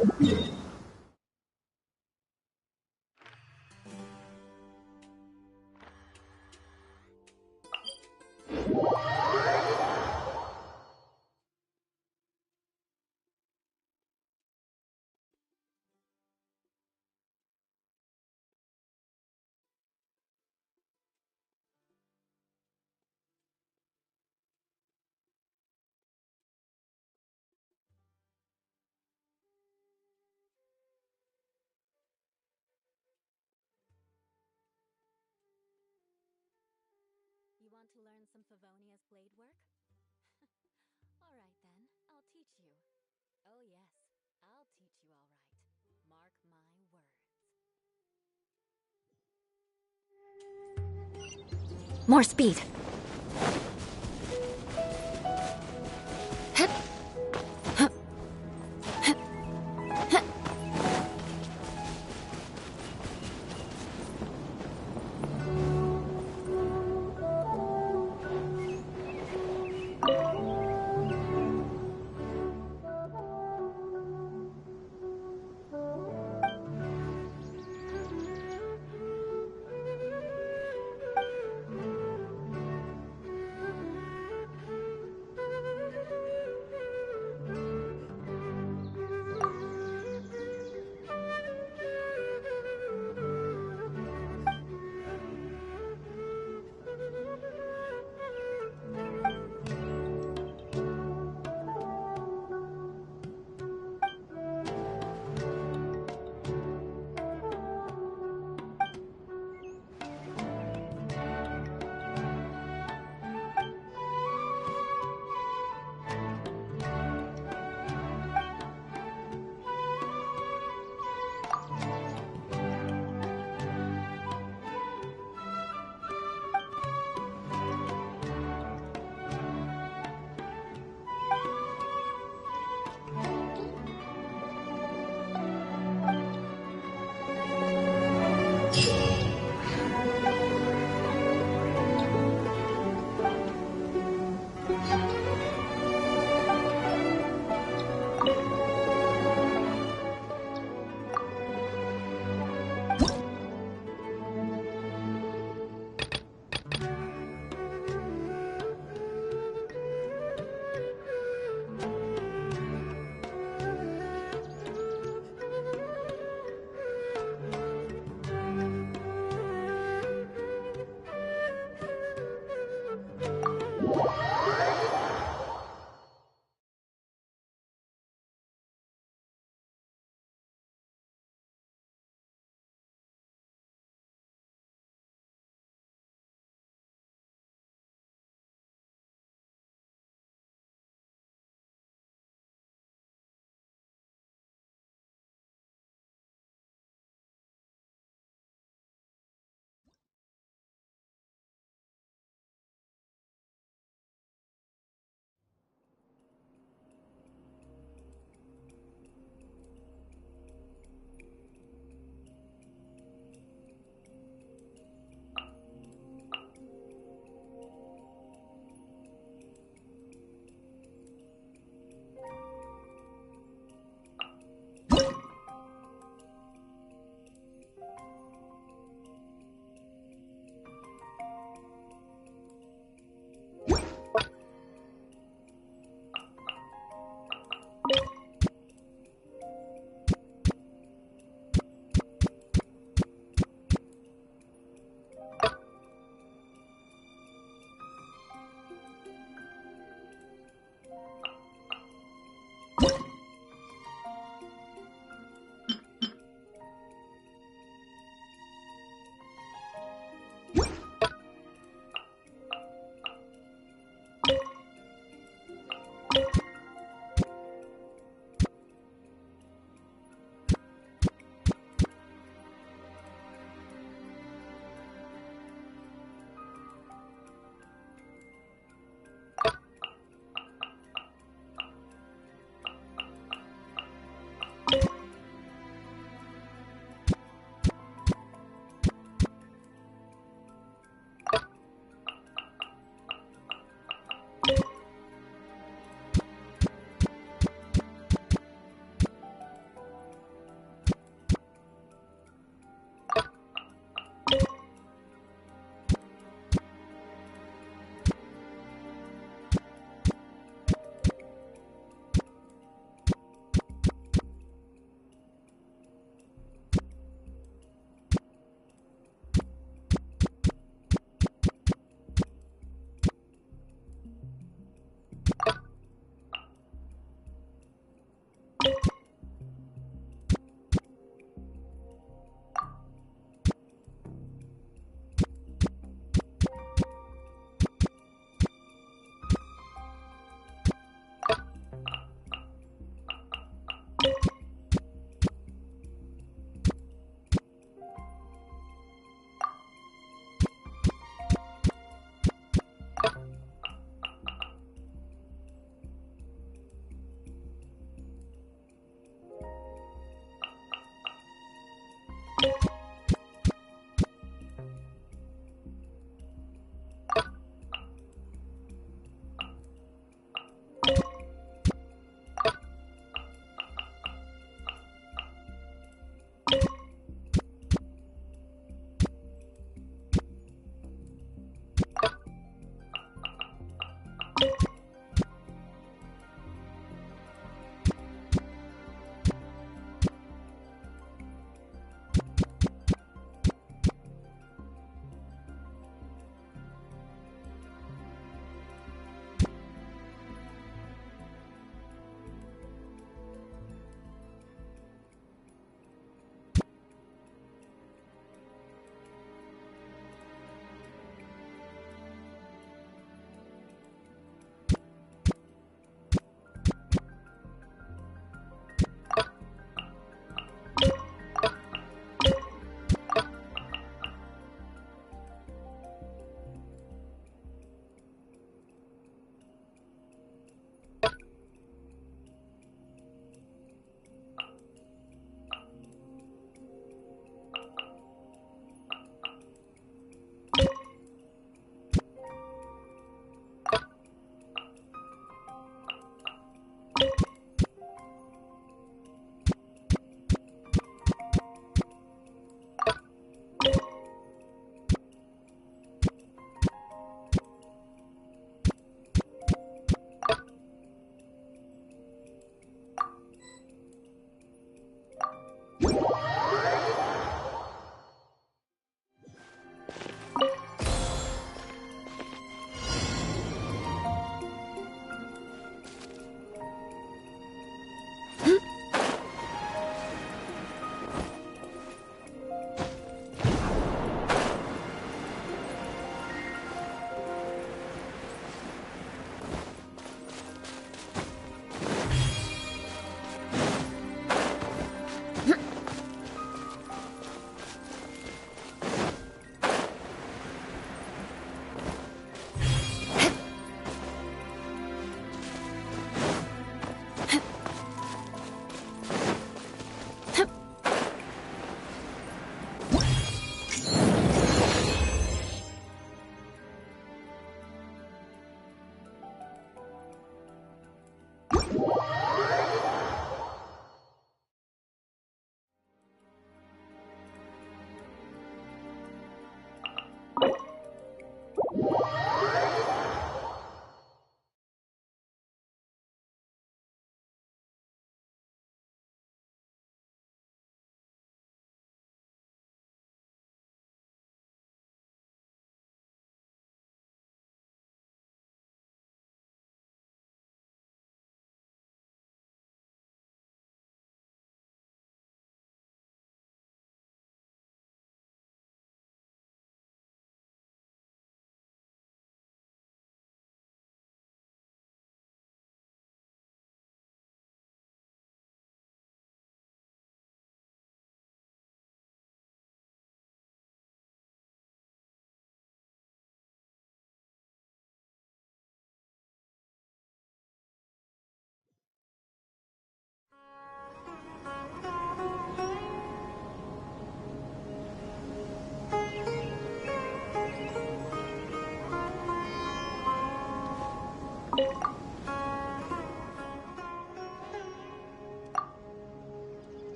You want to learn some Favonia's blade work? All right then, I'll teach you. Oh yes, I'll teach you all right. Mark my words. More speed.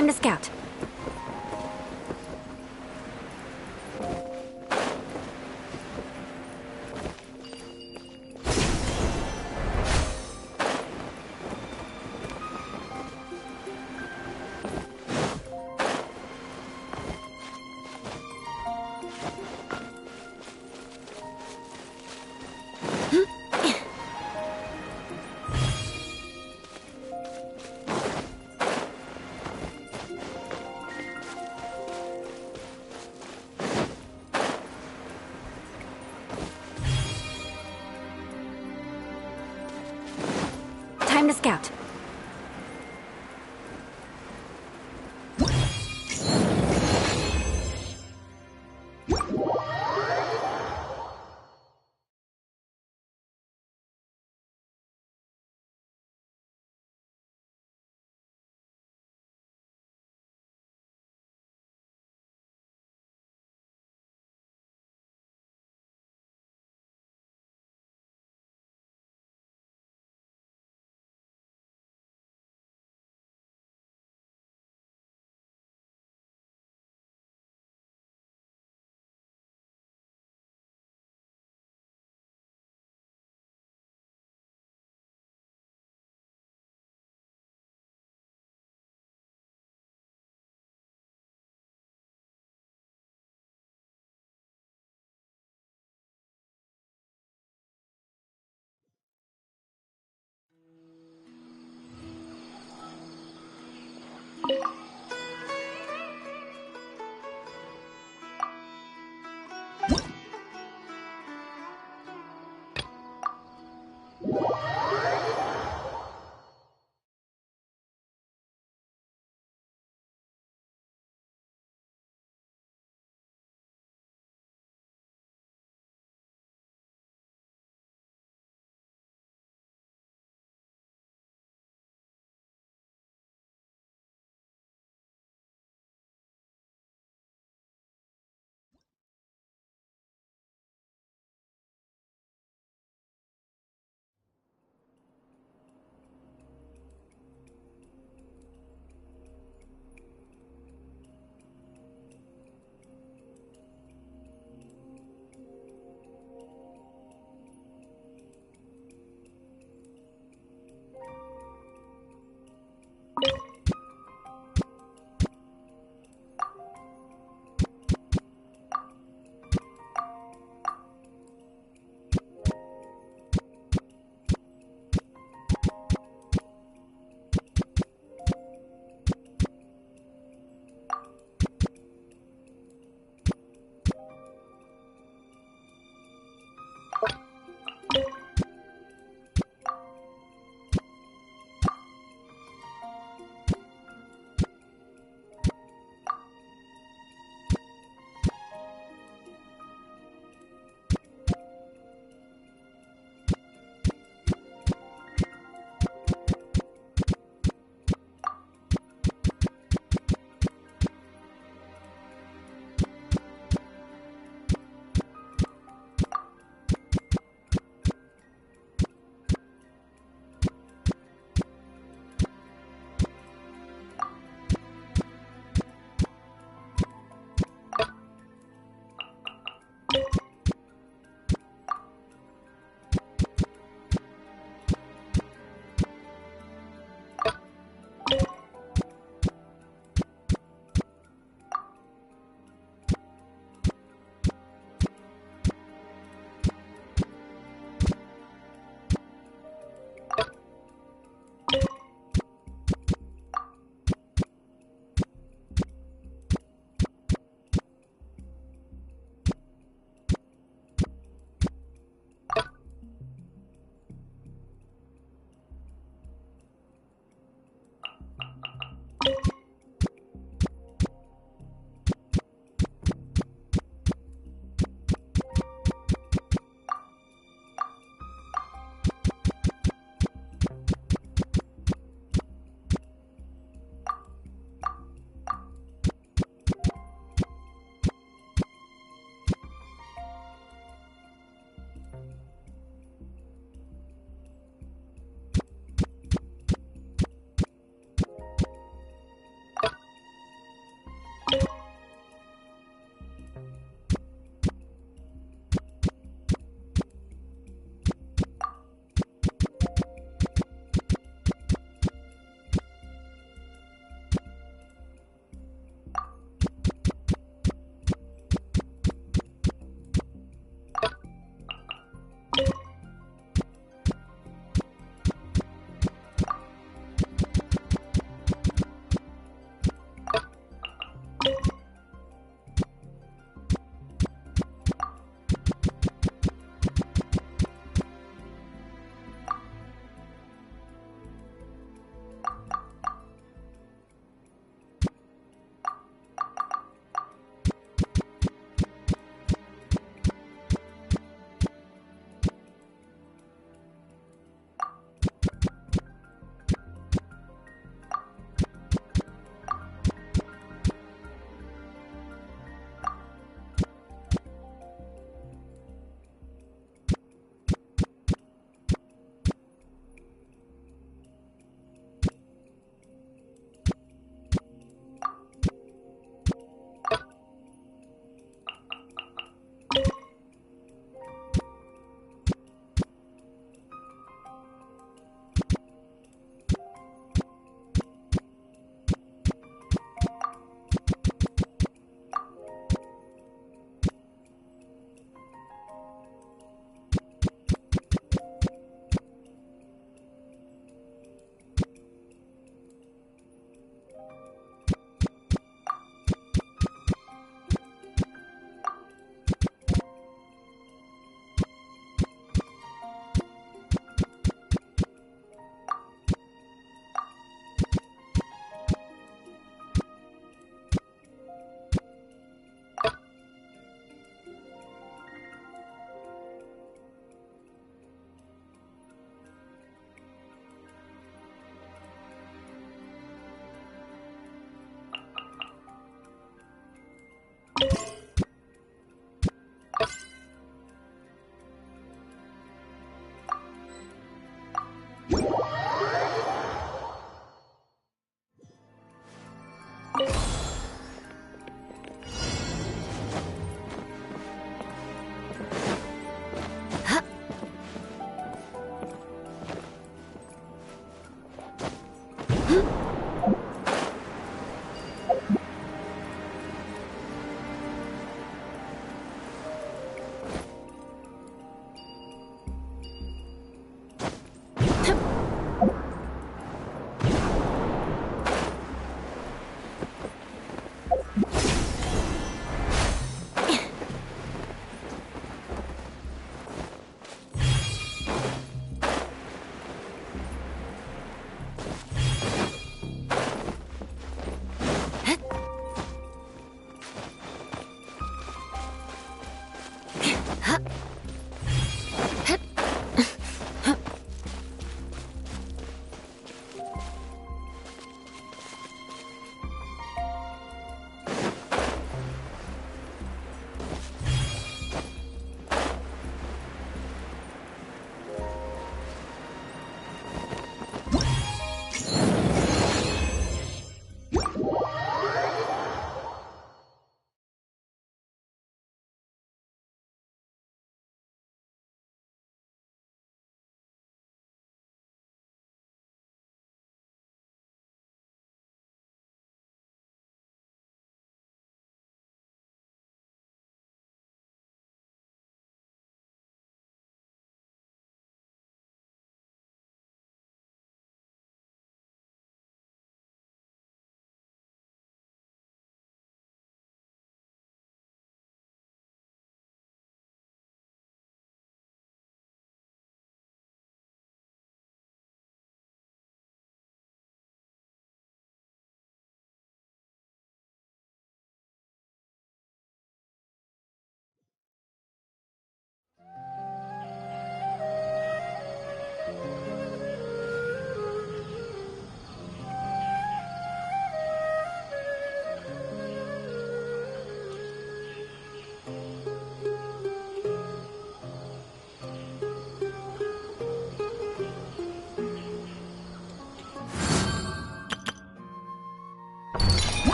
Time to scout. Time to scout.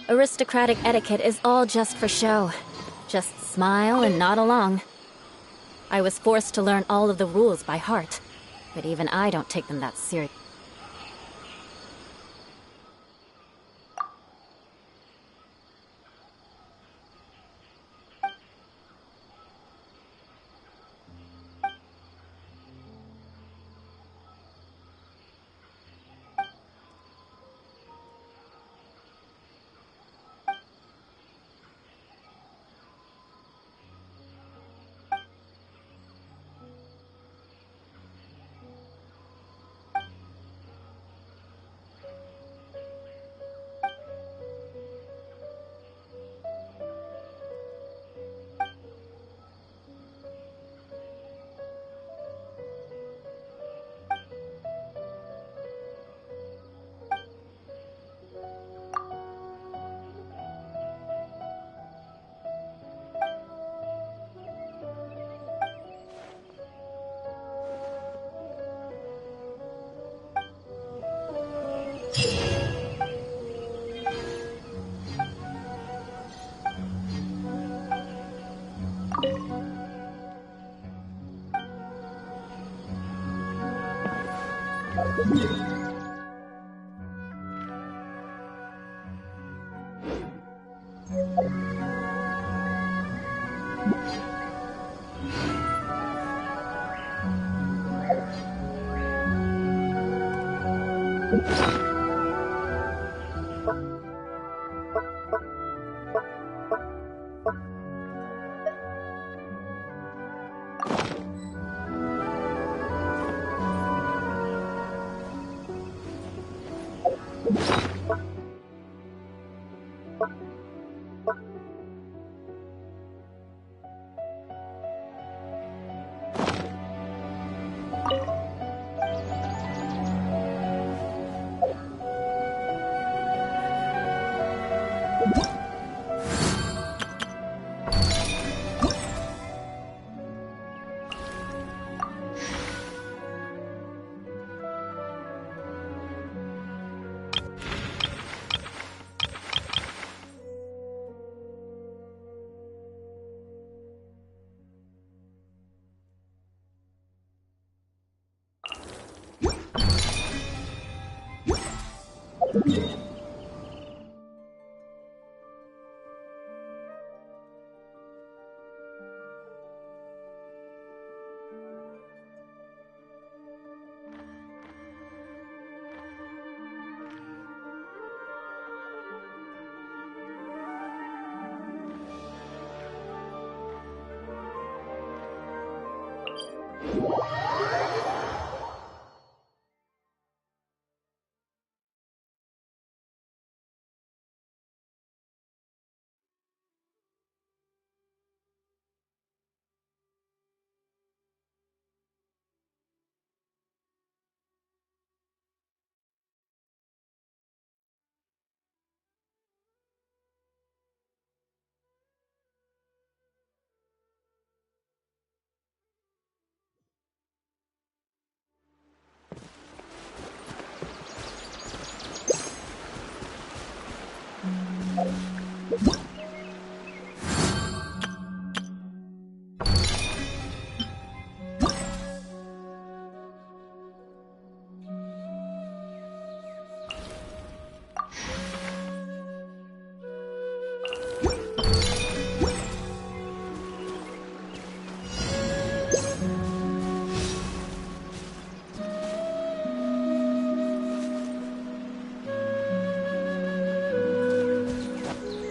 Aristocratic etiquette is all just for show. Just smile and nod along. I was forced to learn all of the rules by heart, but even I don't take them that seriously.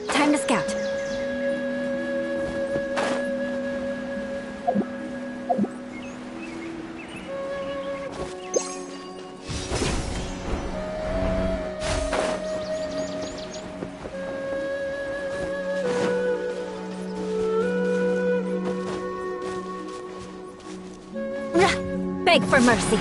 Time to scout. Beg for mercy.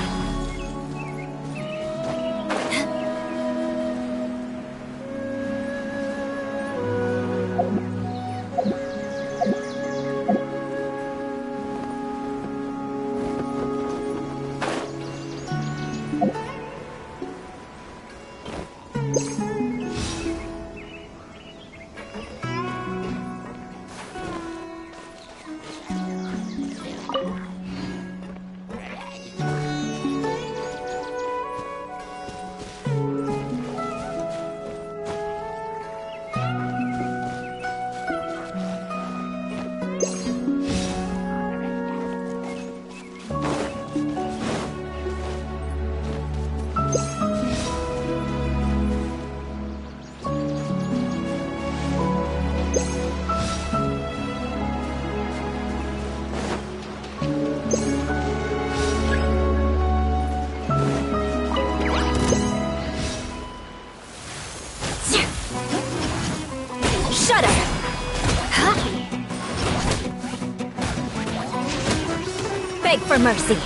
Beg for mercy.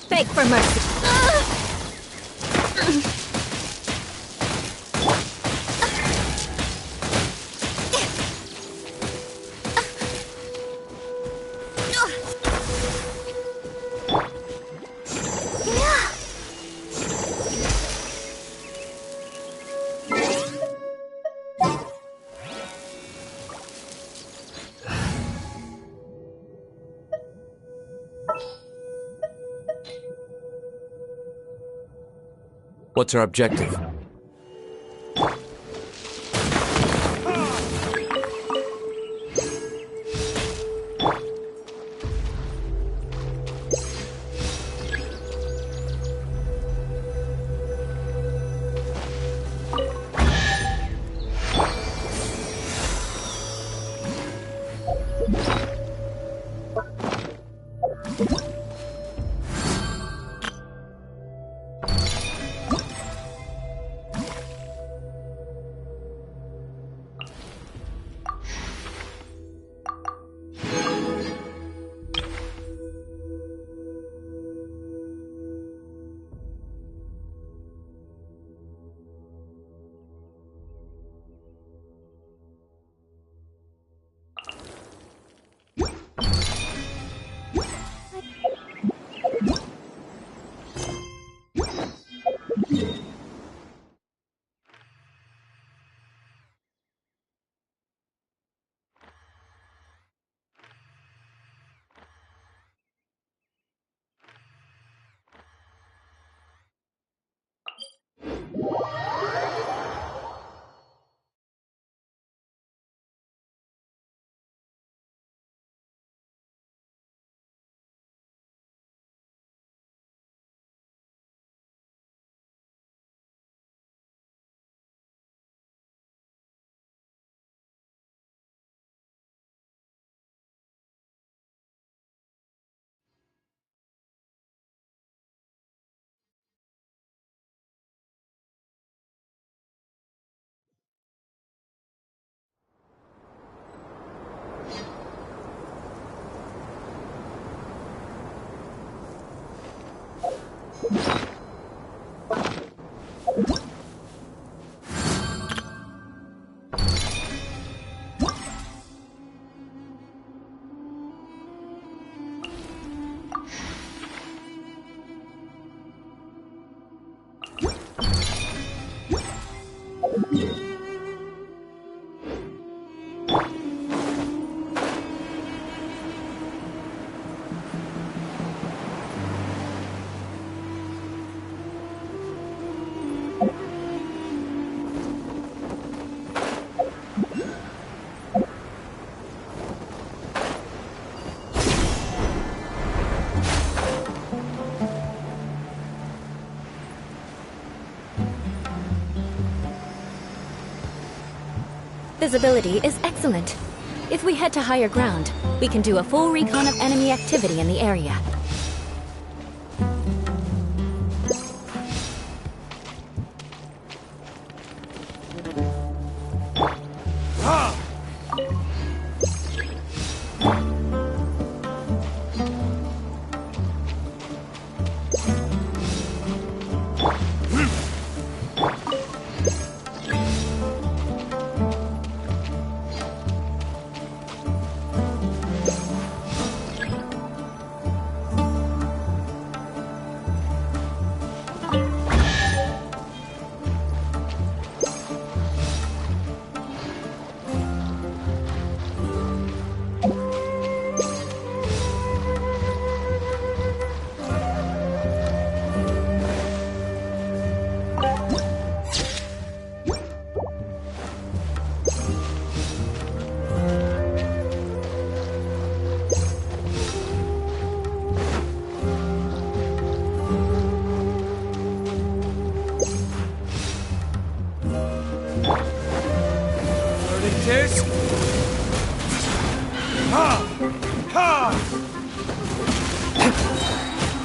Beg for mercy. What's our objective? visibility is excellent. If we head to higher ground, we can do a full recon of enemy activity in the area.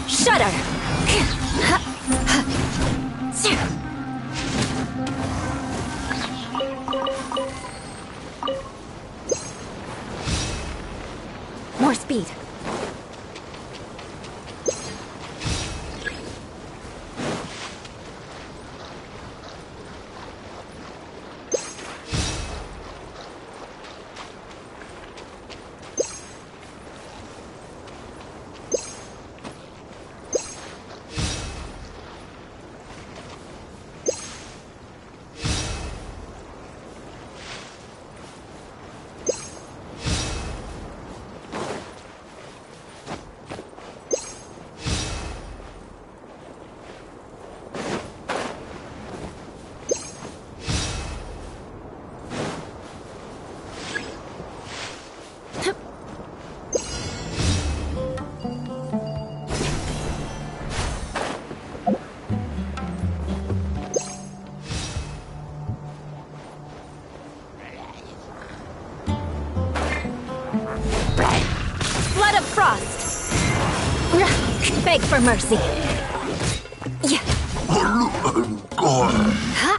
Shudder! More speed. Blood of frost! Beg for mercy. Yeah. Huh?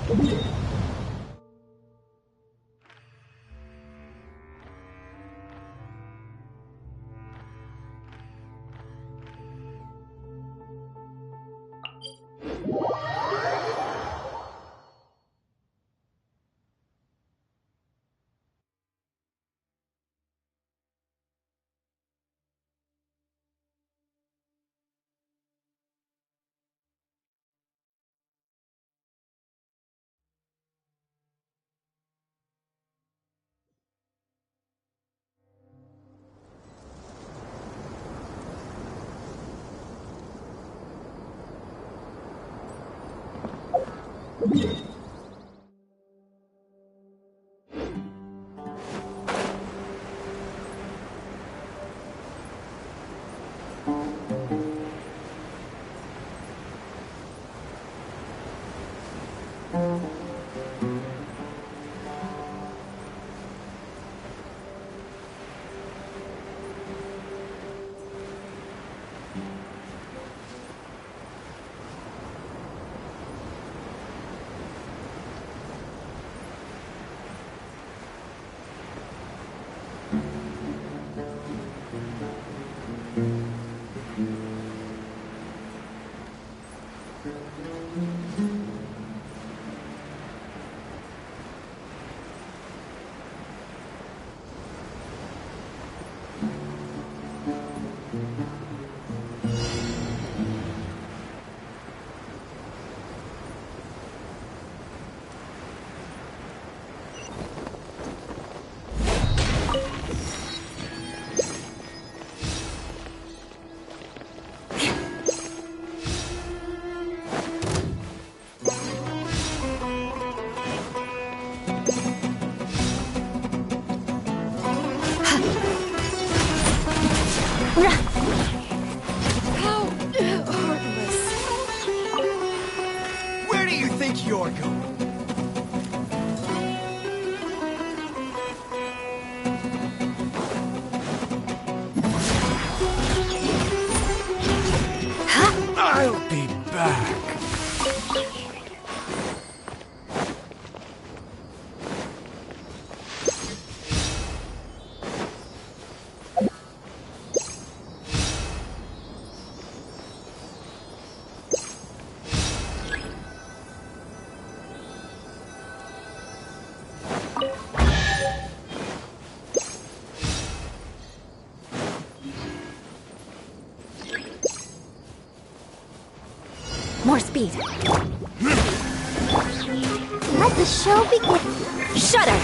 How heartless. Where do you think you're going? I'll be back. More speed. Let the show begin. Shudder!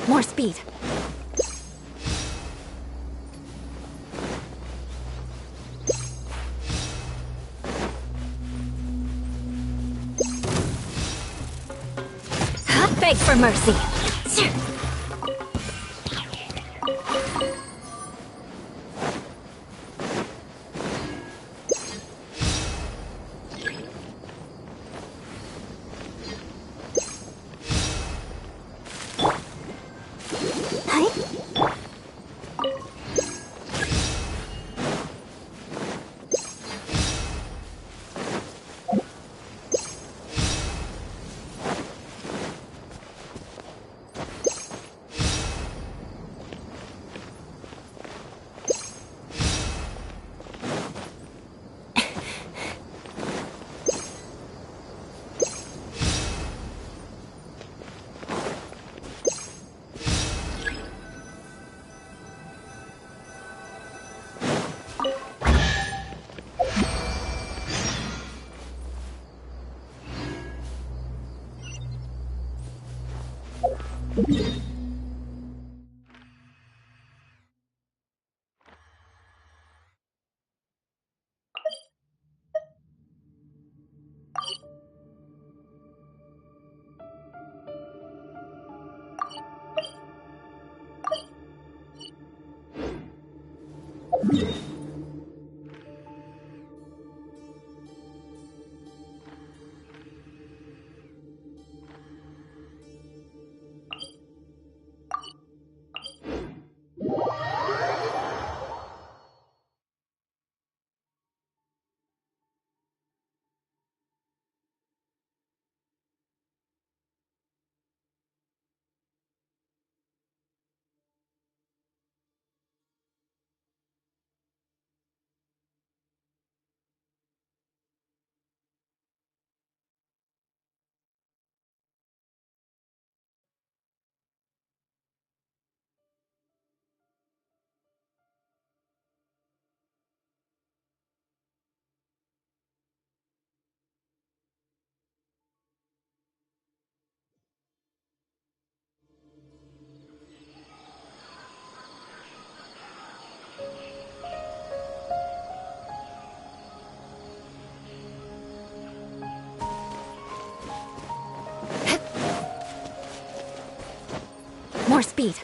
More speed. Beg for mercy. More speed.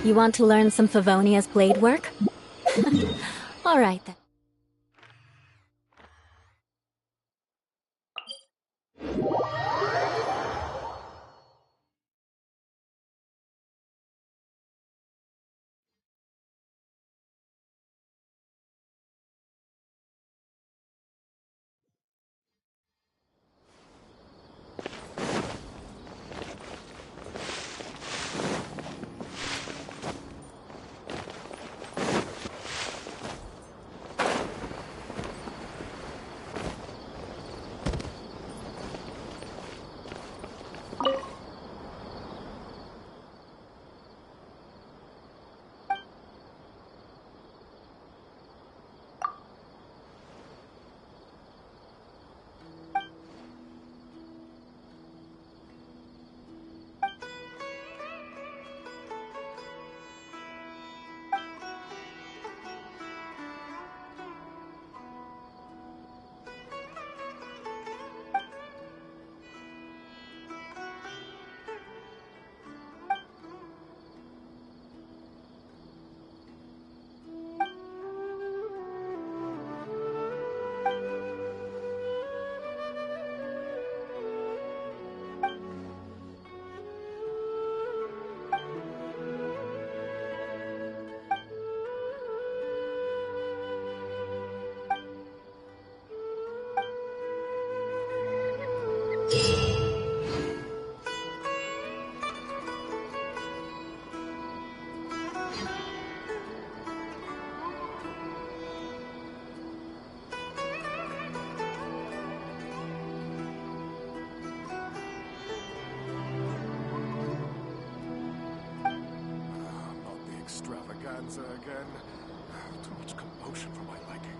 You want to learn some Favonia's blade work? Alright then. Extravaganza again. Too much commotion for my liking.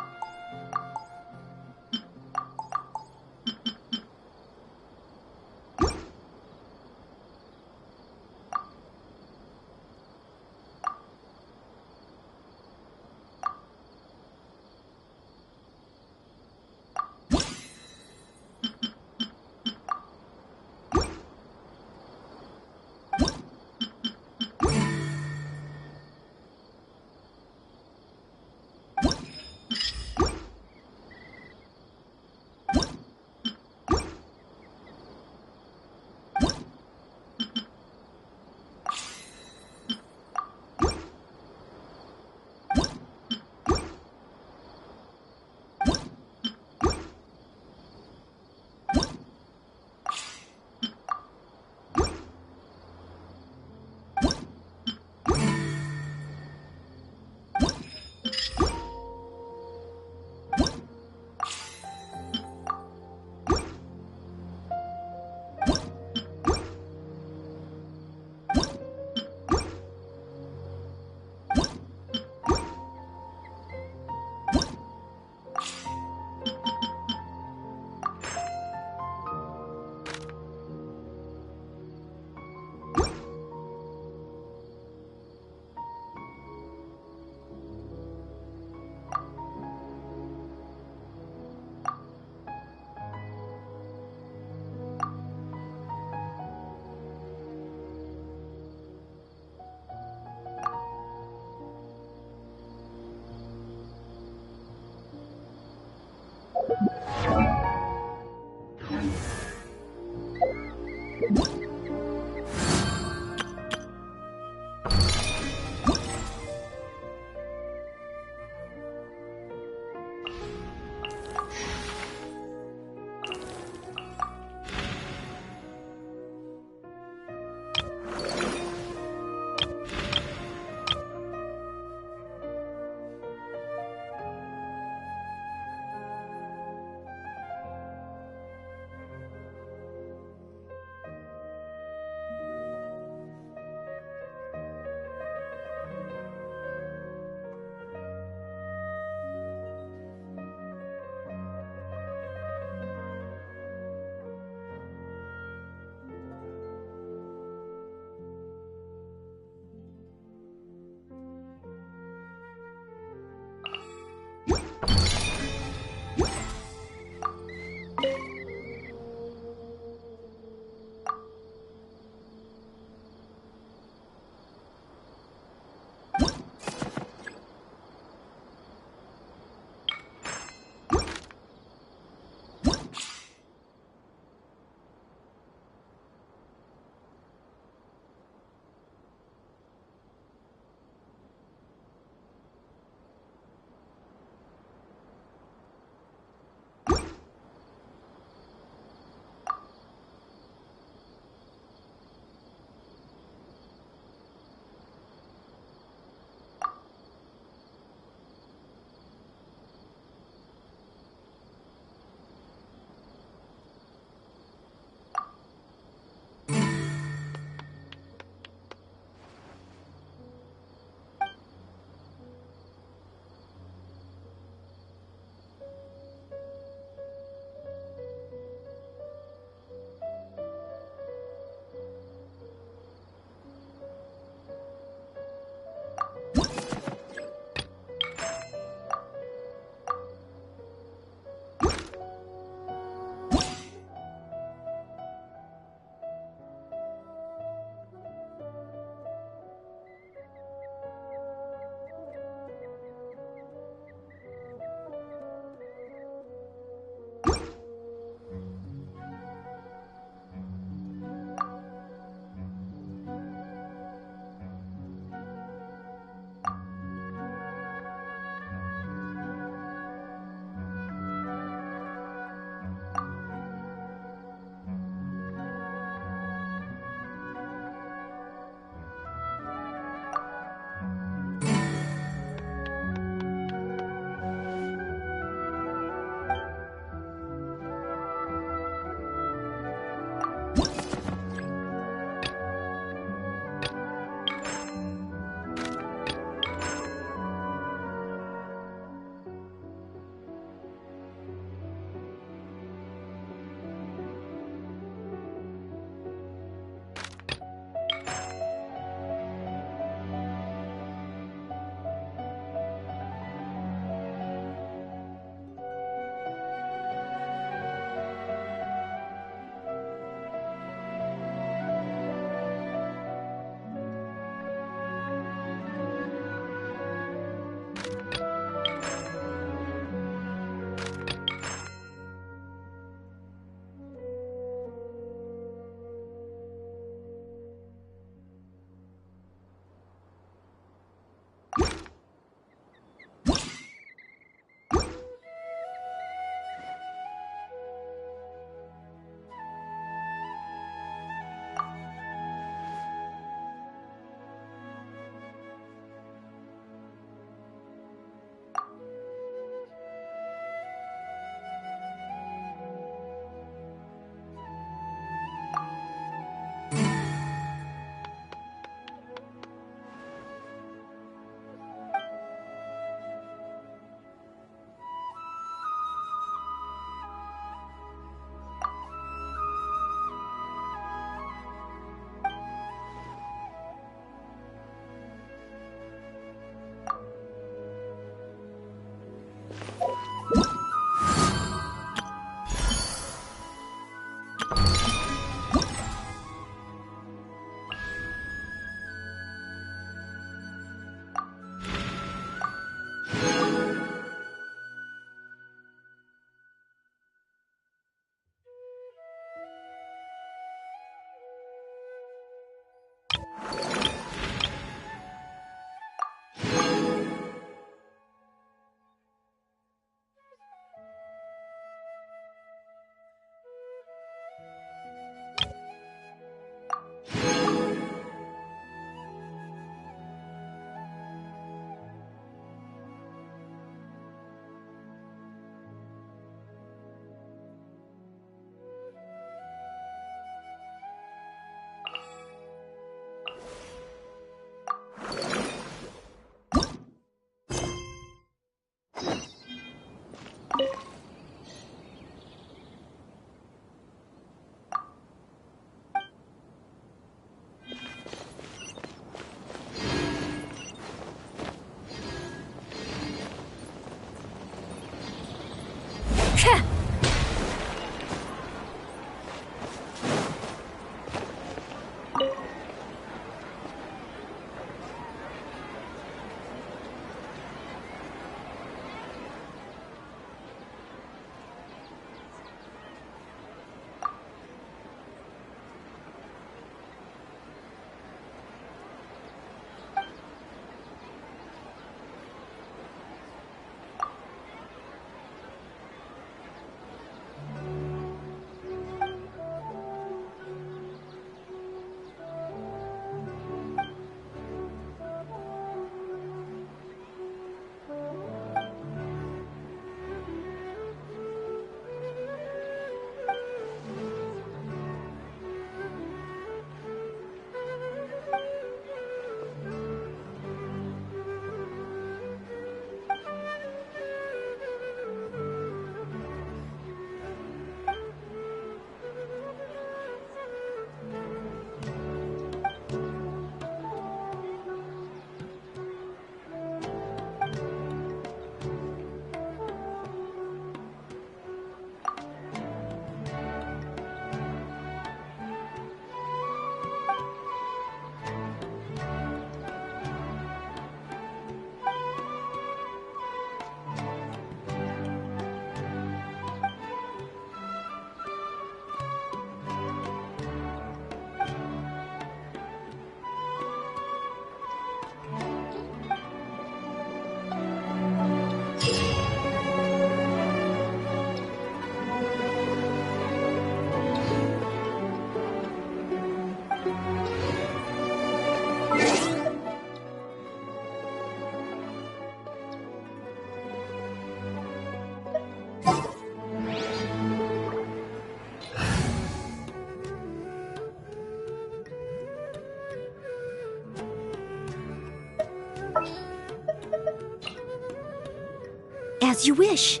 As you wish.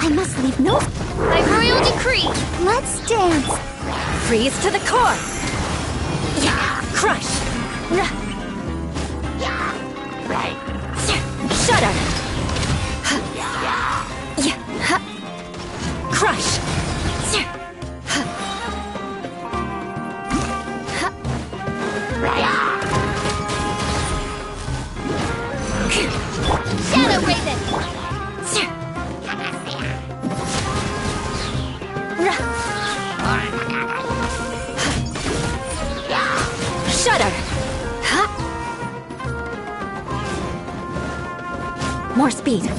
I must leave no... By royal decree! Let's dance! Freeze to the core! Yeah. Crush! Shudder! Yeah. Crush! Shadow Raven! Shudder! More speed.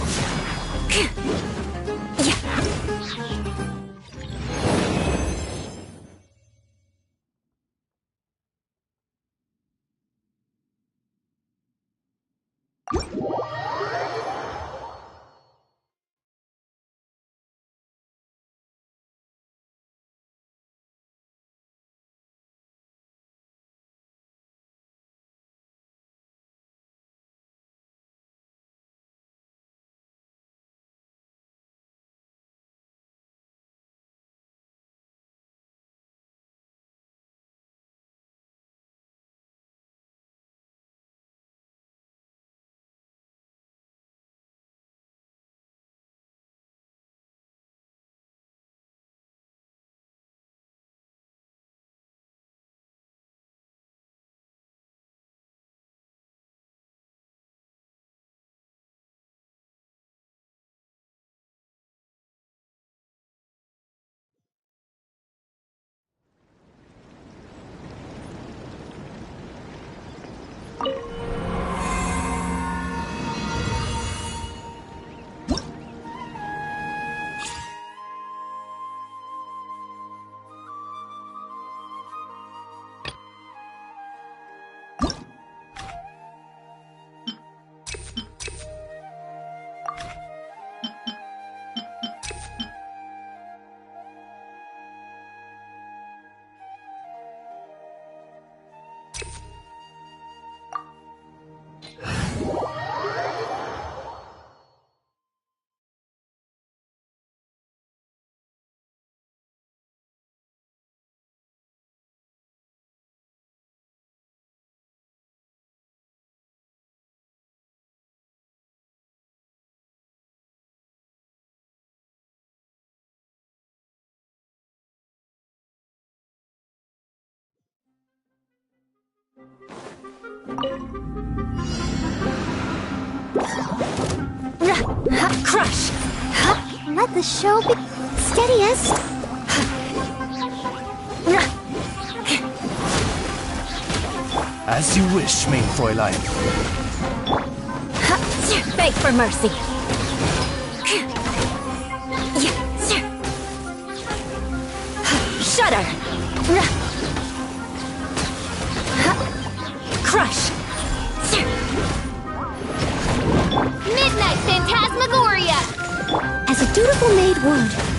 Crush! Let the show be... Steadiest! As you wish, main Fräulein. Beg for mercy. Shudder! Crush! Midnight Phantasmagoria! As a dutiful maid would.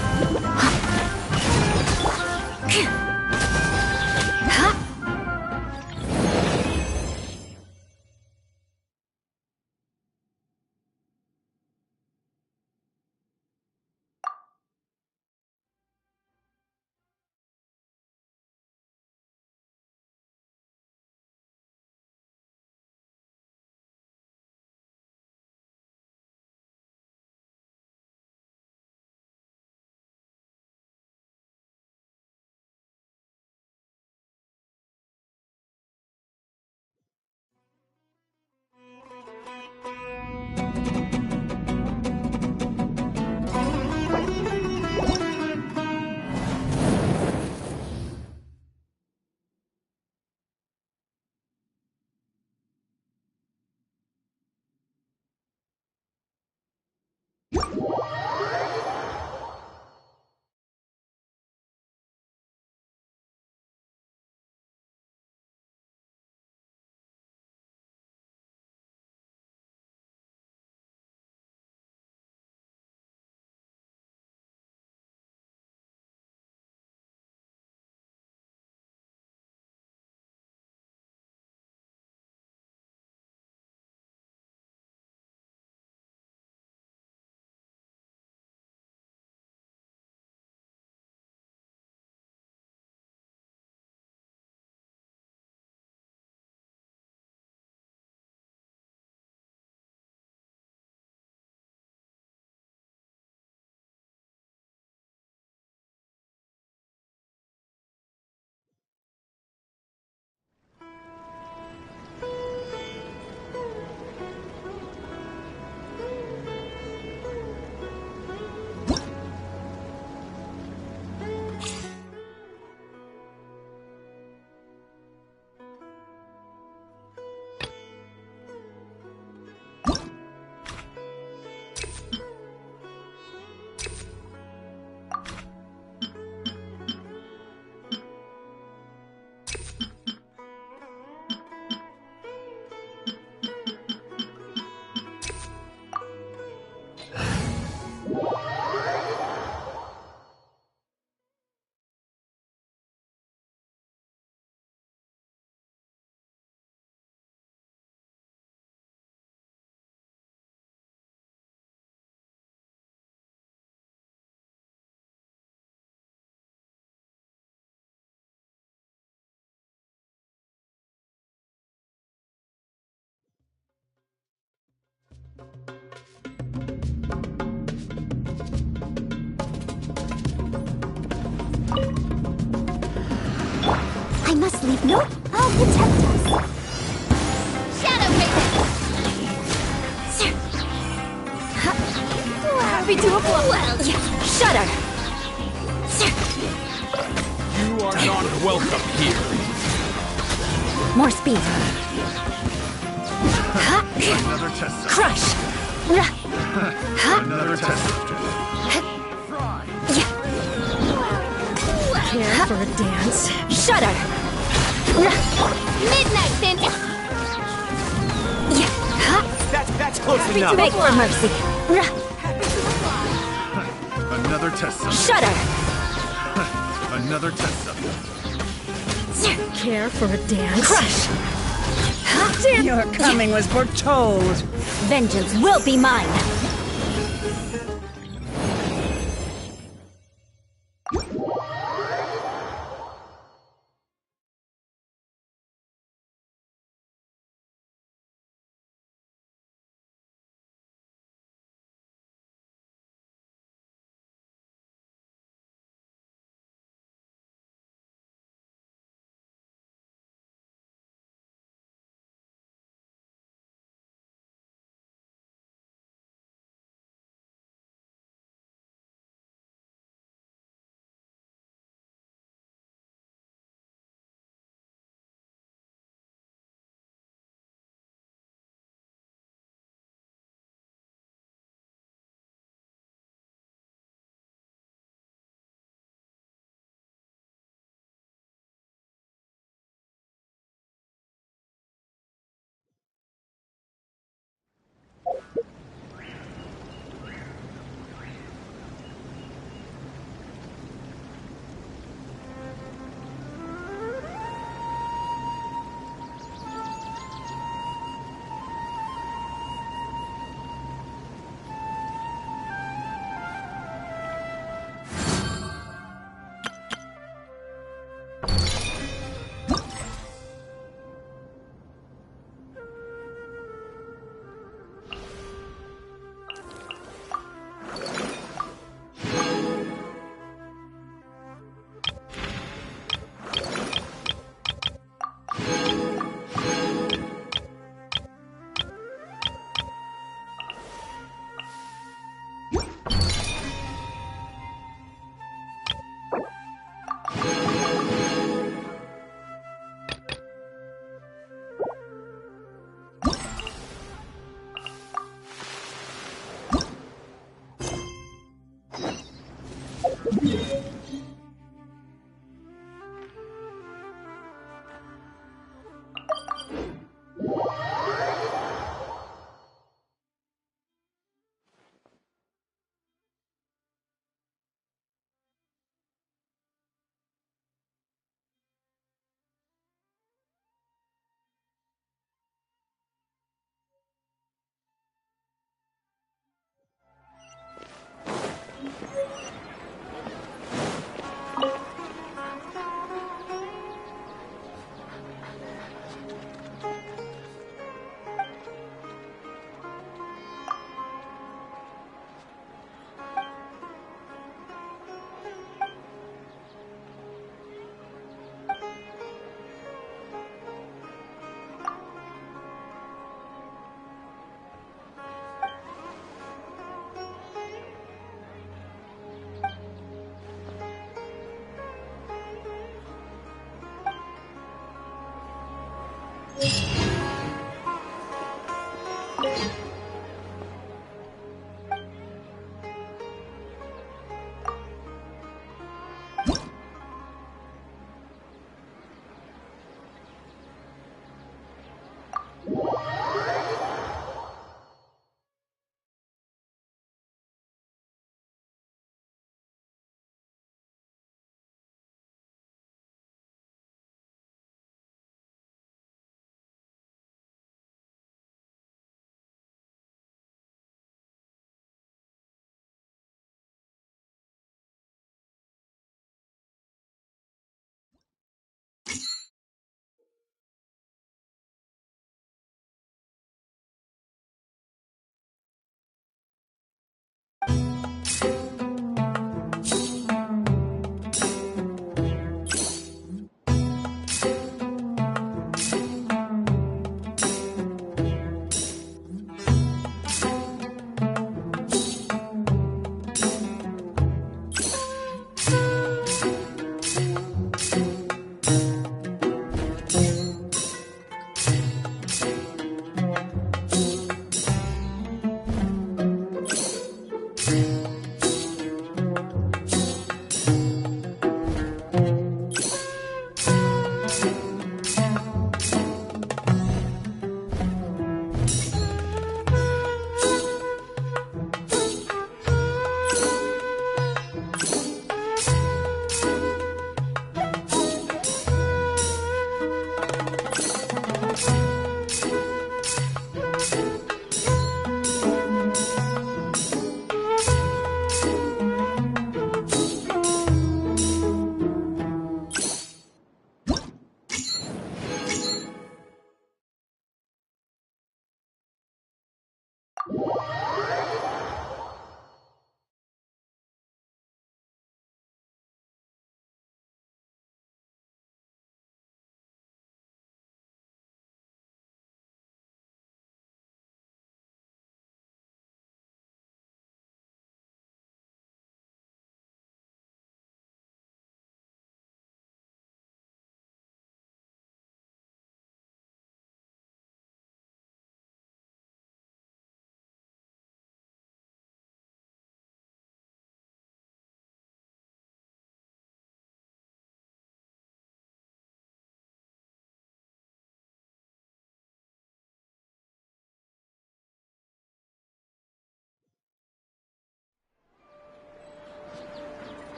I must leave no. I'll protect us. Shadow Raven! Happy to oblige. Well, shudder. You are not welcome here. More speed. Another test subject. Crush. Another test subject. Care for a dance. Shudder. Midnight Ninja! That's close Happy enough. to beg for mercy. Another test subject. Shudder. Another test subject. Care for a dance. Crush. Your coming was foretold. Vengeance will be mine.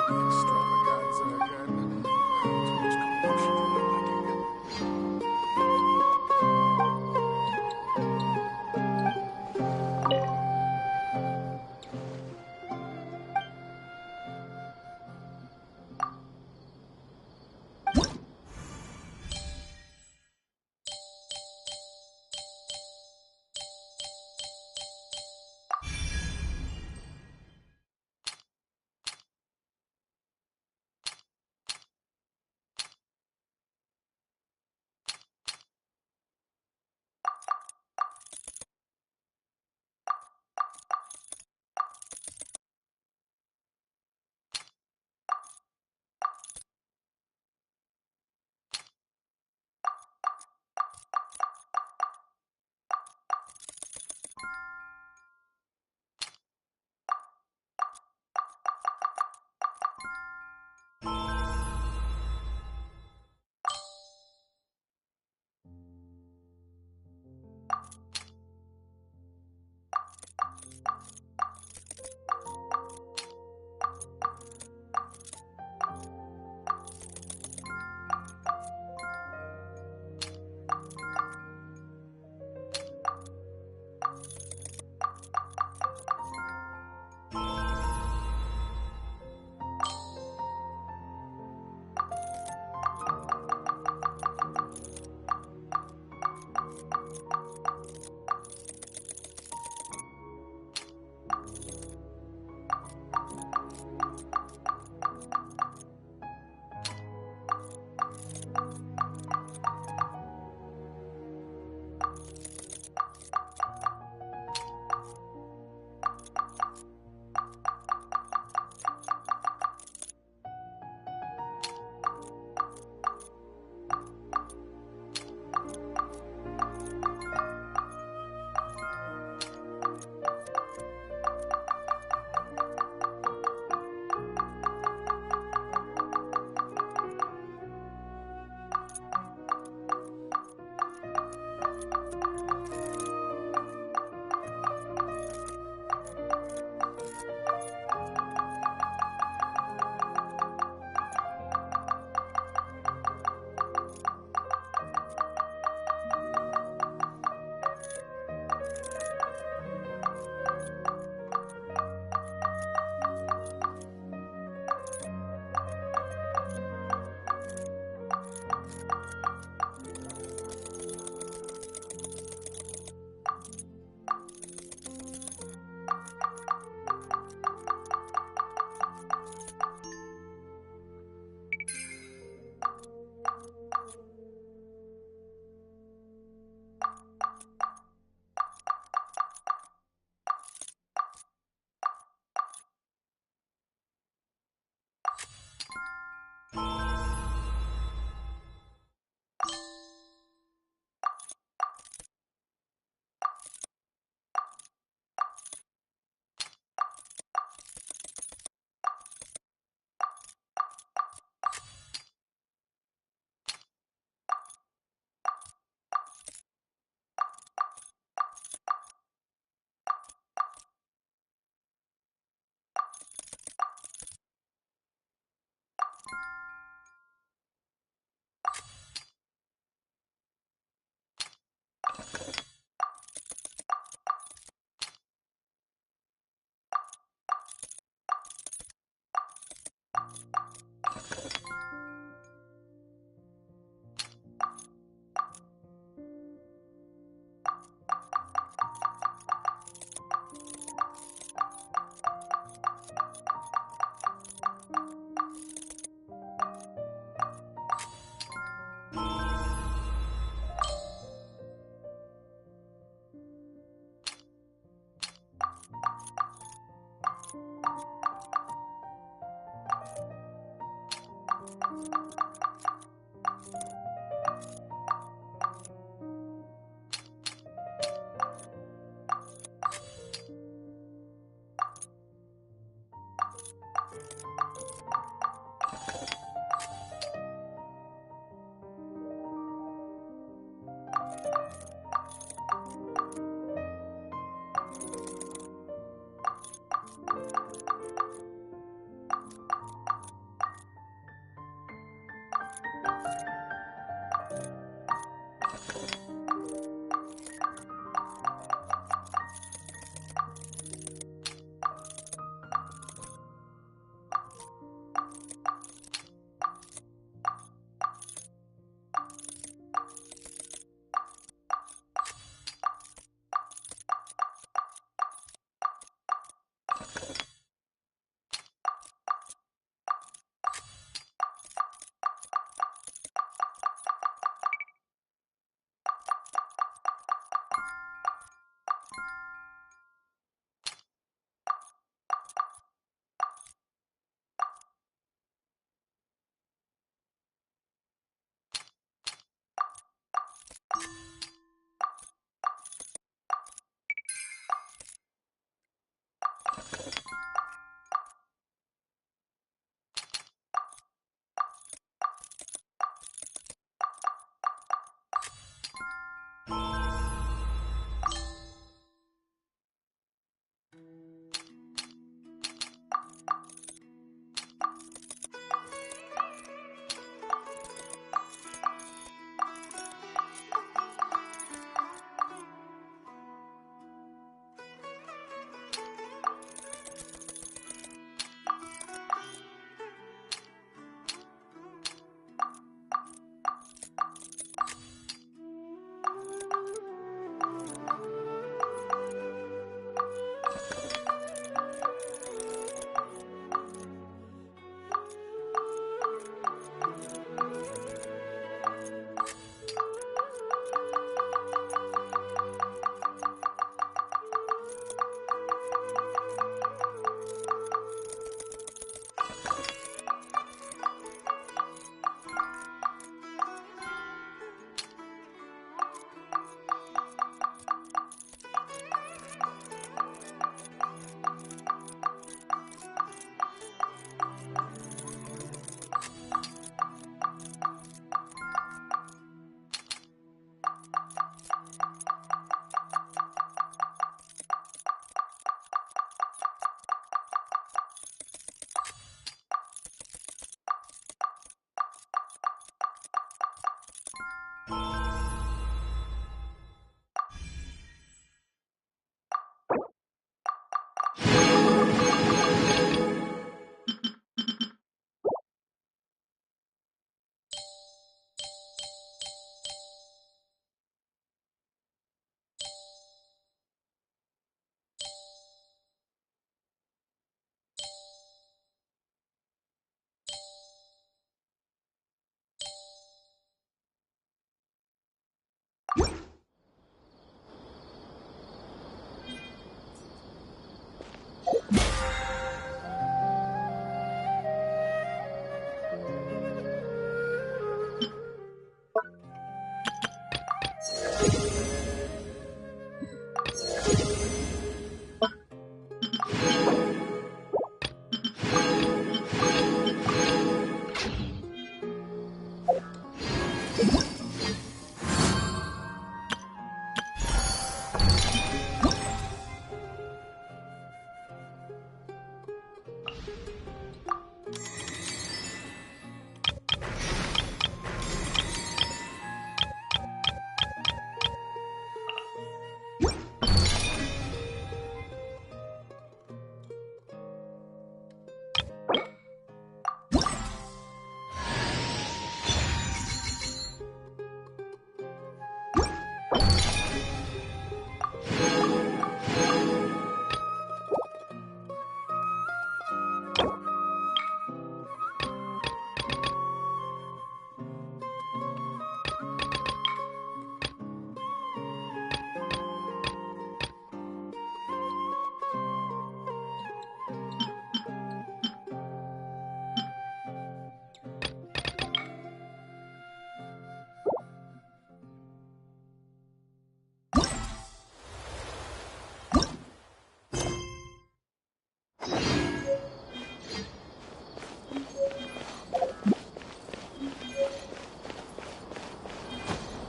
Extravaganza again. Too much commotion for my liking.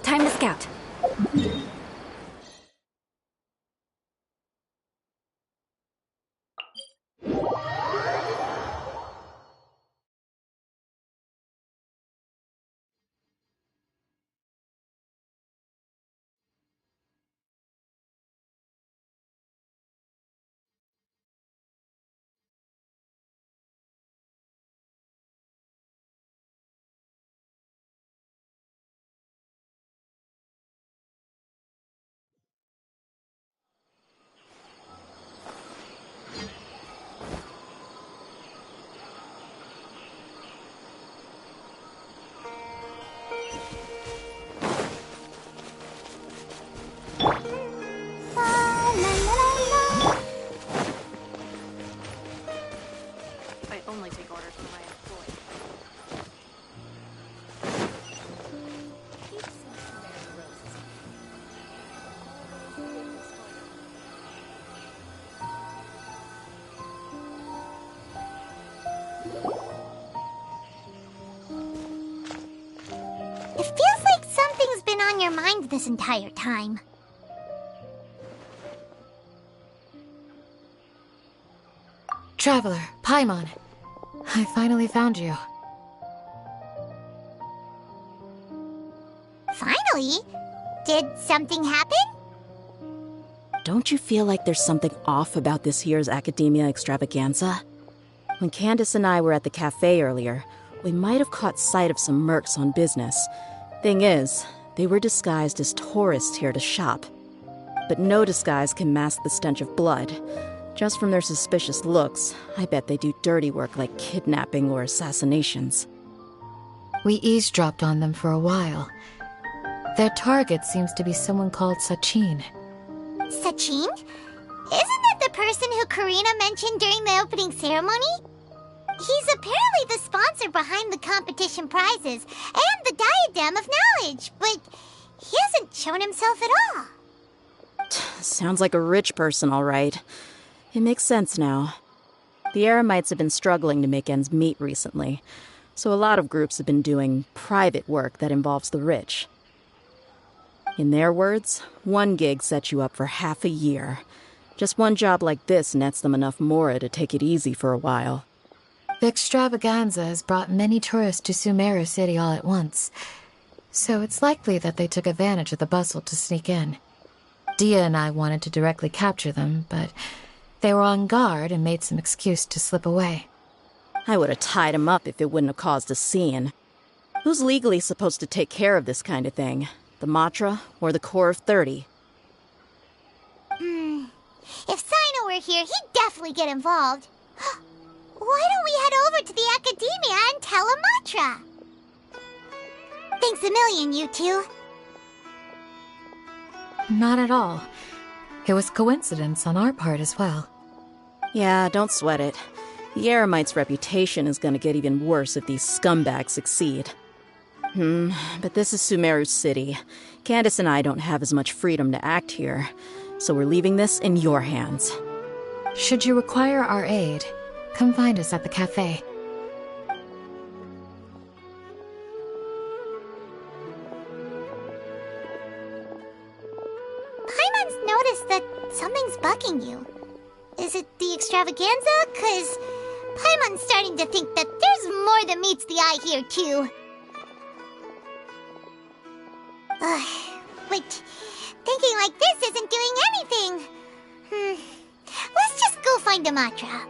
Time to scout. I only take orders from my employees. It feels like something's been on your mind this entire time? Traveler, Paimon. I finally found you. Finally? Did something happen? Don't you feel like there's something off about this year's Academia Extravaganza? When Candace and I were at the cafe earlier, we might have caught sight of some mercs on business. Thing is, they were disguised as tourists here to shop. But no disguise can mask the stench of blood. Just from their suspicious looks, I bet they do dirty work like kidnapping or assassinations. We eavesdropped on them for a while. Their target seems to be someone called Sachin. Sachin? Isn't that the person who Karina mentioned during the opening ceremony? He's apparently the sponsor behind the competition prizes and the Diadem of Knowledge, but he hasn't shown himself at all. Sounds like a rich person, all right. It makes sense now. The Eremites have been struggling to make ends meet recently, so a lot of groups have been doing private work that involves the rich. In their words, one gig sets you up for half a year. Just one job like this nets them enough mora to take it easy for a while. The extravaganza has brought many tourists to Sumeru City all at once, so it's likely that they took advantage of the bustle to sneak in. Dia and I wanted to directly capture them, but they were on guard and made some excuse to slip away. I would have tied him up if it wouldn't have caused a scene. Who's legally supposed to take care of this kind of thing? The Matra or the Corps of 30? If Sino were here, he'd definitely get involved. Why don't we head over to the Academia and tell Amatra? Thanks a million, you two. Not at all. It was coincidence on our part as well. Yeah, don't sweat it. The Eremites' reputation is gonna get even worse if these scumbags succeed. But this is Sumeru City. Candace and I don't have as much freedom to act here, so we're leaving this in your hands. Should you require our aid, come find us at the cafe. Paimon's noticed that something's bugging you. Is it the extravaganza? 'Cause Paimon's starting to think that there's more than meets the eye here, too. But thinking like this isn't doing anything. Let's just go find Amatra.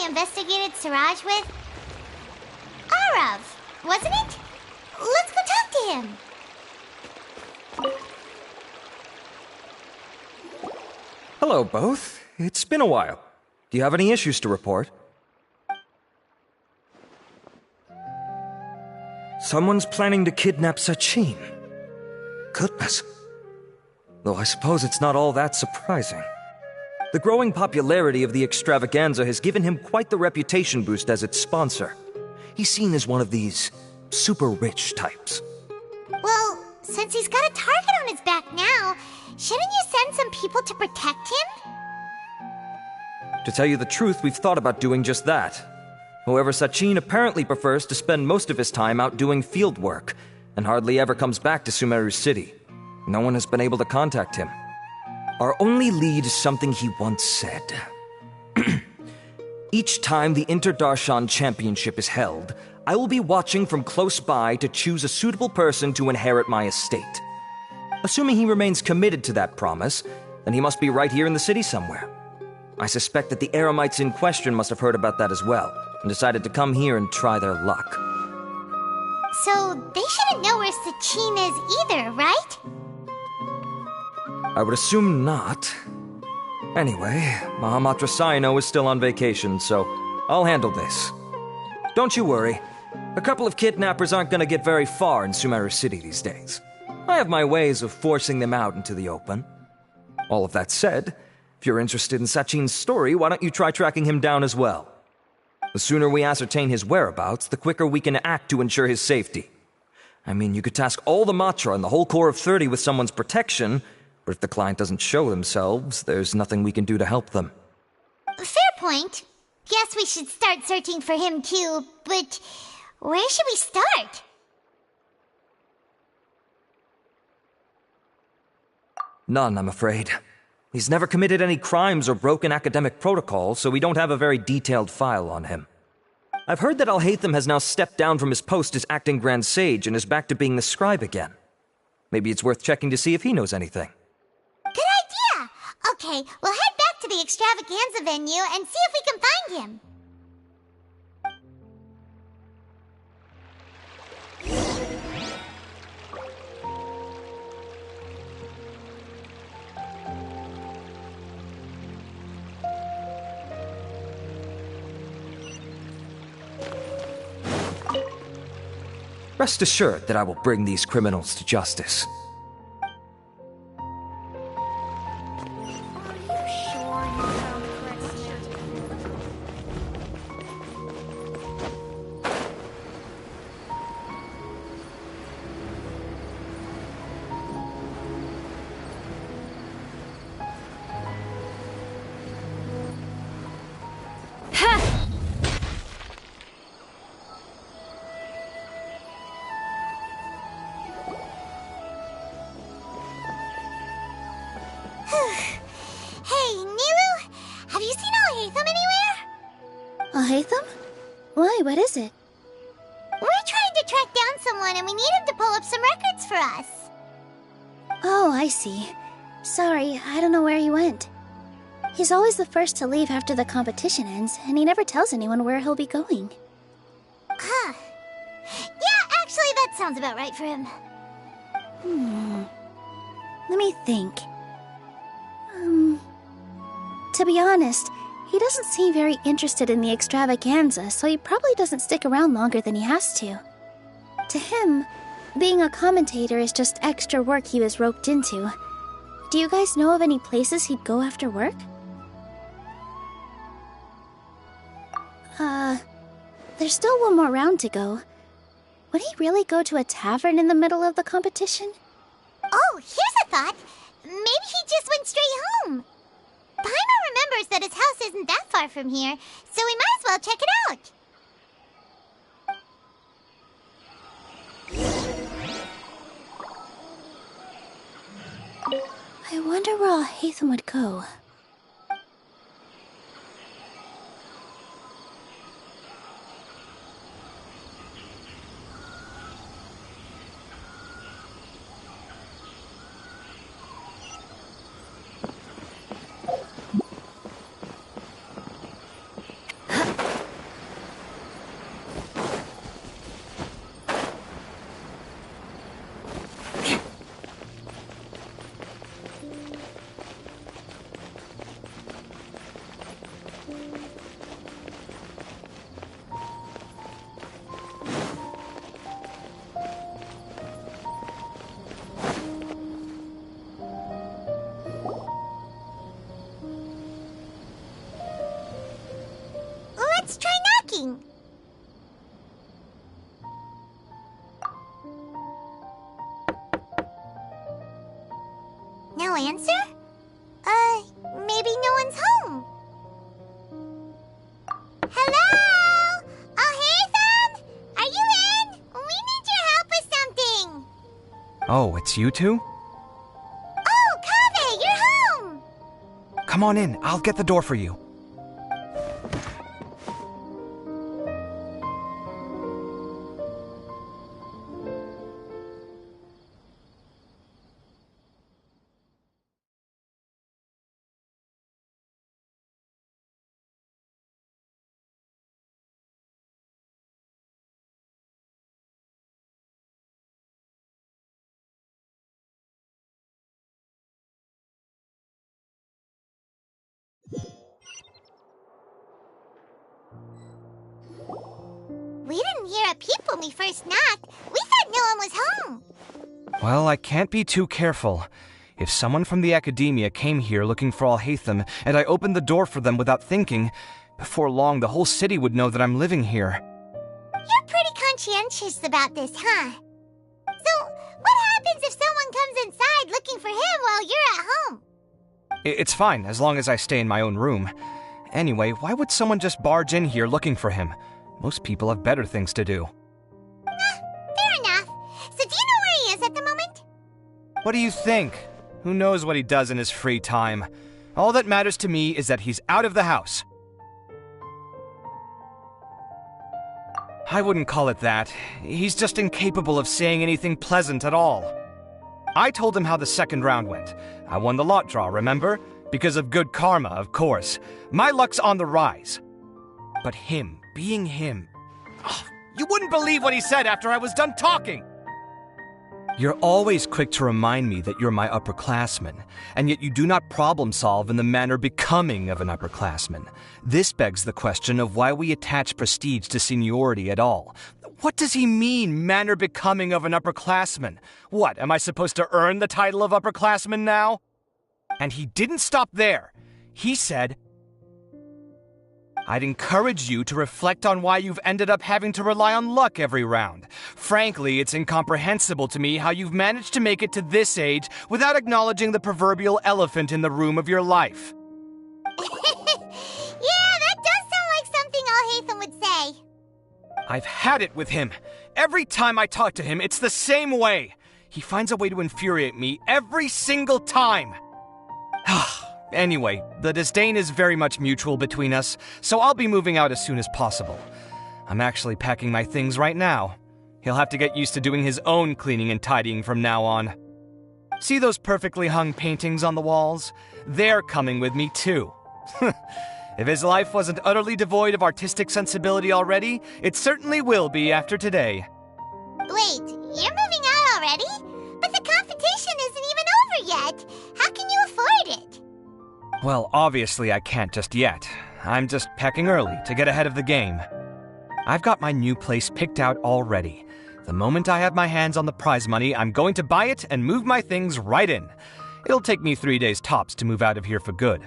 Investigated Siraj with? Arav, wasn't it? Let's go talk to him. Hello, both. It's been a while. Do you have any issues to report? Someone's planning to kidnap Sachin. Goodness. Though I suppose it's not all that surprising. The growing popularity of the extravaganza has given him quite the reputation boost as its sponsor. He's seen as one of these super rich types. Well, since he's got a target on his back now, shouldn't you send some people to protect him? To tell you the truth, we've thought about doing just that. However, Sachin apparently prefers to spend most of his time out doing field work, and hardly ever comes back to Sumeru City. No one has been able to contact him. Our only lead is something he once said. Each time the Inter-Darshan Championship is held, I will be watching from close by to choose a suitable person to inherit my estate. Assuming he remains committed to that promise, then he must be right here in the city somewhere. I suspect that the Eremites in question must have heard about that as well, and decided to come here and try their luck. So they shouldn't know where Sachin is either, right? I would assume not. Anyway, Mahamatra Saino is still on vacation, so I'll handle this. Don't you worry. A couple of kidnappers aren't gonna get very far in Sumeru City these days. I have my ways of forcing them out into the open. All of that said, if you're interested in Sachin's story, why don't you try tracking him down as well? The sooner we ascertain his whereabouts, the quicker we can act to ensure his safety. I mean, you could task all the Matra and the whole Corps of 30 with someone's protection, but if the client doesn't show themselves, there's nothing we can do to help them. Fair point. Guess we should start searching for him too, but where should we start? None, I'm afraid. He's never committed any crimes or broken academic protocol, so we don't have a very detailed file on him. I've heard that Alhaitham has now stepped down from his post as acting Grand Sage and is back to being the scribe again. Maybe it's worth checking to see if he knows anything. Good idea! Okay, we'll head back to the extravaganza venue and see if we can find him. Rest assured that I will bring these criminals to justice. Hey, Nilu, have you seen Alhaitham anywhere? Alhaitham? Why, what is it? We're trying to track down someone and we need him to pull up some records for us. Oh, I see. Sorry, I don't know where he went. He's always the first to leave after the competition ends, and he never tells anyone where he'll be going. Huh. Yeah, actually, that sounds about right for him. Let me think. To be honest, he doesn't seem very interested in the extravaganza, so he probably doesn't stick around longer than he has to. To him, being a commentator is just extra work he was roped into. Do you guys know of any places he'd go after work? There's still one more round to go. Would he really go to a tavern in the middle of the competition? Oh, here's a thought. Maybe he just went straight home. Paimon remembers that his house isn't that far from here, so we might as well check it out. I wonder where Alhaitham would go. Let's try knocking. No answer? Maybe no one's home. Hello? Alhaitham? Are you in? We need your help with something. Oh, it's you two? Oh, Kaveh, you're home. Come on in, I'll get the door for you. were a peep when we first knocked. We thought no one was home. Well, I can't be too careful. If someone from the academia came here looking for Alhaitham, and I opened the door for them without thinking, before long the whole city would know that I'm living here. You're pretty conscientious about this, huh? So, what happens if someone comes inside looking for him while you're at home? It's fine, as long as I stay in my own room. Anyway, why would someone just barge in here looking for him? Most people have better things to do. Fair enough. So do you know where he is at the moment? What do you think? Who knows what he does in his free time? All that matters to me is that he's out of the house. I wouldn't call it that. He's just incapable of saying anything pleasant at all. I told him how the second round went. I won the lot draw, remember? Because of good karma, of course. My luck's on the rise. But him, being him... Oh, you wouldn't believe what he said after I was done talking! You're always quick to remind me that you're my upperclassman, and yet you do not problem solve in the manner becoming of an upperclassman. This begs the question of why we attach prestige to seniority at all. What does he mean, manner becoming of an upperclassman? What, am I supposed to earn the title of upperclassman now? And he didn't stop there. He said, I'd encourage you to reflect on why you've ended up having to rely on luck every round. Frankly, it's incomprehensible to me how you've managed to make it to this age without acknowledging the proverbial elephant in the room of your life. Yeah, that does sound like something Alhaitham would say. I've had it with him. Every time I talk to him, it's the same way. He finds a way to infuriate me every single time. Anyway, the disdain is very much mutual between us, so I'll be moving out as soon as possible. I'm actually packing my things right now. He'll have to get used to doing his own cleaning and tidying from now on. See those perfectly hung paintings on the walls? They're coming with me too. If his life wasn't utterly devoid of artistic sensibility already, it certainly will be after today. Wait, you're moving out already? But the competition isn't even over yet. How can you afford it? Well, obviously I can't just yet. I'm just packing early to get ahead of the game. I've got my new place picked out already. The moment I have my hands on the prize money, I'm going to buy it and move my things right in. It'll take me 3 days tops to move out of here for good.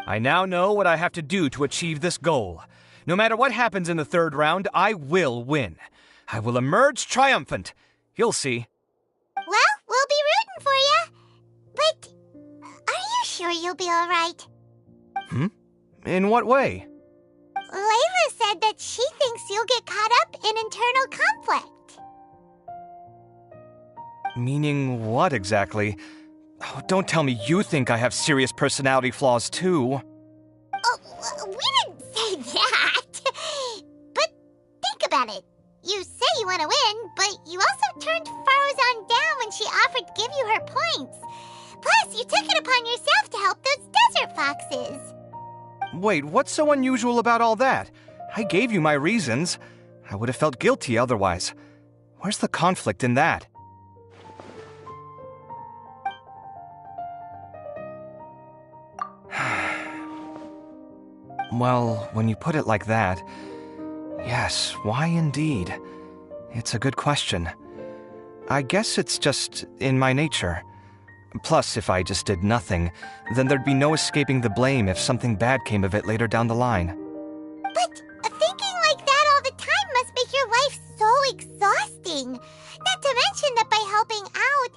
I now know what I have to do to achieve this goal. No matter what happens in the third round, I will win. I will emerge triumphant. You'll see. Well, we'll be rooting for you. But are you sure you'll be all right? In what way? Layla said that she thinks you'll get caught up in internal conflict. Meaning what exactly? Oh, don't tell me you think I have serious personality flaws too. Oh, we didn't say that. But think about it. You say you want to win, but you also turned Farozan down when she offered to give you her points. Plus, you took it upon yourself to help those desert foxes. Wait, what's so unusual about all that? I gave you my reasons. I would have felt guilty otherwise. Where's the conflict in that? Well, when you put it like that, yes, why indeed? It's a good question. I guess it's just in my nature. Plus, if I just did nothing, then there'd be no escaping the blame if something bad came of it later down the line. But thinking like that all the time must make your life so exhausting. Not to mention that by helping out,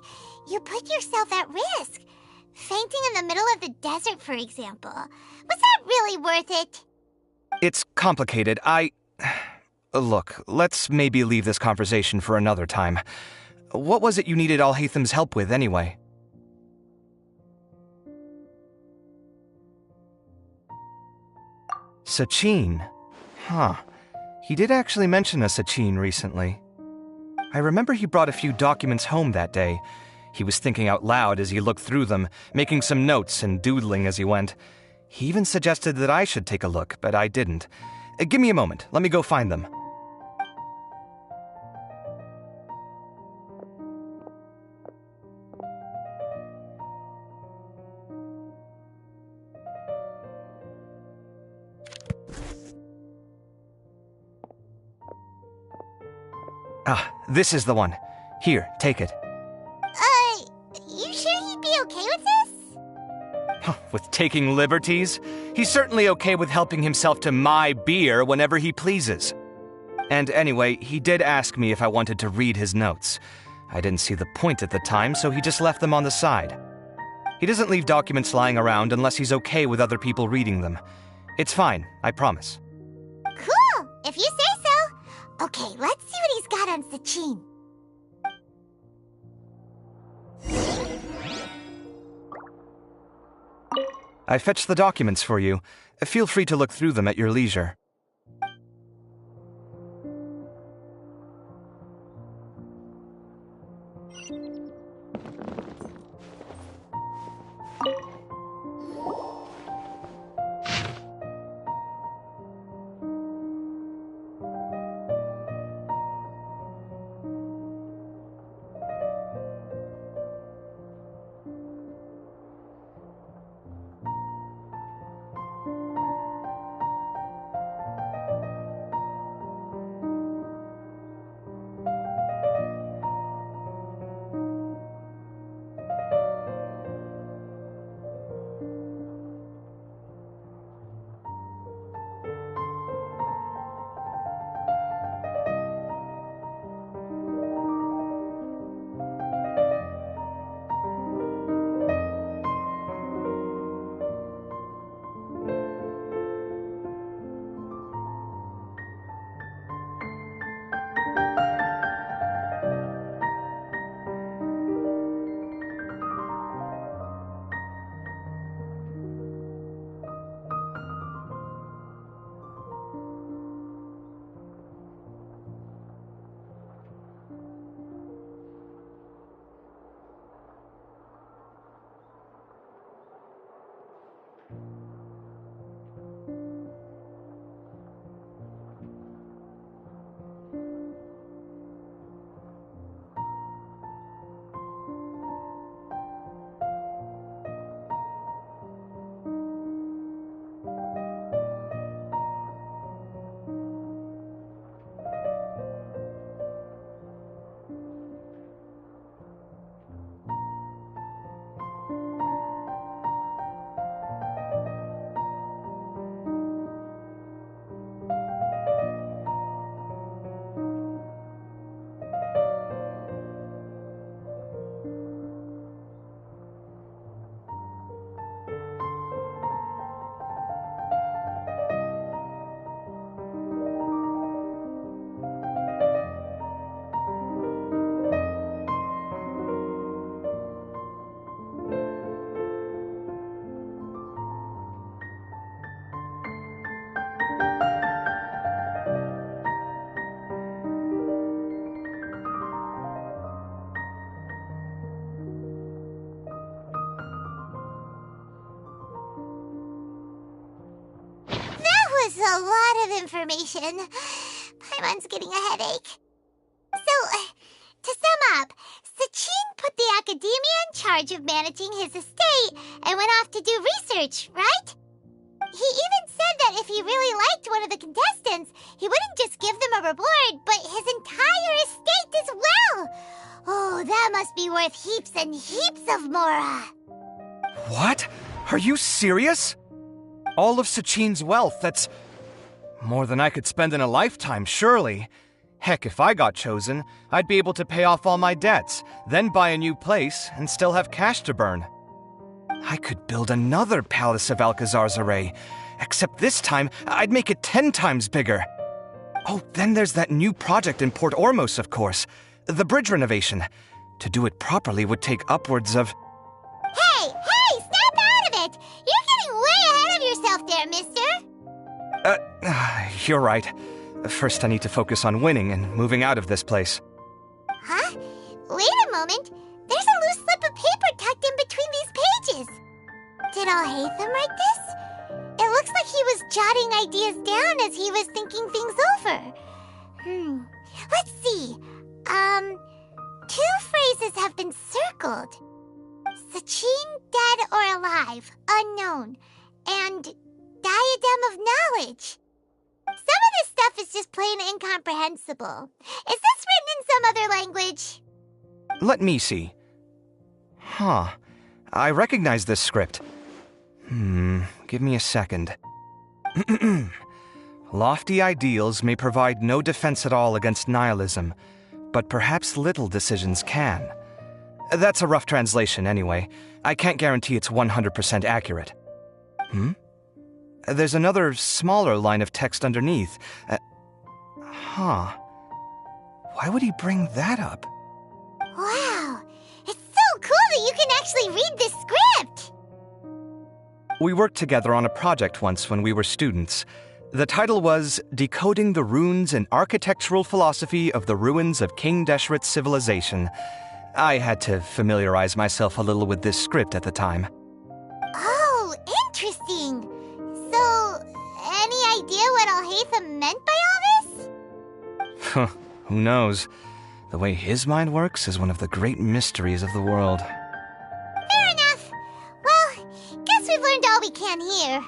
you put yourself at risk. Fainting in the middle of the desert, for example. Was that really worth it? It's complicated. Look, let's maybe leave this conversation for another time. What was it you needed Alhaitham's help with, anyway? Sachin? Huh. He did actually mention a Sachin recently. I remember he brought a few documents home that day. He was thinking out loud as he looked through them, making some notes and doodling as he went. He even suggested that I should take a look, but I didn't. Give me a moment. Let me go find them. Ah, this is the one. Here, take it. You sure he'd be okay with this? With taking liberties? He's certainly okay with helping himself to my beer whenever he pleases. And anyway, he did ask me if I wanted to read his notes. I didn't see the point at the time, so he just left them on the side. He doesn't leave documents lying around unless he's okay with other people reading them. It's fine, I promise. Cool, if you say so. Okay, let's see what he's got on Sachin. I fetched the documents for you. Feel free to look through them at your leisure. A lot of information. Paimon's getting a headache. So, to sum up, Sachin put the academia in charge of managing his estate and went off to do research, right? He even said that if he really liked one of the contestants, he wouldn't just give them a reward, but his entire estate as well. Oh, that must be worth heaps and heaps of mora. What? Are you serious? All of Sachin's wealth, that's more than I could spend in a lifetime, surely. Heck, if I got chosen, I'd be able to pay off all my debts, then buy a new place, and still have cash to burn. I could build another Palace of Alcazar's array, except this time, I'd make it 10 times bigger. Oh, then there's that new project in Port Ormos, of course. The bridge renovation. To do it properly would take upwards of... Hey, snap out of it! You're getting way ahead of yourself there, mister! You're right. First I need to focus on winning and moving out of this place. Huh? Wait a moment. There's a loose slip of paper tucked in between these pages. Did Alhaitham write this? It looks like he was jotting ideas down as he was thinking things over. Let's see. 2 phrases have been circled. Sachin, dead or alive, unknown. And diadem of knowledge. Some of this stuff is just plain incomprehensible. Is this written in some other language? Let me see. Huh. I recognize this script. Give me a second. Lofty ideals may provide no defense at all against nihilism, but perhaps little decisions can. That's a rough translation anyway. I can't guarantee it's 100% accurate. There's another smaller line of text underneath. Why would he bring that up? Wow, it's so cool that you can actually read this script! We worked together on a project once when we were students. The title was Decoding the Runes and Architectural Philosophy of the Ruins of King Deshret's Civilization. I had to familiarize myself a little with this script at the time. Oh, interesting. So, any idea what Alhaitham meant by all this? Who knows? The way his mind works is one of the great mysteries of the world. Fair enough. Well, guess we've learned all we can here.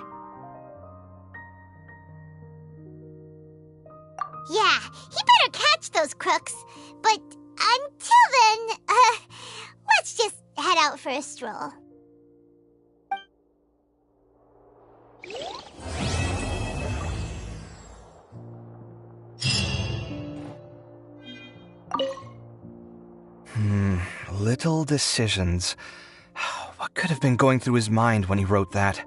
Yeah, he better catch those crooks. But until then, let's just head out for a stroll. Little decisions. What could have been going through his mind when he wrote that?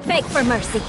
Beg for mercy.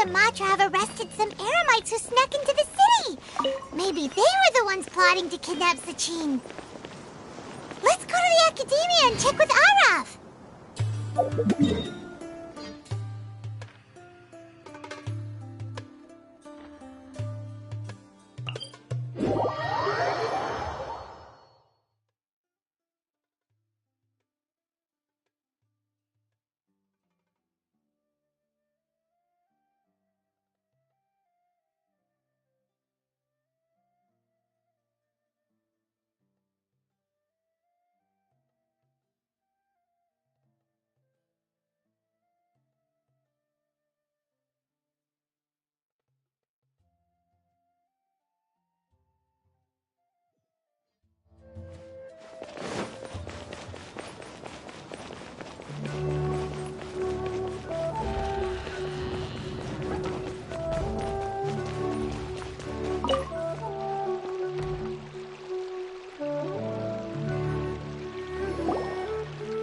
Matra have arrested some Eremites who snuck into the city. Maybe they were the ones plotting to kidnap Sachin. Let's go to the Academia and check with Araf.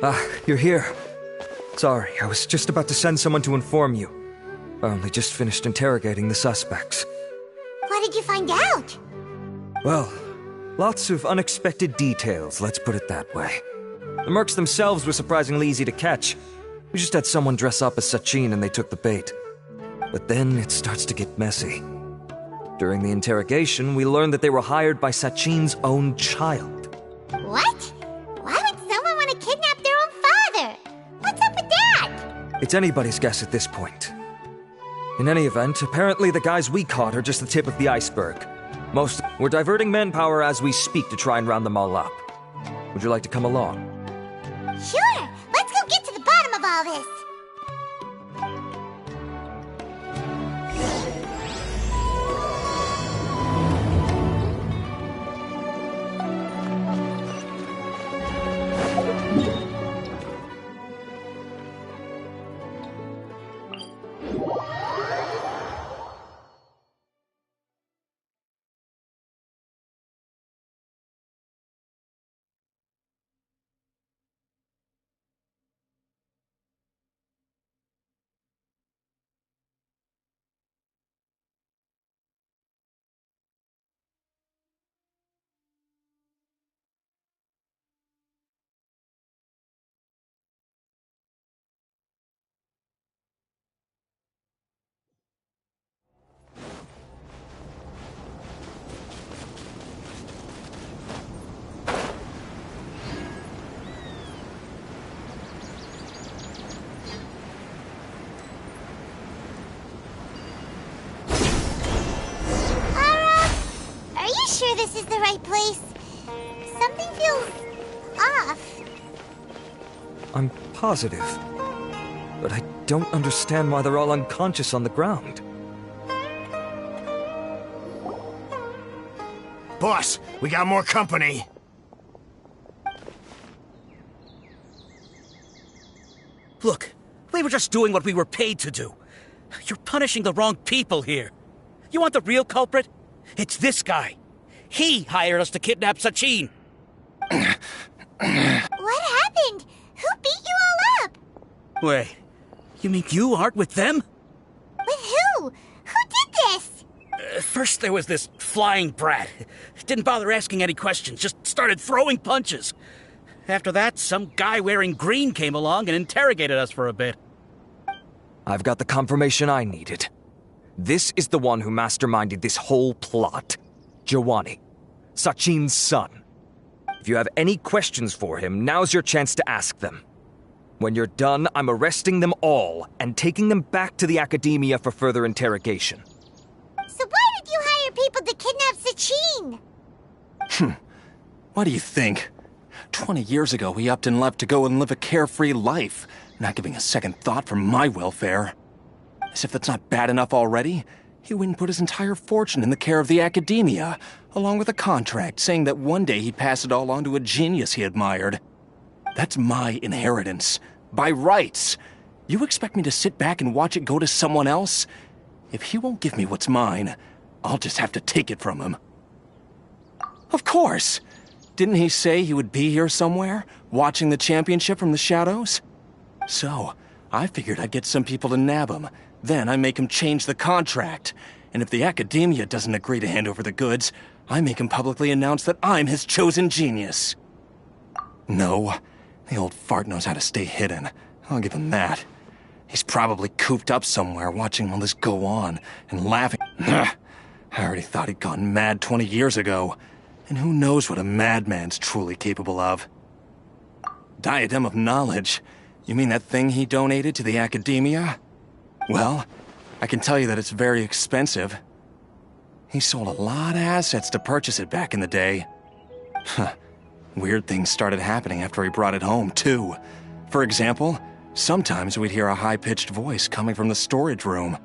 Ah, you're here. Sorry, I was just about to send someone to inform you. I only just finished interrogating the suspects. What did you find out? Well, lots of unexpected details, let's put it that way. The mercs themselves were surprisingly easy to catch. We just had someone dress up as Sachin and they took the bait. But then it starts to get messy. During the interrogation, we learned that they were hired by Sachin's own child. What? Why would someone want to kidnap their own father? What's up with that? It's anybody's guess at this point. In any event, apparently the guys we caught are just the tip of the iceberg. We're diverting manpower as we speak to try and round them all up. Would you like to come along? Sure! Let's go get to the bottom of all this! this is the right place. Something feels off. I'm positive. But I don't understand why they're all unconscious on the ground. Boss, we got more company. Look, we were just doing what we were paid to do. You're punishing the wrong people here. You want the real culprit? It's this guy. He hired us to kidnap Sachin. What happened? Who beat you all up? Wait, you mean you aren't with them? With who? Who did this? First there was this flying brat. Didn't bother asking any questions, just started throwing punches. After that, some guy wearing green came along and interrogated us for a bit. I've got the confirmation I needed. This is the one who masterminded this whole plot. Jawani, Sachin's son. If you have any questions for him, now's your chance to ask them. When you're done, I'm arresting them all and taking them back to the academia for further interrogation. So why did you hire people to kidnap Sachin? What do you think? 20 years ago, he upped and left to go and live a carefree life, not giving a second thought for my welfare. As if that's not bad enough already, he went and put his entire fortune in the care of the academia, along with a contract saying that one day he'd pass it all on to a genius he admired. That's my inheritance, by rights. You expect me to sit back and watch it go to someone else? If he won't give me what's mine, I'll just have to take it from him. Of course! Didn't he say he would be here somewhere, watching the championship from the shadows? So, I figured I'd get some people to nab him. Then I make him change the contract. And if the academia doesn't agree to hand over the goods, I make him publicly announce that I'm his chosen genius. No, the old fart knows how to stay hidden. I'll give him that. He's probably cooped up somewhere watching all this go on and laughing. I already thought he'd gone mad 20 years ago. And who knows what a madman's truly capable of. Diadem of Knowledge? You mean that thing he donated to the academia? Well, I can tell you that it's very expensive. He sold a lot of assets to purchase it back in the day. Weird things started happening after he brought it home, too. For example, sometimes we'd hear a high-pitched voice coming from the storage room.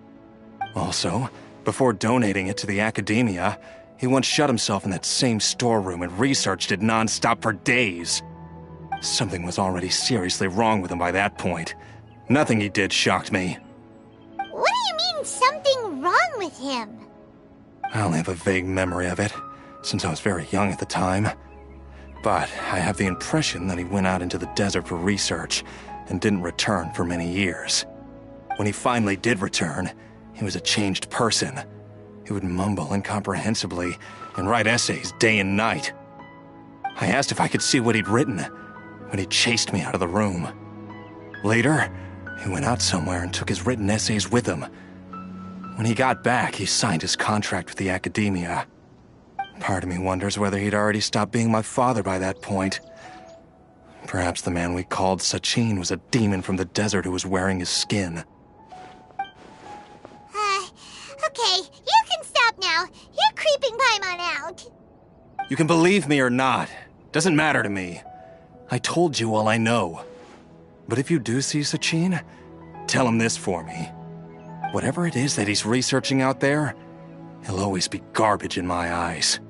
Also, before donating it to the academia, he once shut himself in that same storeroom and researched it non-stop for days. Something was already seriously wrong with him by that point. Nothing he did shocked me. What do you mean, something wrong with him? I only have a vague memory of it, since I was very young at the time. But I have the impression that he went out into the desert for research and didn't return for many years. When he finally did return, he was a changed person. He would mumble incomprehensibly and write essays day and night. I asked if I could see what he'd written, but he chased me out of the room. Later, he went out somewhere and took his written essays with him. When he got back, he signed his contract with the academia. Part of me wonders whether he'd already stopped being my father by that point. Perhaps the man we called Sachin was a demon from the desert who was wearing his skin. Okay, you can stop now. You're creeping Paimon out. You can believe me or not. Doesn't matter to me. I told you all I know. But if you do see Sachin, tell him this for me. Whatever it is that he's researching out there, he'll always be garbage in my eyes.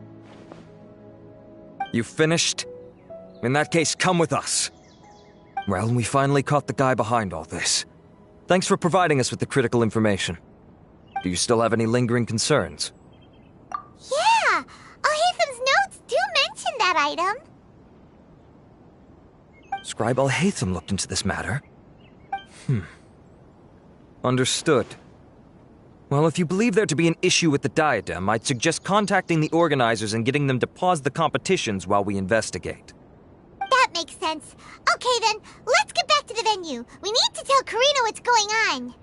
You finished? In that case, come with us. Well, we finally caught the guy behind all this. Thanks for providing us with the critical information. Do you still have any lingering concerns? Yeah! Al-Haytham's notes do mention that item. Scribe Al-Haytham looked into this matter. Understood. Well, if you believe there to be an issue with the diadem, I'd suggest contacting the organizers and getting them to pause the competitions while we investigate. That makes sense. Okay then, let's get back to the venue. We need to tell Karina what's going on.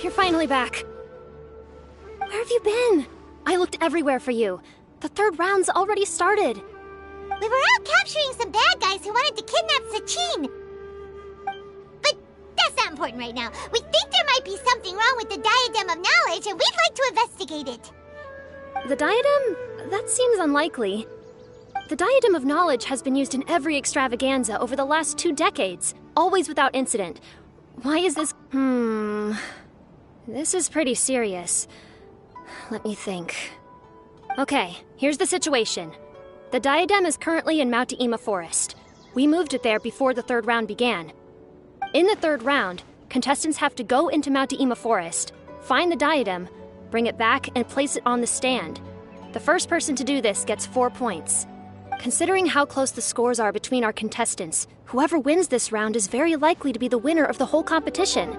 you're finally back. Where have you been? I looked everywhere for you. The third round's already started. We were out capturing some bad guys who wanted to kidnap Sachin. But that's not important right now. We think there might be something wrong with the Diadem of Knowledge, and we'd like to investigate it. The diadem? That seems unlikely. The Diadem of Knowledge has been used in every extravaganza over the last 2 decades, always without incident. Why is this... This is pretty serious. Let me think. Okay, here's the situation. The diadem is currently in Mount Ima Forest. We moved it there before the third round began. In the third round, contestants have to go into Mount Ima Forest, find the diadem, bring it back, and place it on the stand. The first person to do this gets 4 points. Considering how close the scores are between our contestants, whoever wins this round is very likely to be the winner of the whole competition.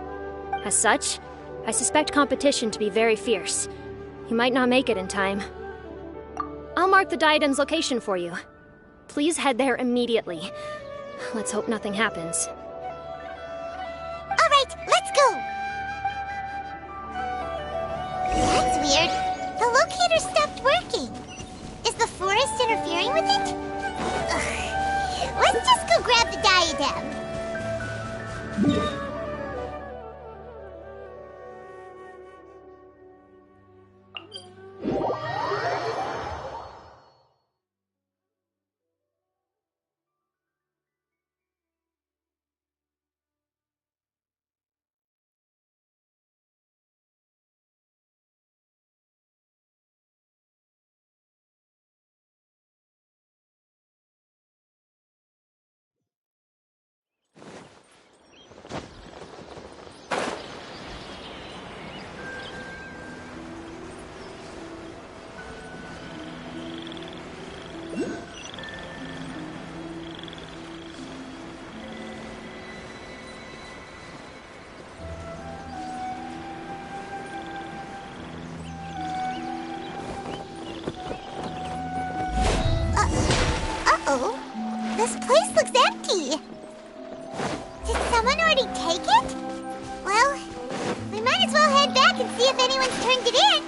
As such, I suspect competition to be very fierce. You might not make it in time. I'll mark the diadem's location for you. Please head there immediately. Let's hope nothing happens. All right, let's go! That's weird. The locator stopped working. Is the forest interfering with it? Ugh. Let's just go grab the diadem. Uh-oh. This place looks empty. Did someone already take it? Well, we might as well head back and see if anyone's turned it in.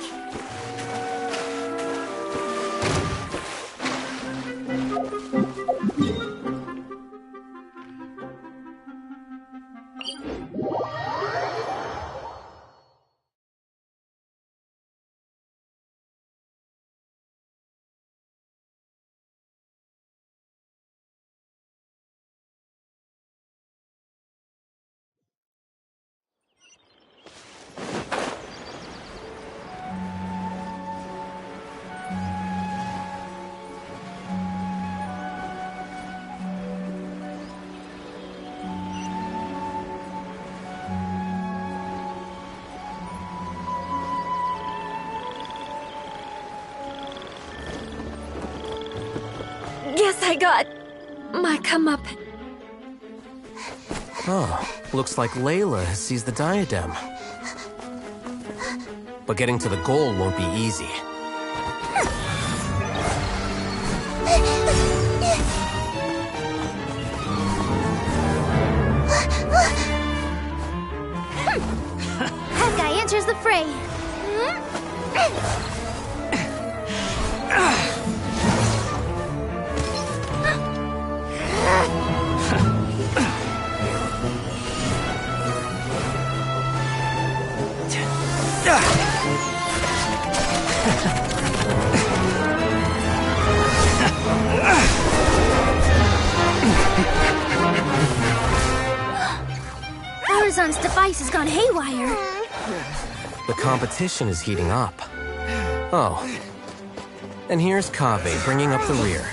Guess I got my comeuppance. Oh, looks like Layla has seized the diadem. But getting to the goal won't be easy. That guy enters the fray. Arizon's device has gone haywire. The competition is heating up. Oh. And here's Kaveh bringing up the rear.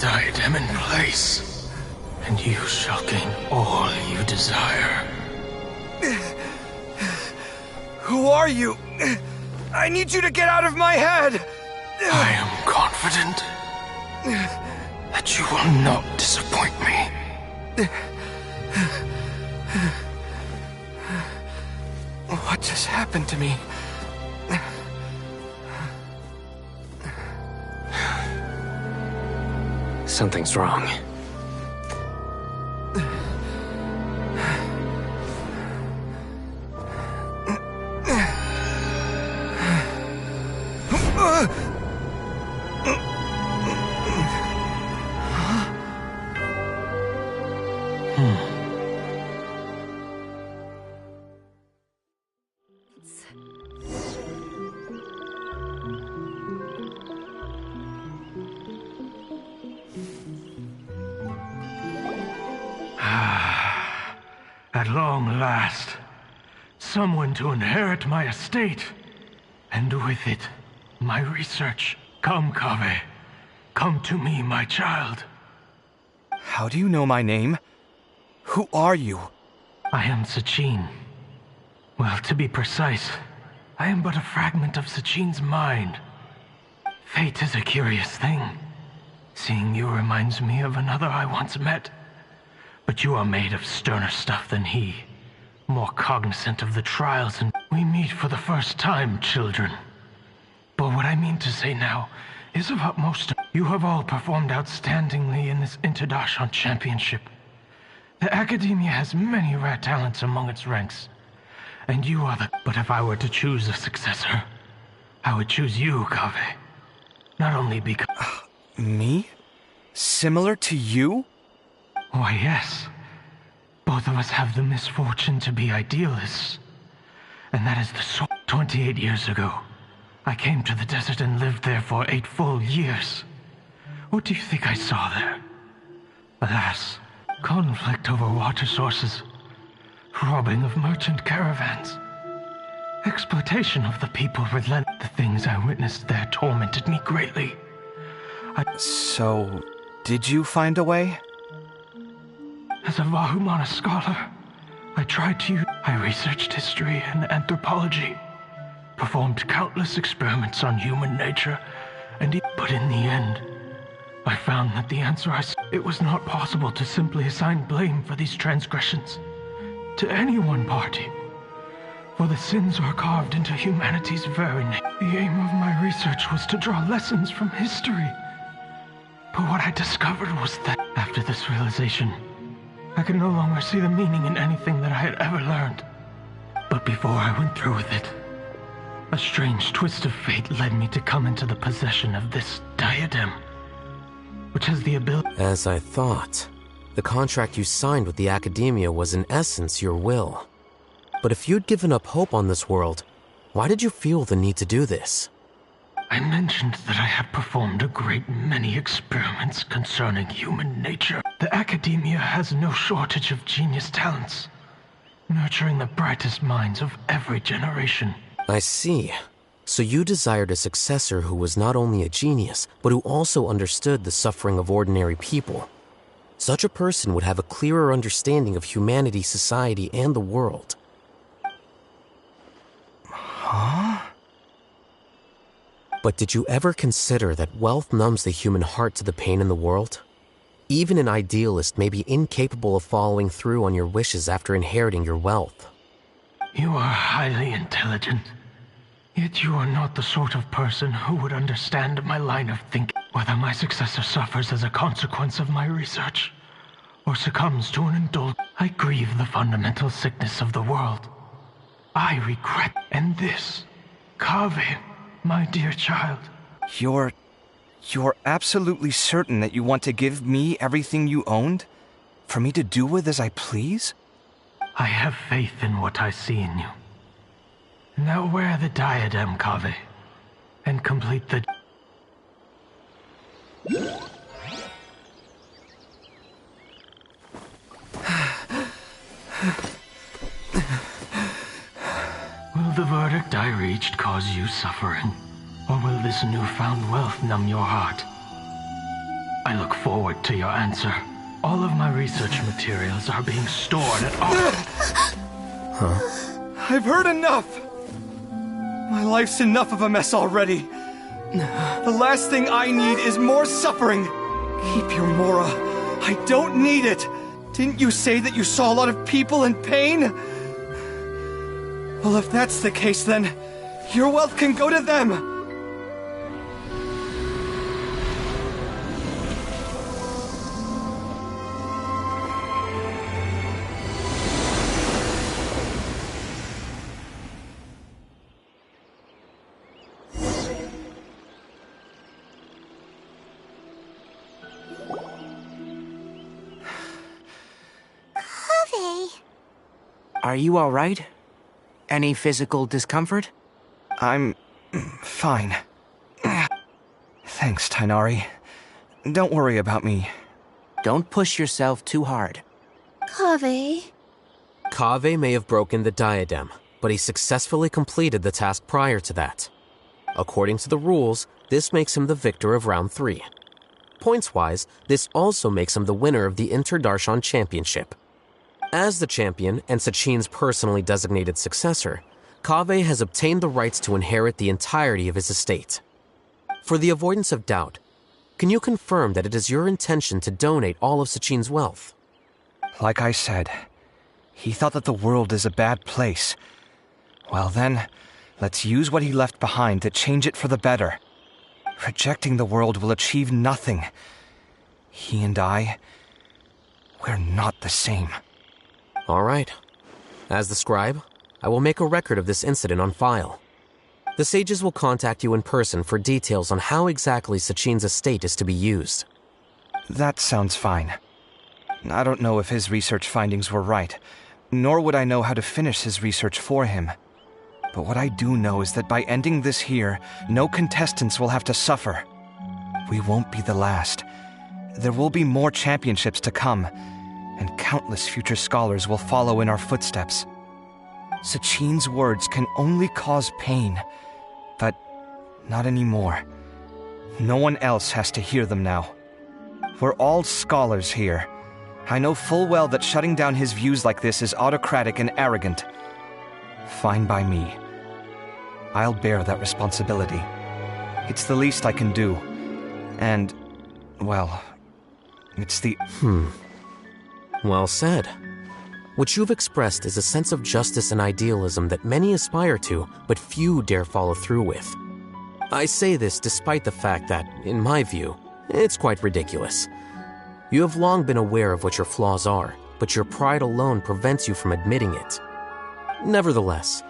diadem in place, and you shall gain all you desire. Who are you? I need you to get out of my head! I am confident that you will not disappoint me. What just happened to me? Something's wrong. At long last, someone to inherit my estate, and with it, my research. Come, Kaveh. Come to me, my child. How do you know my name? Who are you? I am Sachin. Well, to be precise, I am but a fragment of Sachin's mind. Fate is a curious thing. Seeing you reminds me of another I once met. But you are made of sterner stuff than he, more cognizant of the trials, and we meet for the first time, children. But what I mean to say now is of utmost. You have all performed outstandingly in this International Championship. The Academia has many rare talents among its ranks, and you are the... But if I were to choose a successor, I would choose you, Kaveh. Not only because... Me? Similar to you? Why, yes. Both of us have the misfortune to be idealists. And that is the soul. 28 years ago, I came to the desert and lived there for 8 full years. What do you think I saw there? Alas, conflict over water sources, robbing of merchant caravans, exploitation of the people. The things I witnessed there tormented me greatly. So, did you find a way? As a Vahumana scholar, I tried to use... I researched history and anthropology, performed countless experiments on human nature, but in the end, I found that the answer it was not possible to simply assign blame for these transgressions to any one party, for the sins are carved into humanity's very nature. The aim of my research was to draw lessons from history, but what I discovered was that after this realization, I could no longer see the meaning in anything that I had ever learned. But before I went through with it, a strange twist of fate led me to come into the possession of this diadem, which has the ability... As I thought, the contract you signed with the Academia was in essence your will. But if you'd given up hope on this world, why did you feel the need to do this? I mentioned that I had performed a great many experiments concerning human nature. The Academia has no shortage of genius talents, nurturing the brightest minds of every generation. I see. So you desired a successor who was not only a genius, but who also understood the suffering of ordinary people. Such a person would have a clearer understanding of humanity, society, and the world. Huh? But did you ever consider that wealth numbs the human heart to the pain in the world? Even an idealist may be incapable of following through on your wishes after inheriting your wealth. You are highly intelligent, yet you are not the sort of person who would understand my line of thinking. Whether my successor suffers as a consequence of my research, or succumbs to an indulgence, I grieve the fundamental sickness of the world. I regret, and this, Kaveh, my dear child. You're absolutely certain that you want to give me everything you owned? For me to do with as I please? I have faith in what I see in you. Now wear the diadem, Kaveh, and complete the... Will the verdict I reached cause you suffering? Or will this newfound wealth numb your heart? I look forward to your answer. All of my research materials are being stored at Huh? I've heard enough! My life's enough of a mess already. The last thing I need is more suffering. Keep your Mora. I don't need it. Didn't you say that you saw a lot of people in pain? Well, if that's the case, then your wealth can go to them. Are you all right? Any physical discomfort? I'm fine. Thanks, Tainari. Don't worry about me. Don't push yourself too hard. Kaveh. Kaveh may have broken the diadem, but he successfully completed the task prior to that. According to the rules, this makes him the victor of round 3. Points-wise, this also makes him the winner of the Inter-Darshan Championship. As the champion and Sachin's personally designated successor, Kaveh has obtained the rights to inherit the entirety of his estate. For the avoidance of doubt, can you confirm that it is your intention to donate all of Sachin's wealth? Like I said, he thought that the world is a bad place. Well then, let's use what he left behind to change it for the better. Rejecting the world will achieve nothing. He and I, we're not the same. All right. As the scribe, I will make a record of this incident on file. The sages will contact you in person for details on how exactly Sachin's estate is to be used. That sounds fine. I don't know if his research findings were right, nor would I know how to finish his research for him. But what I do know is that by ending this here, no contestants will have to suffer. We won't be the last. There will be more championships to come, and countless future scholars will follow in our footsteps. Sachin's words can only cause pain, but not anymore. No one else has to hear them now. We're all scholars here. I know full well that shutting down his views like this is autocratic and arrogant. Fine by me. I'll bear that responsibility. It's the least I can do. And, well, it's the... Well said. What you've expressed is a sense of justice and idealism that many aspire to, but few dare follow through with. I say this despite the fact that, in my view, it's quite ridiculous. You have long been aware of what your flaws are, but your pride alone prevents you from admitting it. Nevertheless,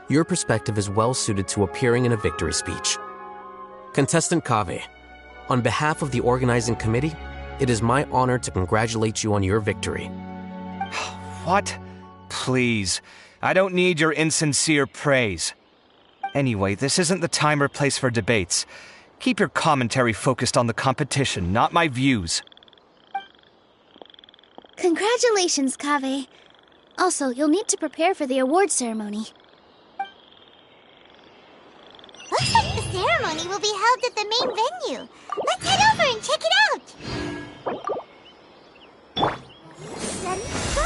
your perspective is well suited to appearing in a victory speech. Contestant Kaveh, on behalf of the organizing committee, it is my honor to congratulate you on your victory. What? Please, I don't need your insincere praise. Anyway, this isn't the time or place for debates. Keep your commentary focused on the competition, not my views. Congratulations, Kaveh. Also, you'll need to prepare for the award ceremony. Looks like the ceremony will be held at the main venue. Let's head over and check it out. Let's go.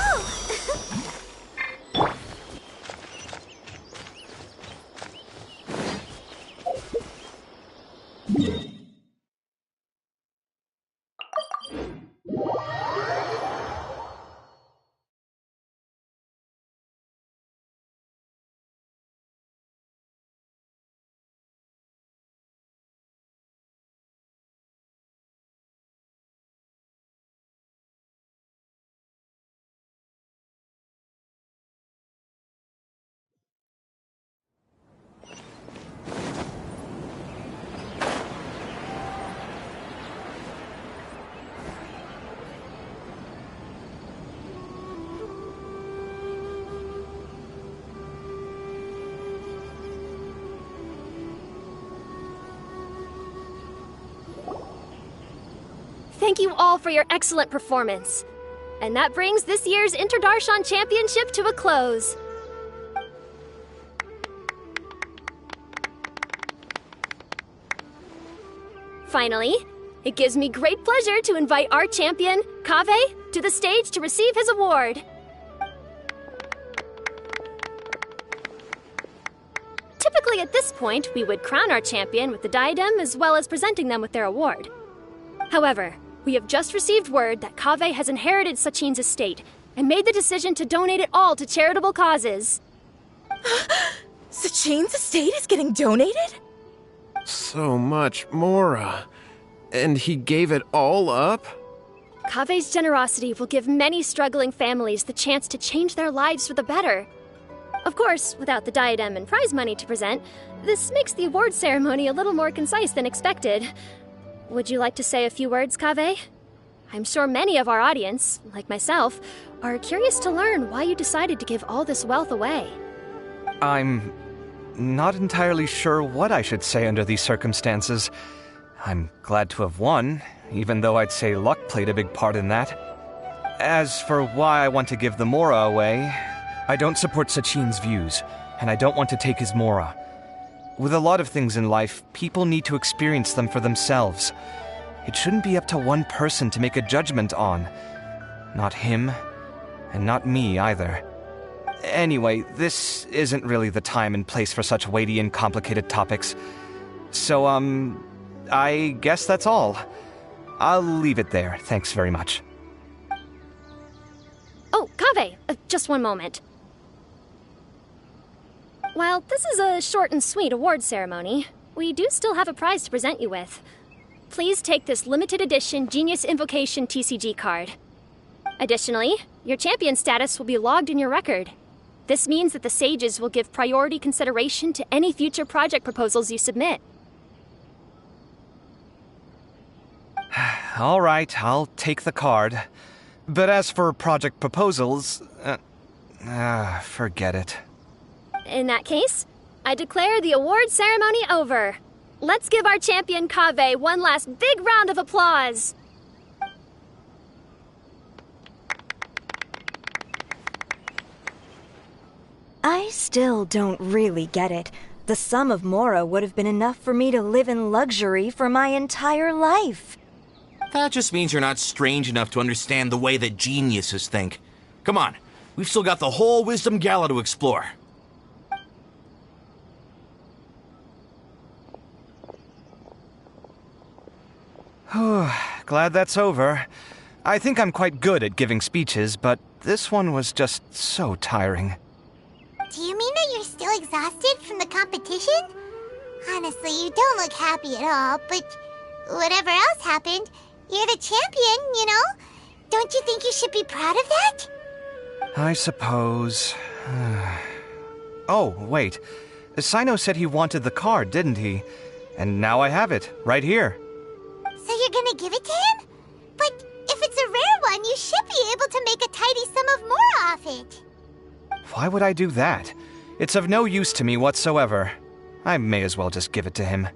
Thank you all for your excellent performance. And that brings this year's Inter-Darshan Championship to a close. Finally, it gives me great pleasure to invite our champion, Kaveh, to the stage to receive his award. Typically at this point, we would crown our champion with the diadem as well as presenting them with their award. However, we have just received word that Kaveh has inherited Sachin's estate and made the decision to donate it all to charitable causes. Sachin's estate is getting donated? So much, Mora. And he gave it all up? Kaveh's generosity will give many struggling families the chance to change their lives for the better. Of course, without the diadem and prize money to present, this makes the award ceremony a little more concise than expected. Would you like to say a few words, Kaveh? I'm sure many of our audience, like myself, are curious to learn why you decided to give all this wealth away. I'm not entirely sure what I should say under these circumstances. I'm glad to have won, even though I'd say luck played a big part in that. As for why I want to give the Mora away, I don't support Sachin's views, and I don't want to take his Mora. With a lot of things in life, people need to experience them for themselves. It shouldn't be up to one person to make a judgment on. Not him, and not me either. Anyway, this isn't really the time and place for such weighty and complicated topics. So, I guess that's all. I'll leave it there. Thanks very much. Oh, Kaveh, just one moment. While this is a short and sweet award ceremony, we do still have a prize to present you with. Please take this limited edition Genius Invocation TCG card. Additionally, your champion status will be logged in your record. This means that the Sages will give priority consideration to any future project proposals you submit. All right, I'll take the card. But as for project proposals, forget it. In that case, I declare the award ceremony over. Let's give our champion Kaveh one last big round of applause. I still don't really get it. The sum of Mora would have been enough for me to live in luxury for my entire life. That just means you're not strange enough to understand the way that geniuses think. Come on, we've still got the whole Wisdom Gala to explore. Glad that's over. I think I'm quite good at giving speeches, but this one was just so tiring. Do you mean that you're still exhausted from the competition? Honestly, you don't look happy at all, but whatever else happened, you're the champion, you know? Don't you think you should be proud of that? I suppose. Oh, wait. Sino said he wanted the card, didn't he? And now I have it, right here. So you're gonna give it to him? But if it's a rare one, you should be able to make a tidy sum of Mora off it. Why would I do that? It's of no use to me whatsoever. I may as well just give it to him.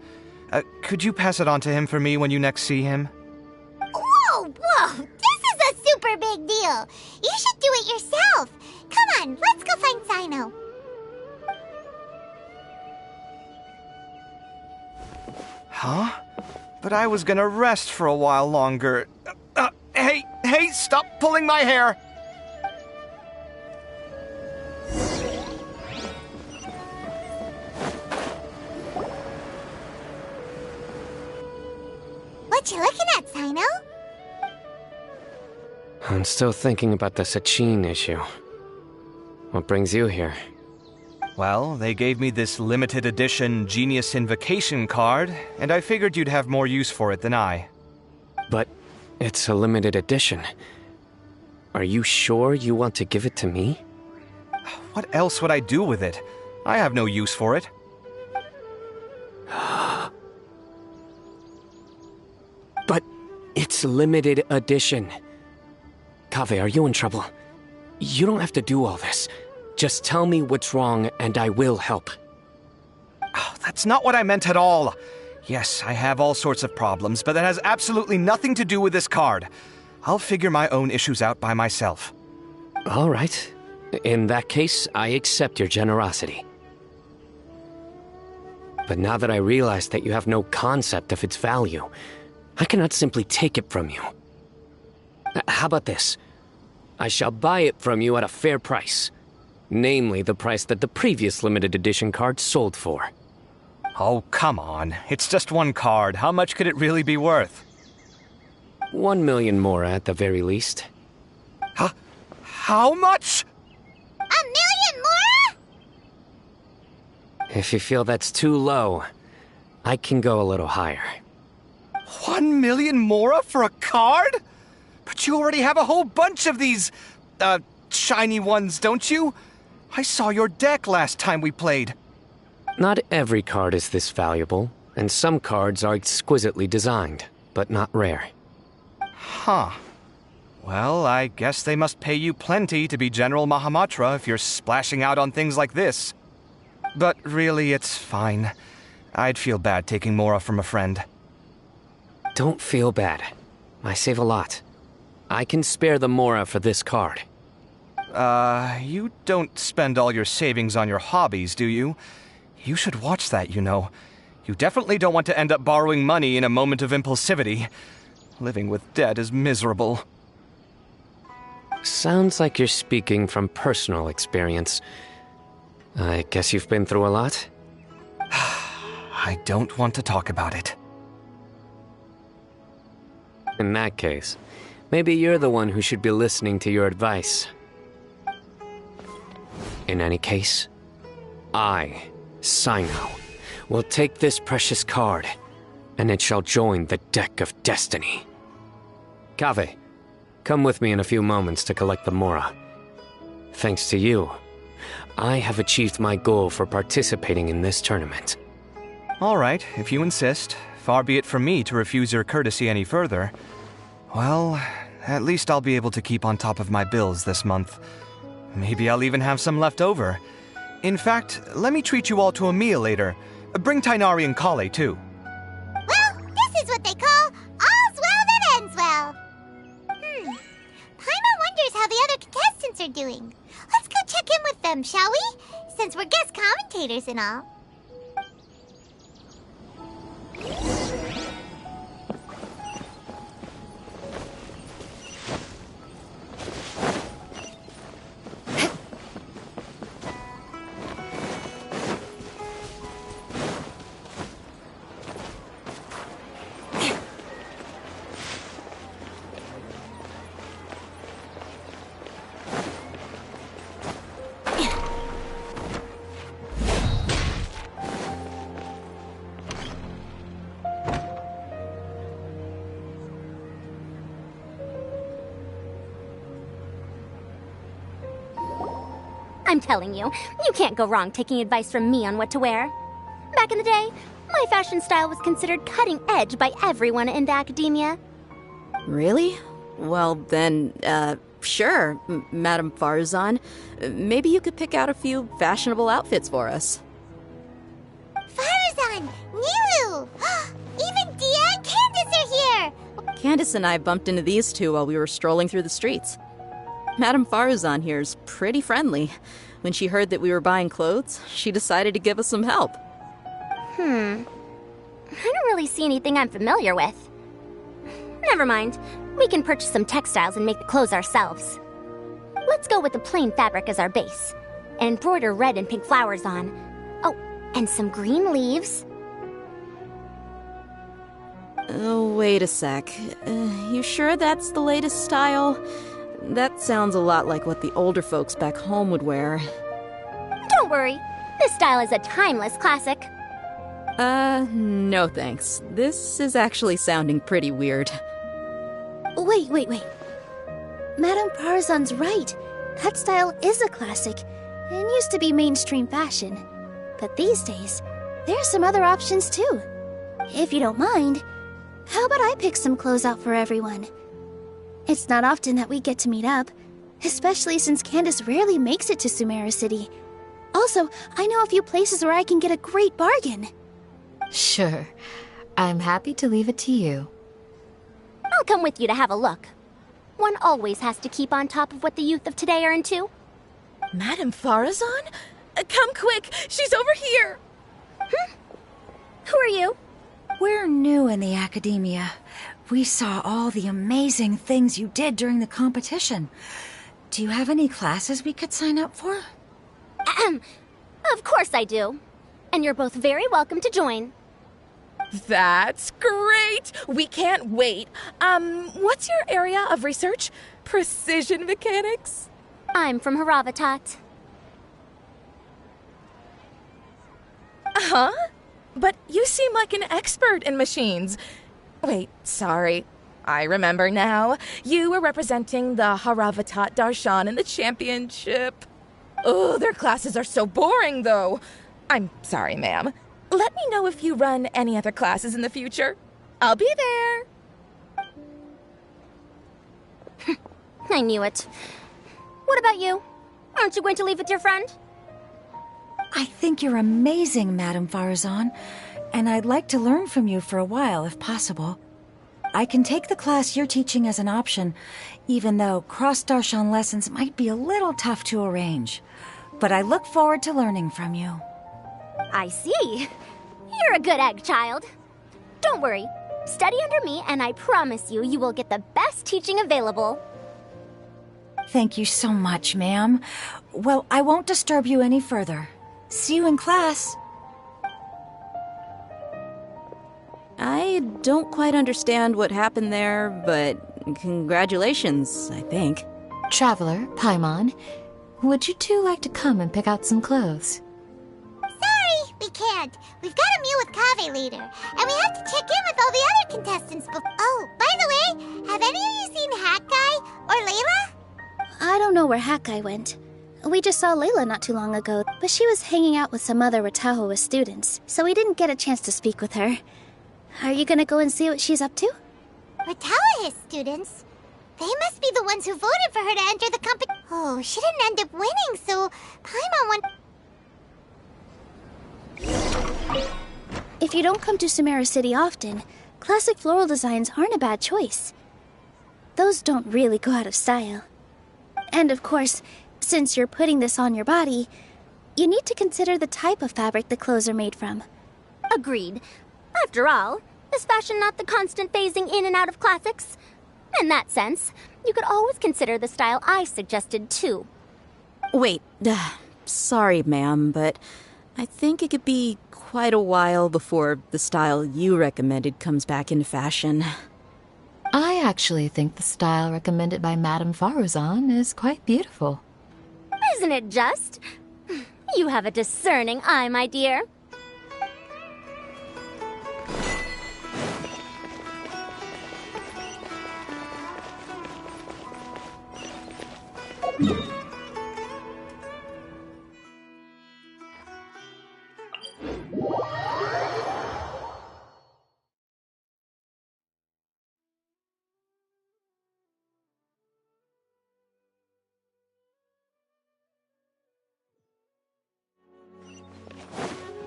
Could you pass it on to him for me when you next see him? Whoa! This is a super big deal! You should do it yourself! Come on, let's go find Sino. Huh? But I was gonna rest for a while longer. Hey, stop pulling my hair! What you looking at, Sino? I'm still thinking about the Sachin issue. What brings you here? Well, they gave me this limited edition Genius Invocation card, and I figured you'd have more use for it than I. But it's a limited edition. Are you sure you want to give it to me? What else would I do with it? I have no use for it. But it's limited edition. Kaveh, are you in trouble? You don't have to do all this. Just tell me what's wrong and I will help. Oh, that's not what I meant at all. Yes, I have all sorts of problems, but that has absolutely nothing to do with this card. I'll figure my own issues out by myself. All right. In that case, I accept your generosity. But now that I realize that you have no concept of its value, I cannot simply take it from you. How about this? I shall buy it from you at a fair price. Namely, the price that the previous limited edition card sold for. Oh, come on. It's just one card. How much could it really be worth? 1 million more at the very least. How much? 1 million more? If you feel that's too low, I can go a little higher. 1 million mora for a card? But you already have a whole bunch of these, shiny ones, don't you? I saw your deck last time we played. Not every card is this valuable, and some cards are exquisitely designed, but not rare. Huh. Well, I guess they must pay you plenty to be General Mahamatra if you're splashing out on things like this. But really, it's fine. I'd feel bad taking mora from a friend. Don't feel bad. I save a lot. I can spare the mora for this card. You don't spend all your savings on your hobbies, do you? You should watch that, you know. You definitely don't want to end up borrowing money in a moment of impulsivity. Living with debt is miserable. Sounds like you're speaking from personal experience. I guess you've been through a lot? I don't want to talk about it. In that case, maybe you're the one who should be listening to your advice. In any case, I, Sino, will take this precious card, and it shall join the deck of destiny. Kaveh, come with me in a few moments to collect the mora. Thanks to you, I have achieved my goal for participating in this tournament. All right, if you insist. Far be it from me to refuse your courtesy any further. Well, at least I'll be able to keep on top of my bills this month. Maybe I'll even have some left over. In fact, let me treat you all to a meal later. Bring Tainari and Kale, too. Well, this is what they call all's well that ends well. Paimon wonders how the other contestants are doing. Let's go check in with them, shall we? Since we're guest commentators and all. I'm telling you, you can't go wrong taking advice from me on what to wear. Back in the day, my fashion style was considered cutting edge by everyone in the academia. Really? Well, then, sure, Madame Farzan. Maybe you could pick out a few fashionable outfits for us. Farzan! Nilu! Even Dia and Candace are here! Candace and I bumped into these two while we were strolling through the streets. Madame Farzan here's pretty friendly. When she heard that we were buying clothes, she decided to give us some help. I don't really see anything I'm familiar with. Never mind. We can purchase some textiles and make the clothes ourselves. Let's go with the plain fabric as our base, and embroider red and pink flowers on. Oh, and some green leaves. Oh, wait a sec. You sure that's the latest style? That sounds a lot like what the older folks back home would wear. Don't worry. This style is a timeless classic. No thanks. This is actually sounding pretty weird. Wait. Madame Farzan's right. That style is a classic and used to be mainstream fashion. But these days, there's some other options too. If you don't mind, how about I pick some clothes out for everyone? It's not often that we get to meet up, especially since Candace rarely makes it to Sumeru City. Also, I know a few places where I can get a great bargain. Sure. I'm happy to leave it to you. I'll come with you to have a look. One always has to keep on top of what the youth of today are into. Madame Farazan? Come quick! She's over here! Who are you? We're new in the academia. We saw all the amazing things you did during the competition. Do you have any classes we could sign up for? Of course I do. And you're both very welcome to join. That's great! We can't wait. What's your area of research? Precision mechanics? I'm from Haravatat. Huh? But you seem like an expert in machines. Wait, sorry. I remember now. You were representing the Haravatat Darshan in the championship. Oh, their classes are so boring, though. I'm sorry, ma'am. Let me know if you run any other classes in the future. I'll be there. I knew it. What about you? Aren't you going to leave with your friend? I think you're amazing, Madame Farazan, and I'd like to learn from you for a while, if possible. I can take the class you're teaching as an option, even though cross-Darshan lessons might be a little tough to arrange. But I look forward to learning from you. I see. You're a good egg, child. Don't worry. Study under me, and I promise you, you will get the best teaching available. Thank you so much, ma'am. Well, I won't disturb you any further. See you in class. I don't quite understand what happened there, but congratulations, I think. Traveler, Paimon, would you two like to come and pick out some clothes? Sorry, we can't. We've got a meal with Kaveh later, and we have to check in with all the other contestants Oh, by the way, have any of you seen Hakai or Layla? I don't know where Hakai went. We just saw Layla not too long ago, but she was hanging out with some other Ratahoa students, so we didn't get a chance to speak with her. Are you gonna go and see what she's up to? Ratahoa students? They must be the ones who voted for her to enter the competition. Oh, she didn't end up winning, so Paimon went... If you don't come to Sumeru City often, classic floral designs aren't a bad choice. Those don't really go out of style. And of course, since you're putting this on your body, you need to consider the type of fabric the clothes are made from. Agreed. After all, is fashion not the constant phasing in and out of classics? In that sense, you could always consider the style I suggested too. Wait, sorry, ma'am, but I think it could be quite a while before the style you recommended comes back into fashion. I actually think the style recommended by Madame Farazan is quite beautiful. Isn't it just? You have a discerning eye, my dear.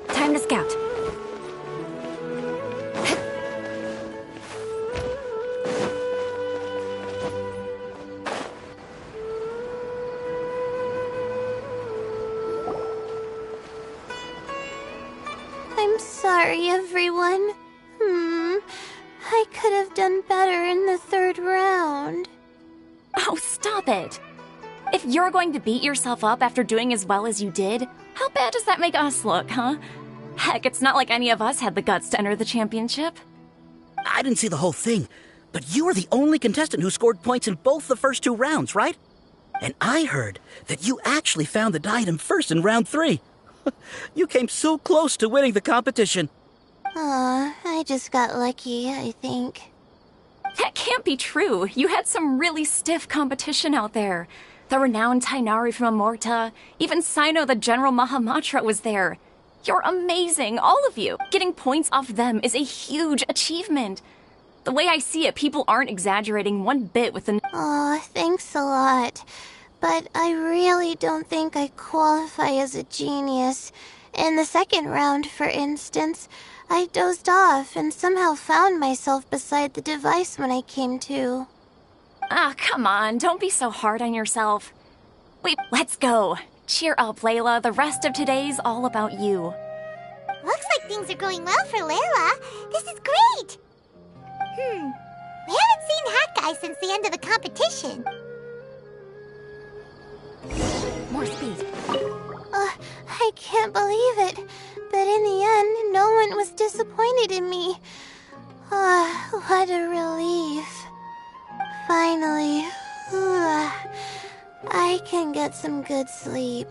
Time to scout. I'm sorry, everyone. I could have done better in the third round. Oh, stop it. If you're going to beat yourself up after doing as well as you did, how bad does that make us look, huh? Heck, it's not like any of us had the guts to enter the championship. I didn't see the whole thing, but you were the only contestant who scored points in both the first 2 rounds, right? And I heard that you actually found the diadem first in round 3. You came so close to winning the competition. Aw, I just got lucky, I think. That can't be true. You had some really stiff competition out there. The renowned Tainari from Amorta, even Sino the General Mahamatra was there. You're amazing, all of you. Getting points off them is a huge achievement. The way I see it, people aren't exaggerating one bit with the... Aw, thanks a lot. But I really don't think I qualify as a genius. In the second round, for instance, I dozed off and somehow found myself beside the device when I came to. Ah, come on, don't be so hard on yourself. Wait, let's go. Cheer up, Layla. The rest of today's all about you. Looks like things are going well for Layla. This is great! We haven't seen Hat Guy since the end of the competition. More speed. I can't believe it. But in the end, no one was disappointed in me. What a relief. Finally. I can get some good sleep.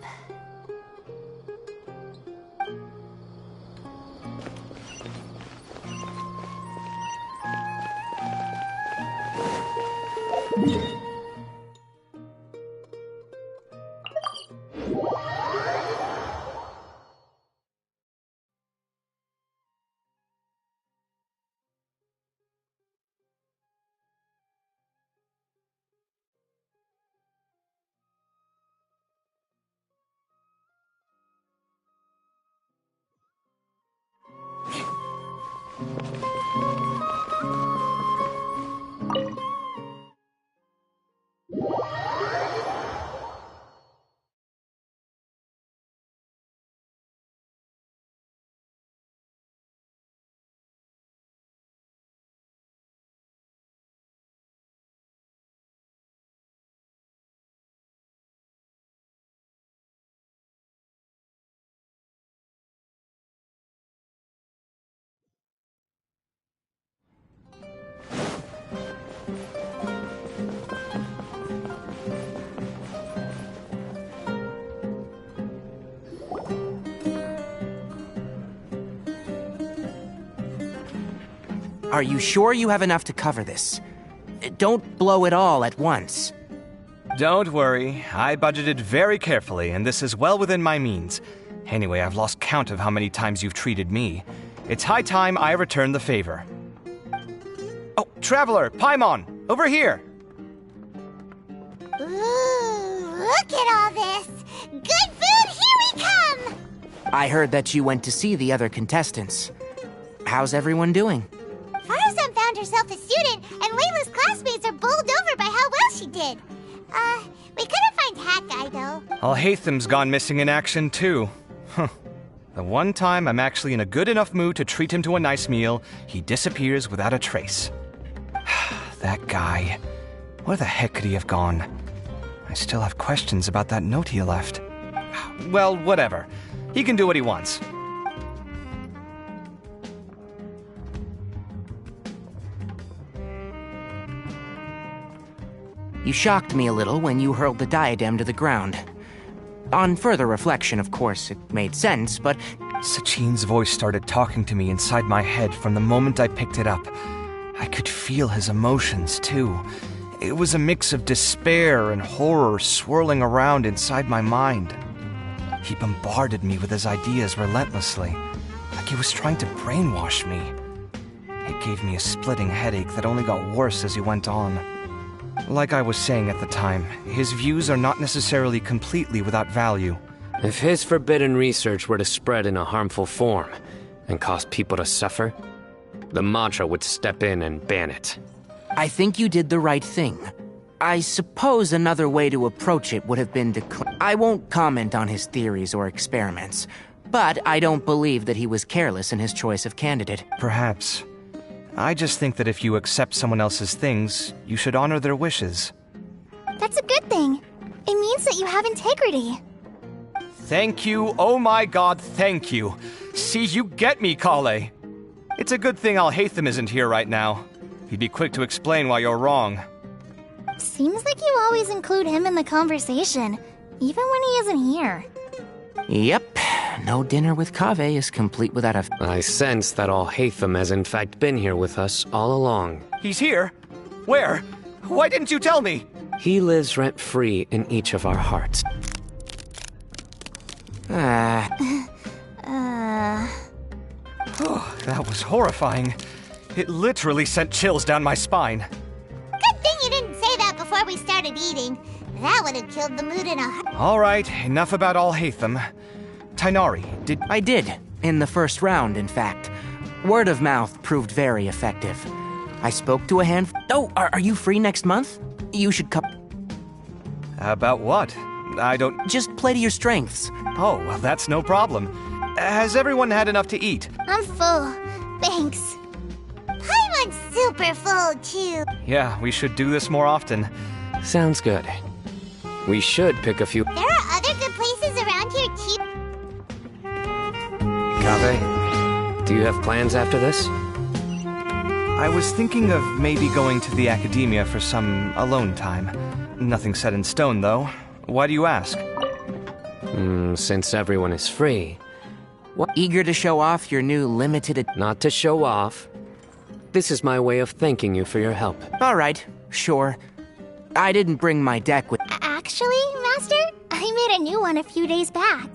Are you sure you have enough to cover this? Don't blow it all at once. Don't worry, I budgeted very carefully, and this is well within my means. Anyway, I've lost count of how many times you've treated me. It's high time I return the favor. Oh, Traveler, Paimon, over here! Ooh, look at all this! Good food, here we come! I heard that you went to see the other contestants. How's everyone doing? Farazan found herself a student, and Layla's classmates are bowled over by how well she did. We couldn't find Hat Guy, though. Alhaitham's gone missing in action, too. Huh. The one time I'm actually in a good enough mood to treat him to a nice meal, he disappears without a trace. That guy. Where the heck could he have gone? I still have questions about that note he left. Well, whatever. He can do what he wants. You shocked me a little when you hurled the diadem to the ground. On further reflection, of course, it made sense, but... Sachin's voice started talking to me inside my head from the moment I picked it up. I could feel his emotions, too. It was a mix of despair and horror swirling around inside my mind. He bombarded me with his ideas relentlessly, like he was trying to brainwash me. It gave me a splitting headache that only got worse as he went on. Like I was saying at the time, his views are not necessarily completely without value. If his forbidden research were to spread in a harmful form and cause people to suffer, the Matra would step in and ban it. I think you did the right thing. I suppose another way to approach it would have been to... I won't comment on his theories or experiments, but I don't believe that he was careless in his choice of candidate. Perhaps. I just think that if you accept someone else's things, you should honor their wishes. That's a good thing. It means that you have integrity. Thank you, oh my god, thank you. See, you get me, Kale. It's a good thing Alhaitham isn't here right now. He'd be quick to explain why you're wrong. Seems like you always include him in the conversation, even when he isn't here. Yep. No dinner with Kaveh is complete without a... I sense that Alhaitham has in fact been here with us all along. He's here? Where? Why didn't you tell me? He lives rent-free in each of our hearts. Oh, that was horrifying. It literally sent chills down my spine. Good thing you didn't say that before we started eating. That would have killed the mood in a... All right, enough about Alhaitham. Tainari, did... I did. In the first round, in fact. Word of mouth proved very effective. I spoke to a handful... Oh, are you free next month? You should come... About what? I don't... Just play to your strengths. Oh, well, that's no problem. Has everyone had enough to eat? I'm full. Thanks. Paimon's super full, too. Yeah, we should do this more often. Sounds good. We should pick a few... There are other good places around here, too. Kaveh, do you have plans after this? I was thinking of maybe going to the academia for some alone time. Nothing set in stone, though. Why do you ask? Since everyone is free. What, eager to show off your new limited... Not to show off. This is my way of thanking you for your help. All right, sure. I didn't bring my deck with... Actually, Master, I made a new one a few days back.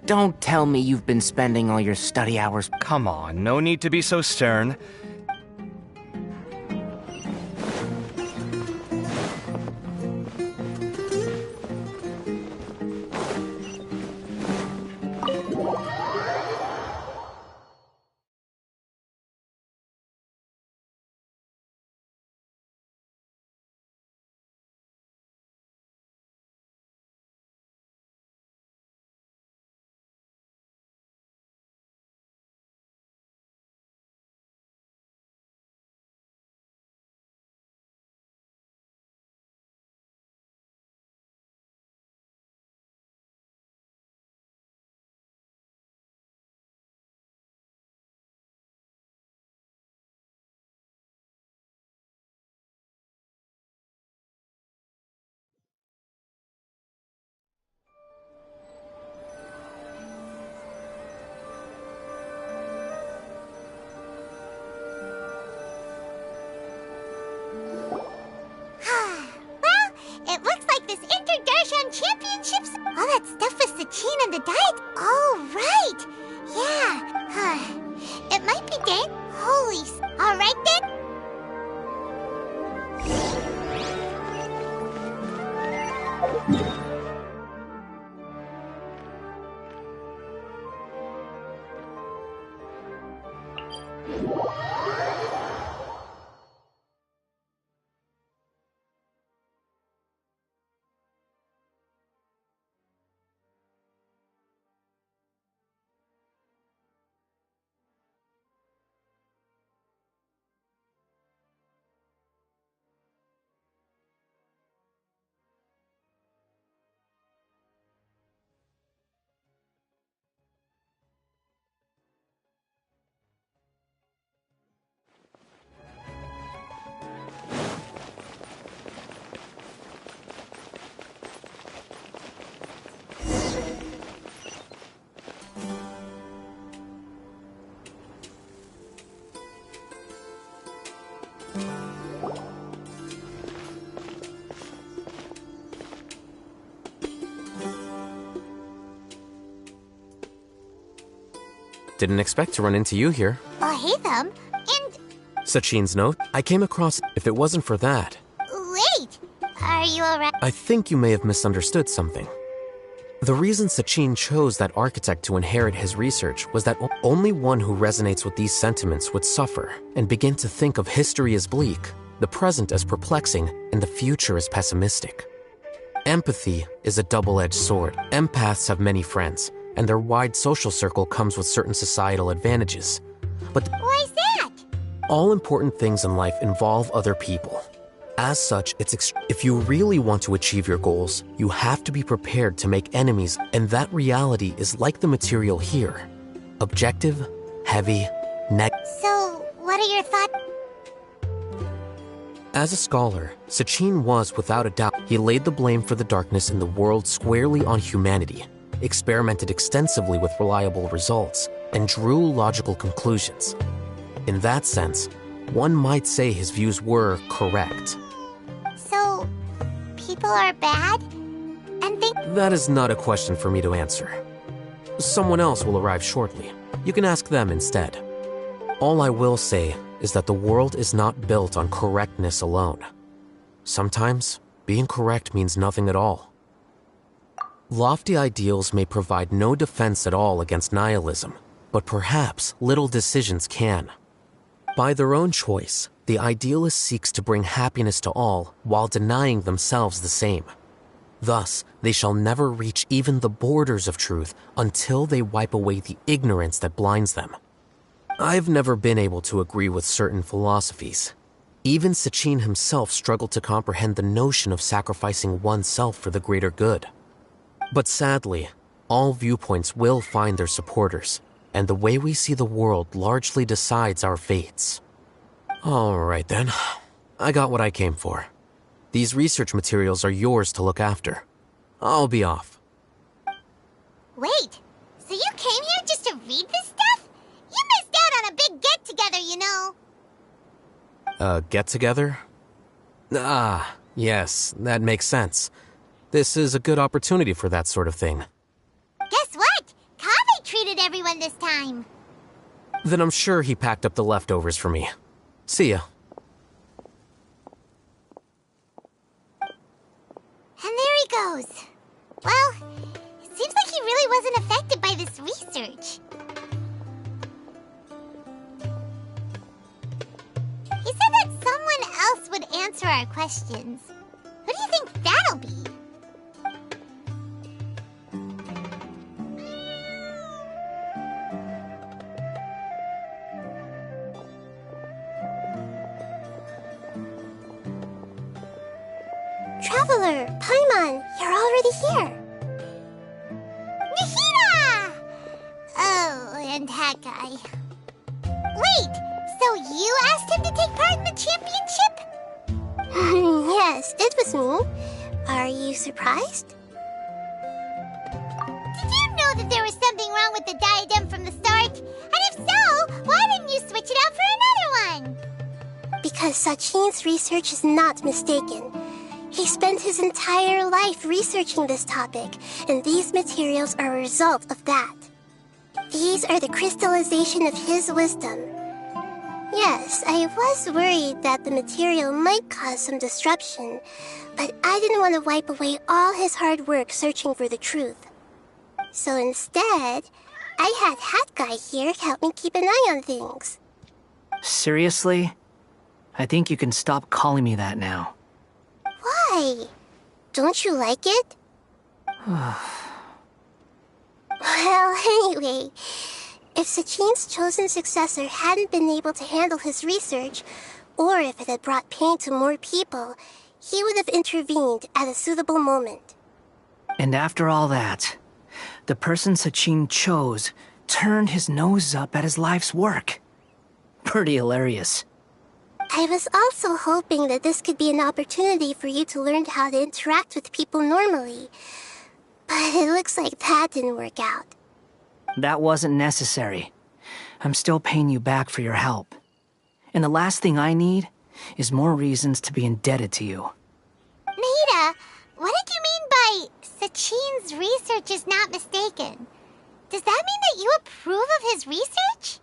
Don't tell me you've been spending all your study hours... Come on, no need to be so stern. It looks like this Inter-Darshan Championships... All that stuff with Sachin and the diet... Oh, right! Yeah. It might be dang... Holy... All right, then. Didn't expect to run into you here. Oh, hey, them. And... Sachin's note? I came across... If it wasn't for that... Wait! Are you alright? I think you may have misunderstood something. The reason Sachin chose that architect to inherit his research was that only one who resonates with these sentiments would suffer and begin to think of history as bleak, the present as perplexing, and the future as pessimistic. Empathy is a double-edged sword. Empaths have many friends, and their wide social circle comes with certain societal advantages. But why's that? All important things in life involve other people. As such, if you really want to achieve your goals, you have to be prepared to make enemies, and that reality is like the material here. Objective, heavy, So, what are your thoughts? As a scholar, Sachin was, without a doubt, he laid the blame for the darkness in the world squarely on humanity, experimented extensively with reliable results, and drew logical conclusions. In that sense, one might say his views were correct. So, people are bad? And think... That is not a question for me to answer. Someone else will arrive shortly. You can ask them instead. All I will say is that the world is not built on correctness alone. Sometimes, being correct means nothing at all. Lofty ideals may provide no defense at all against nihilism, but perhaps little decisions can. By their own choice, the idealist seeks to bring happiness to all while denying themselves the same. Thus, they shall never reach even the borders of truth until they wipe away the ignorance that blinds them. I've never been able to agree with certain philosophies. Even Sachin himself struggled to comprehend the notion of sacrificing oneself for the greater good. But sadly, all viewpoints will find their supporters, and the way we see the world largely decides our fates. All right then, I got what I came for. These research materials are yours to look after. I'll be off. Wait, so you came here just to read this stuff? You missed out on a big get-together, you know. A get-together? Ah, yes, that makes sense. This is a good opportunity for that sort of thing. Guess what? Kaveh treated everyone this time. Then I'm sure he packed up the leftovers for me. See ya. And there he goes. Well, it seems like he really wasn't affected by this research. He said that someone else would answer our questions. Who do you think that'll be? Traveler, Paimon, you're already here. Nihira! Oh, and that guy. Wait, so you asked him to take part in the championship? Yes, it was me. Are you surprised? Did you know that there was something wrong with the diadem from the start? And if so, why didn't you switch it out for another one? Because Sachin's research is not mistaken. He spent his entire life researching this topic, and these materials are a result of that. These are the crystallization of his wisdom. Yes, I was worried that the material might cause some disruption, but I didn't want to wipe away all his hard work searching for the truth. So instead, I had Hat Guy here help me keep an eye on things. Seriously? I think you can stop calling me that now. Why? Don't you like it? Well, anyway, if Sachin's chosen successor hadn't been able to handle his research, or if it had brought pain to more people, he would have intervened at a suitable moment. And after all that, the person Sachin chose turned his nose up at his life's work. Pretty hilarious. I was also hoping that this could be an opportunity for you to learn how to interact with people normally. But it looks like that didn't work out. That wasn't necessary. I'm still paying you back for your help. And the last thing I need is more reasons to be indebted to you. Nahida, what did you mean by Sachin's research is not mistaken? Does that mean that you approve of his research?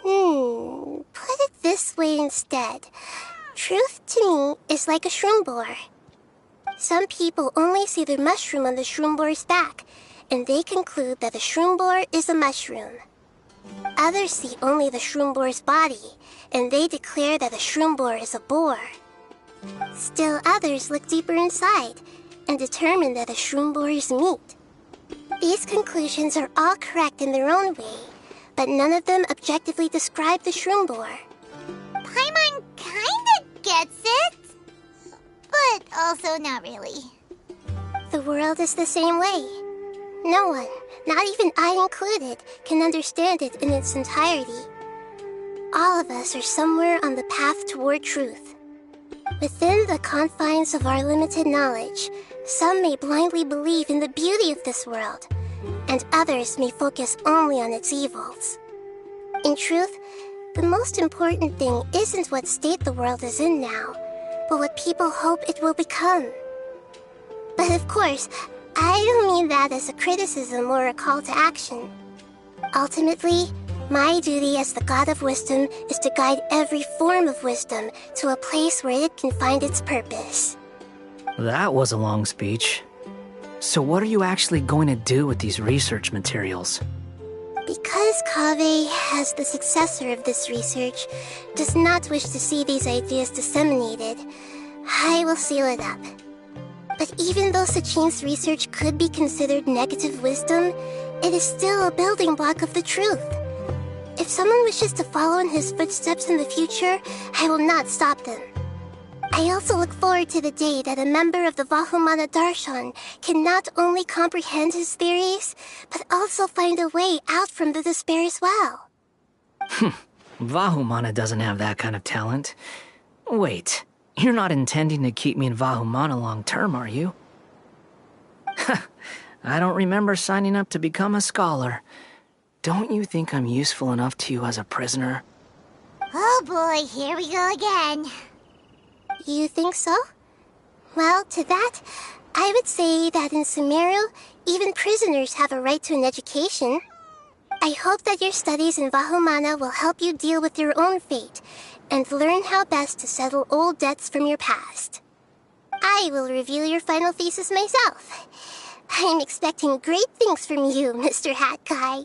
Put it this way instead. Truth to me is like a shroom boar. Some people only see the mushroom on the shroom boar's back, and they conclude that the shroom boar is a mushroom. Others see only the shroom boar's body, and they declare that the shroom boar is a boar. Still others look deeper inside, and determine that the shroom boar is meat. These conclusions are all correct in their own way, but none of them objectively describe the shroom boar. Paimon kinda gets it, but also not really. The world is the same way. No one, not even I included, can understand it in its entirety. All of us are somewhere on the path toward truth. Within the confines of our limited knowledge, some may blindly believe in the beauty of this world, and others may focus only on its evils. In truth, the most important thing isn't what state the world is in now, but what people hope it will become. But of course, I don't mean that as a criticism or a call to action. Ultimately, my duty as the God of Wisdom is to guide every form of wisdom to a place where it can find its purpose. That was a long speech. So what are you actually going to do with these research materials? Because Kaveh, as the successor of this research, does not wish to see these ideas disseminated, I will seal it up. But But even though Sachin's research could be considered negative wisdom, it is still a building block of the truth. If someone wishes to follow in his footsteps in the future, I will not stop them. I also look forward to the day that a member of the Vahumana Darshan can not only comprehend his theories, but also find a way out from the despair as well. Vahumana doesn't have that kind of talent. Wait, you're not intending to keep me in Vahumana long term, are you? I don't remember signing up to become a scholar. Don't you think I'm useful enough to you as a prisoner? Oh boy, here we go again. You think so? Well, to that, I would say that in Sumeru, even prisoners have a right to an education. I hope that your studies in Vahumana will help you deal with your own fate, and learn how best to settle old debts from your past. I will review your final thesis myself. I'm expecting great things from you, Mr. Hat Guy.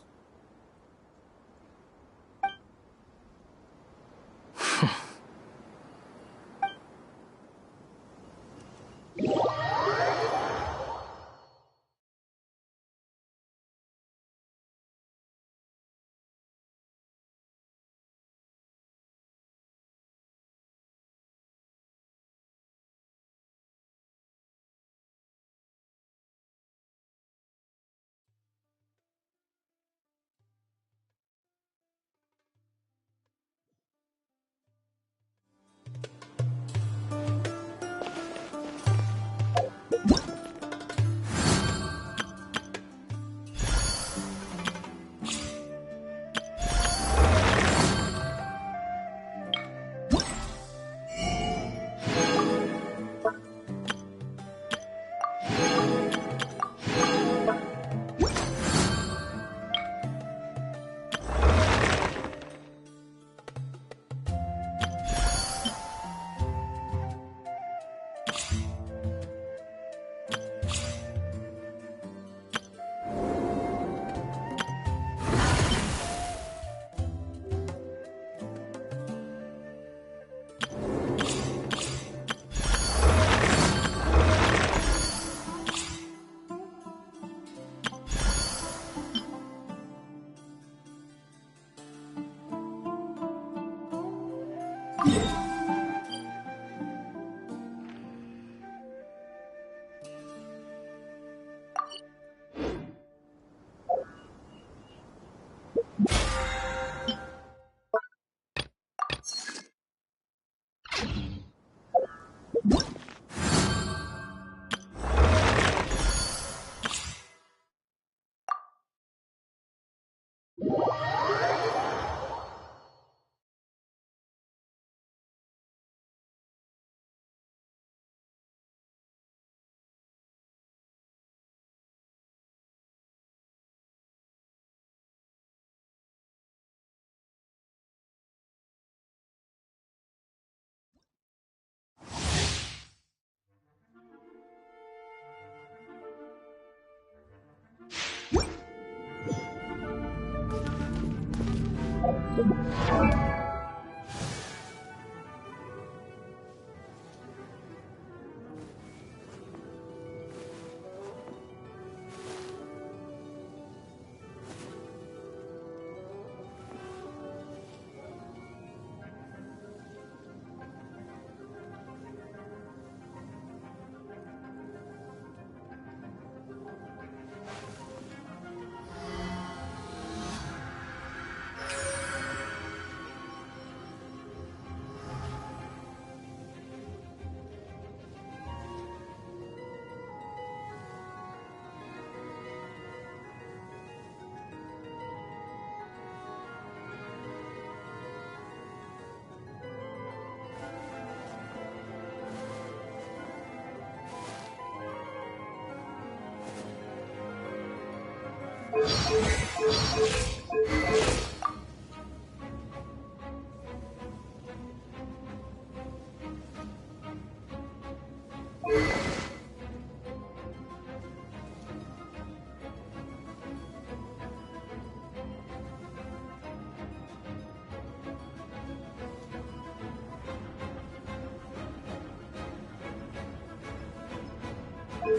The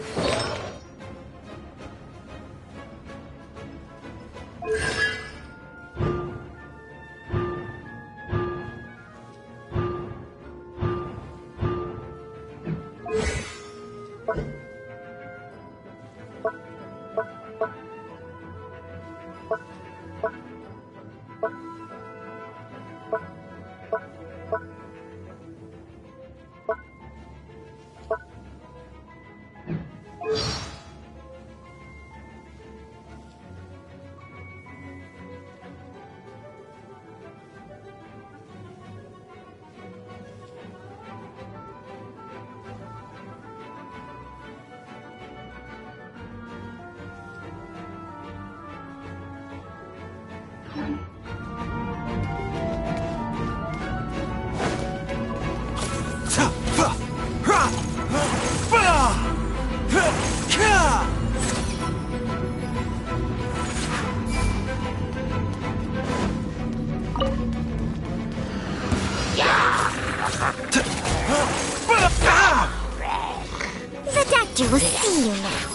doctor will see you now.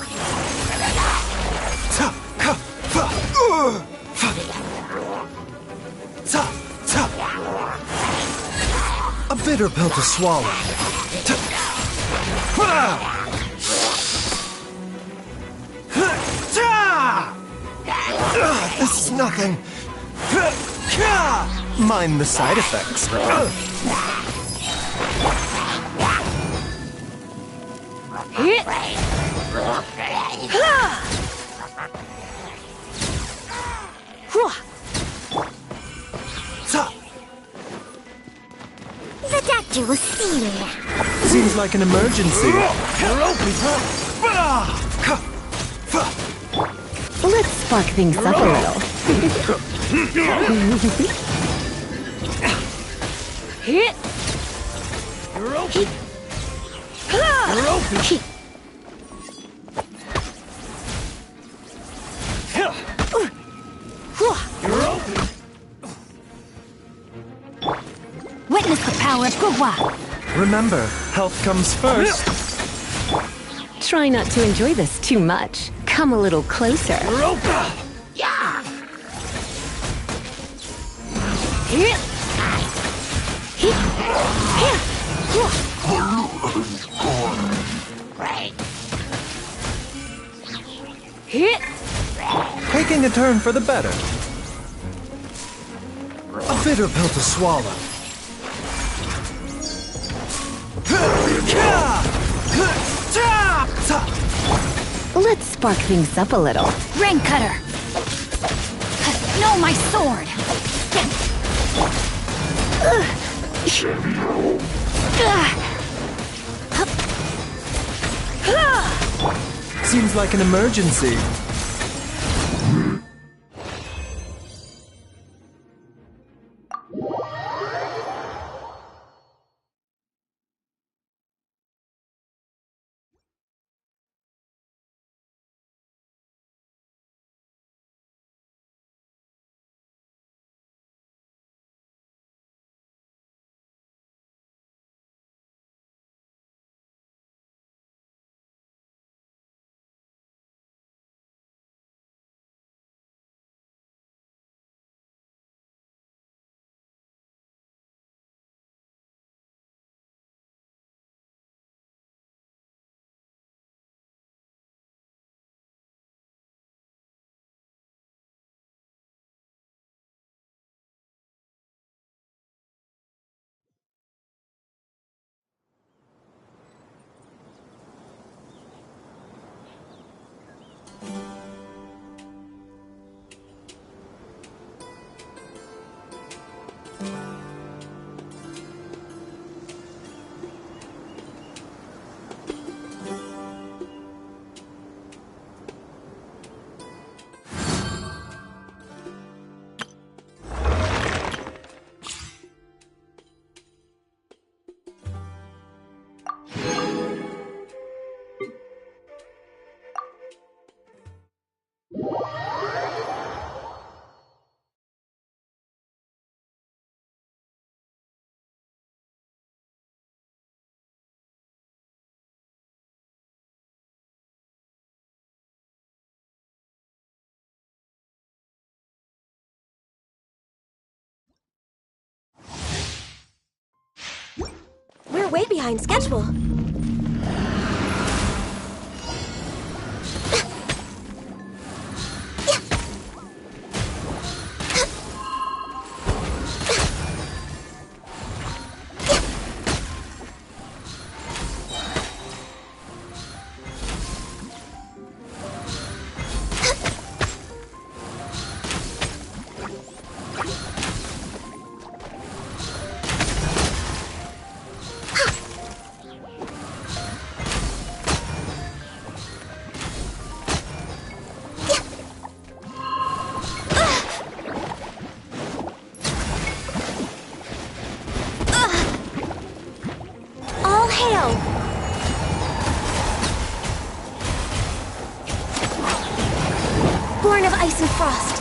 A bitter pill to swallow. This is nothing. Mind the side effects. The doctor will see you now. Seems like an emergency. Let's spark things up a little. Witness the power of Gugwa. Remember, health comes first. Try not to enjoy this too much. Come a little closer. Taking a turn for the better. A bitter pill to swallow. Let's spark things up a little. Rain cutter. No, my sword. Seems like an emergency. way behind schedule. Born of ice and frost.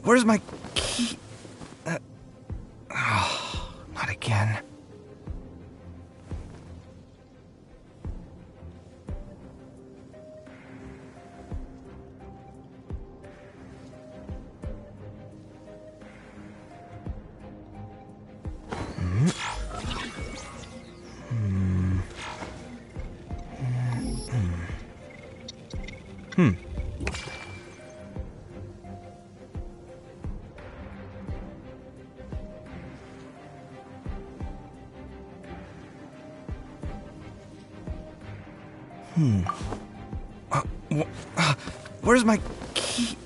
Where's my key? Not again. Where's my key?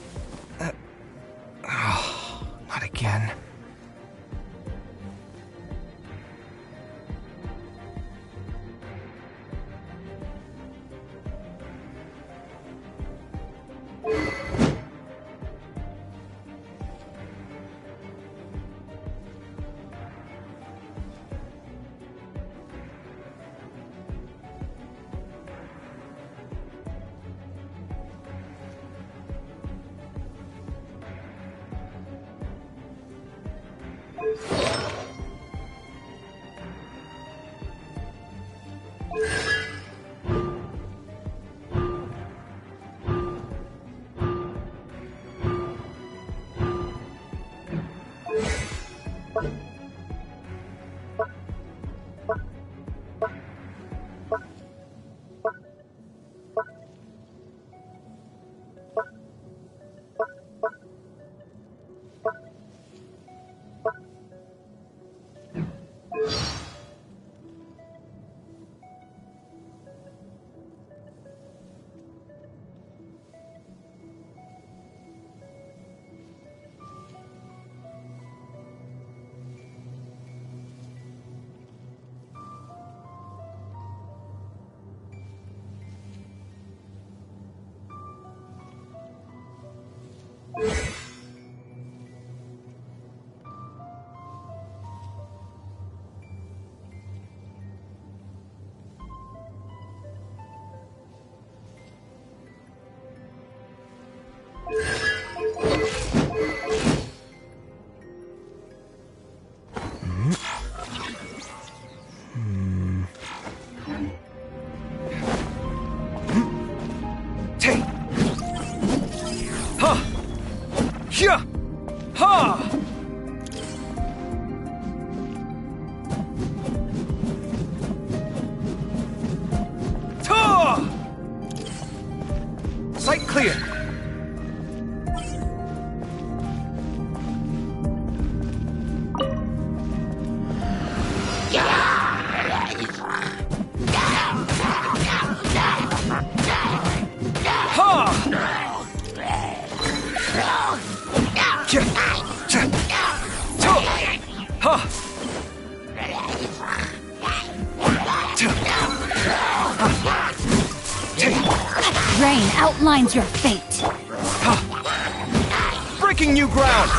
Not again. Rain outlines your fate. Breaking new ground!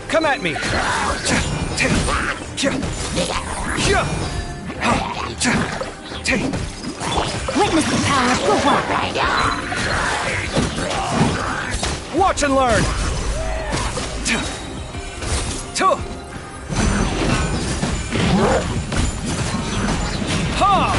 Come at me! Witness the power of Guhua! Watch and learn! Ha!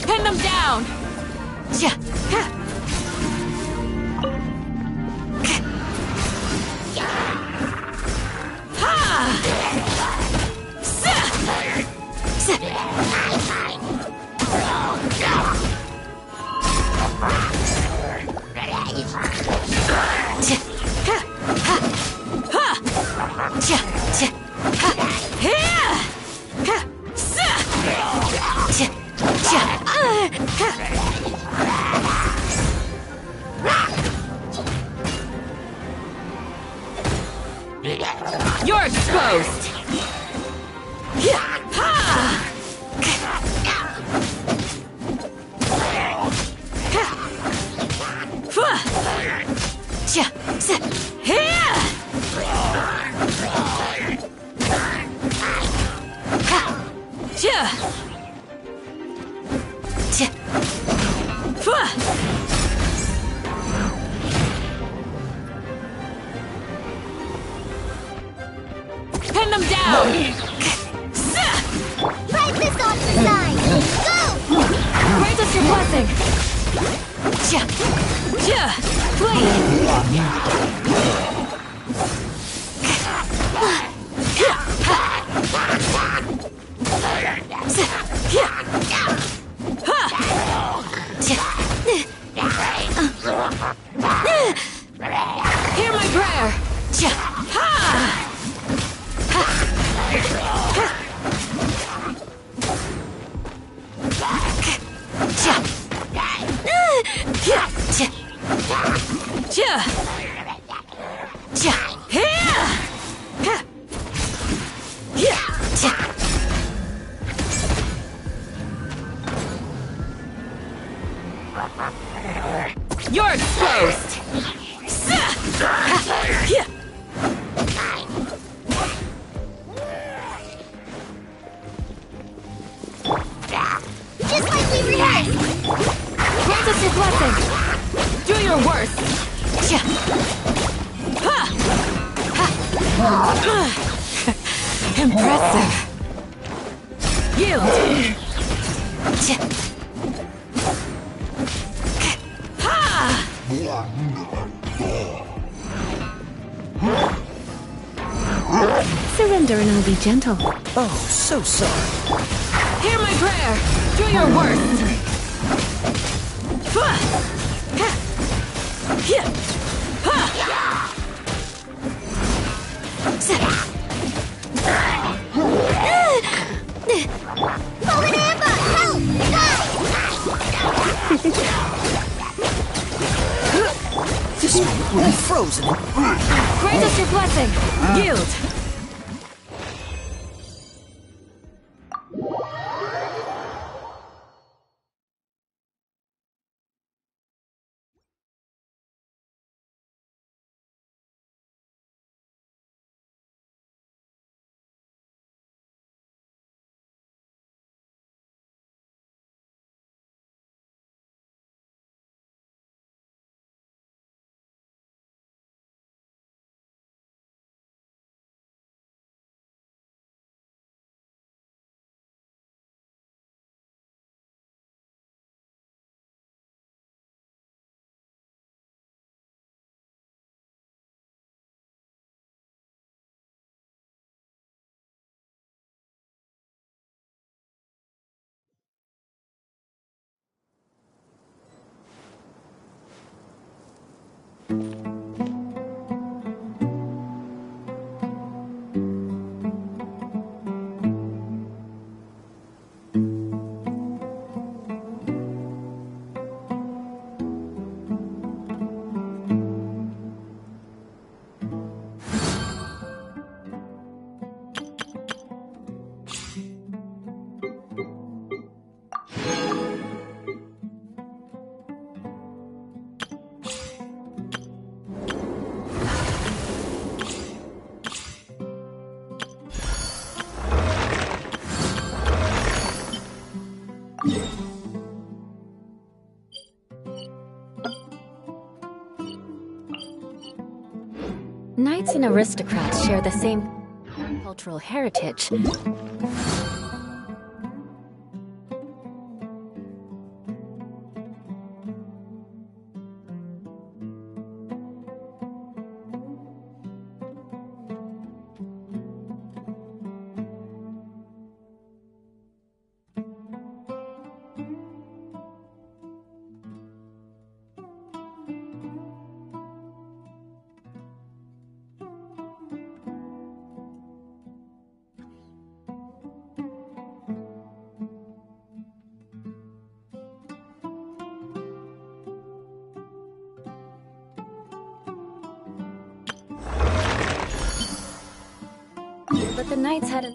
Pin them down! You're exposed! Pin them down! Right this off the side! Go! Grant us your blessing! Hear my prayer! You're exposed! us your blessing! Do your worst! Impressive. Yield! Surrender and I'll be gentle. Oh, so sorry. Hear my prayer! Do your worst! This one will be frozen. Grant us your blessing! Yield! Knights and aristocrats share the same cultural heritage. But the knights had a...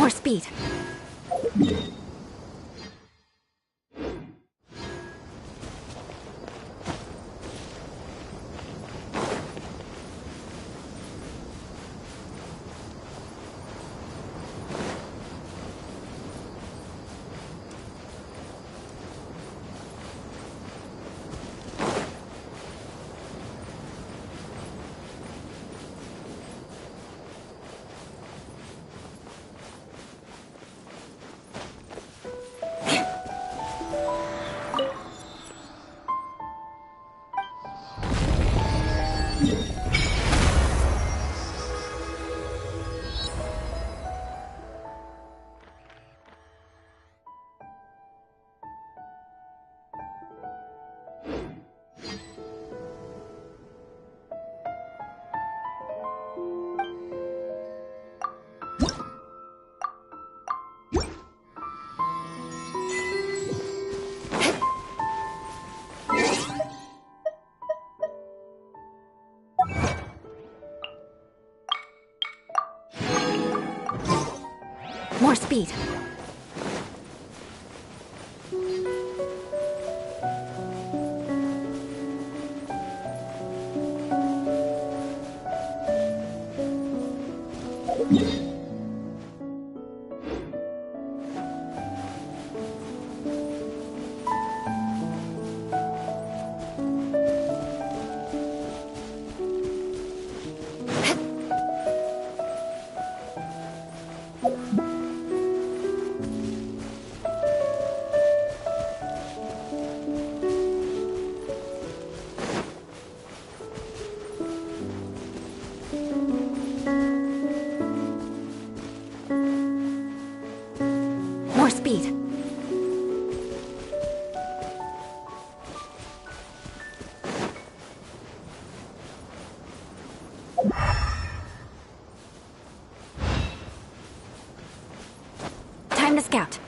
More speed. More speed. More speed. Time to scout.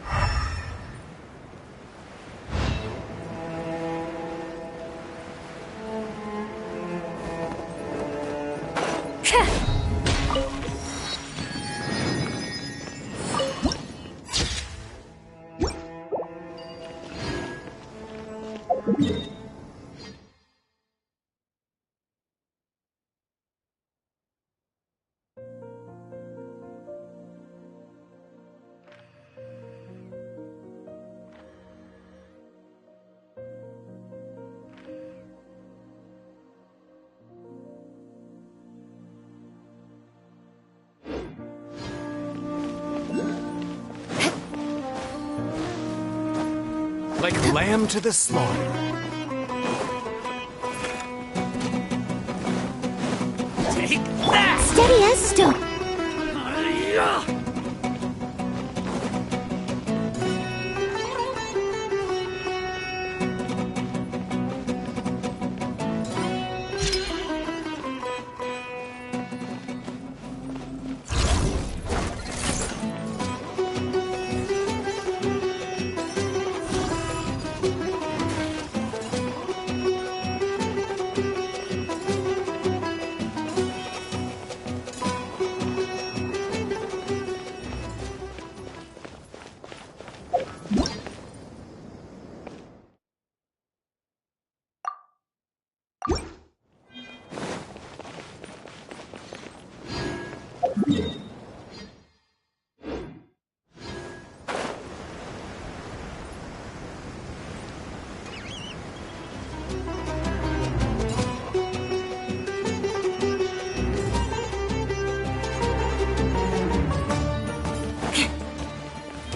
Like lamb to the slaughter. Take that! Steady as stone.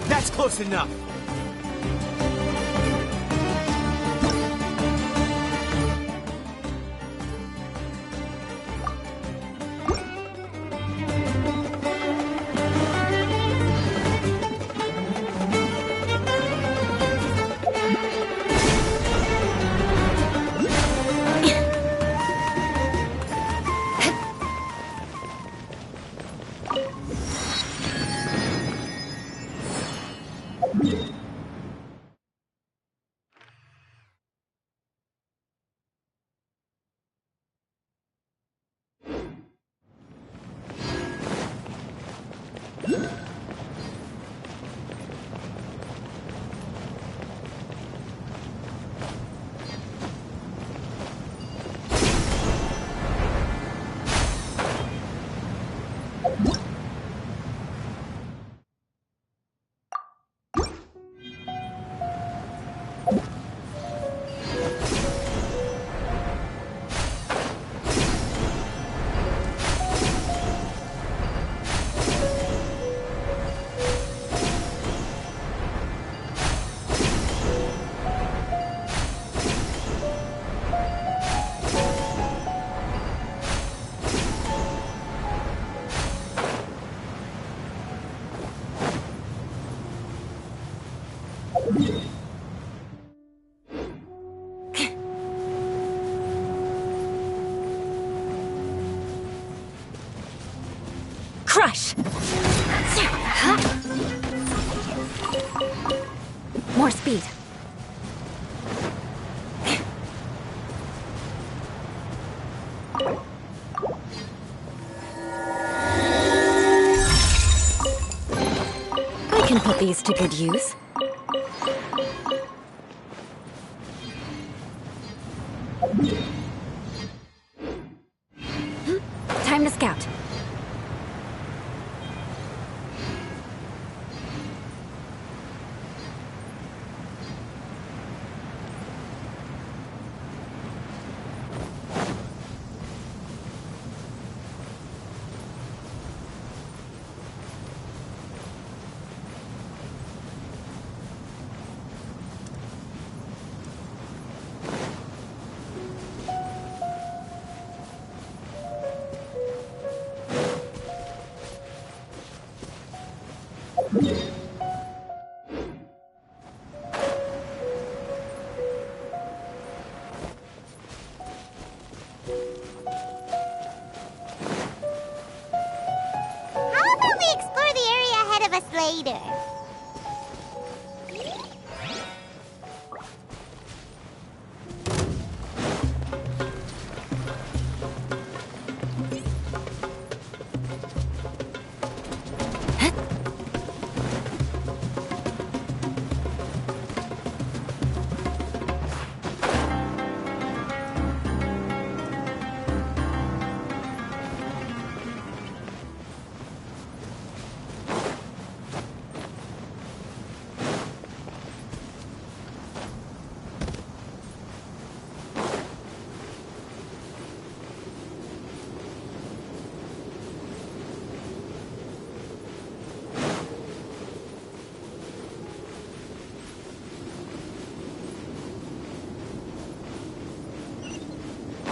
That's close enough. Crush! More speed. I can put these to good use. Time to scout. Later.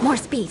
More speed.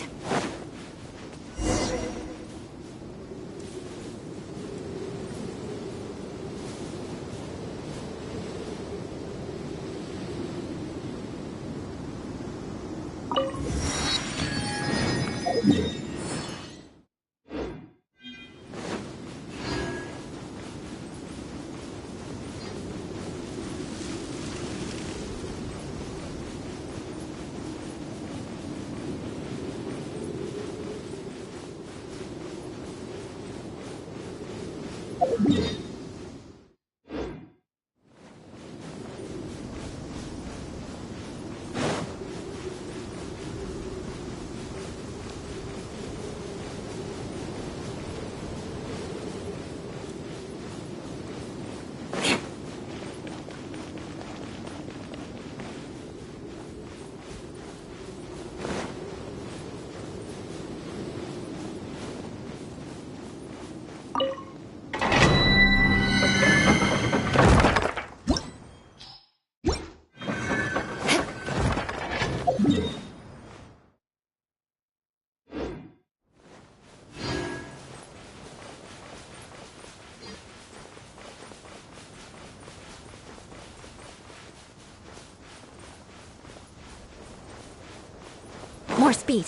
More speed.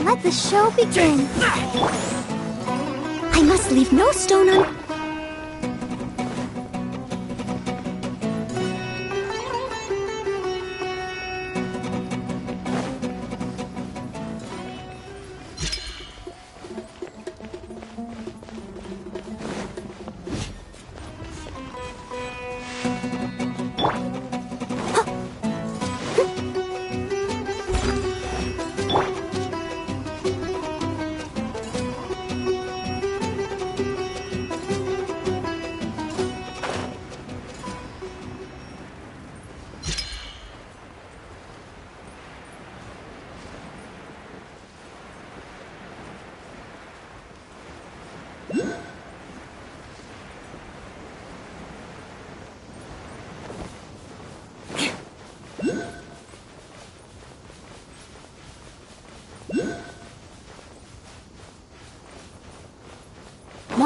Let the show begin. I must leave no stone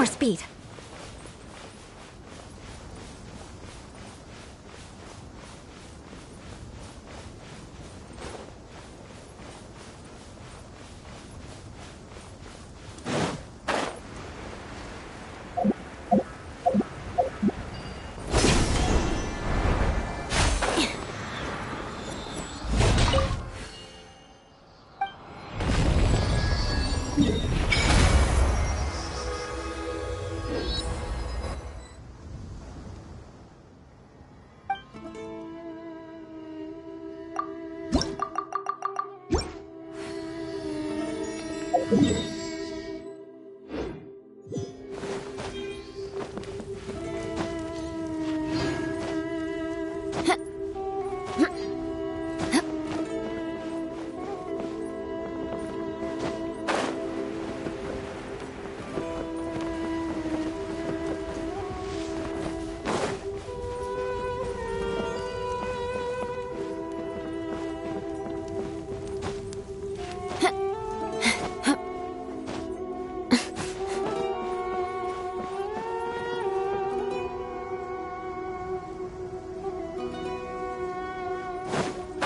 speed.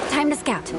Time to scout.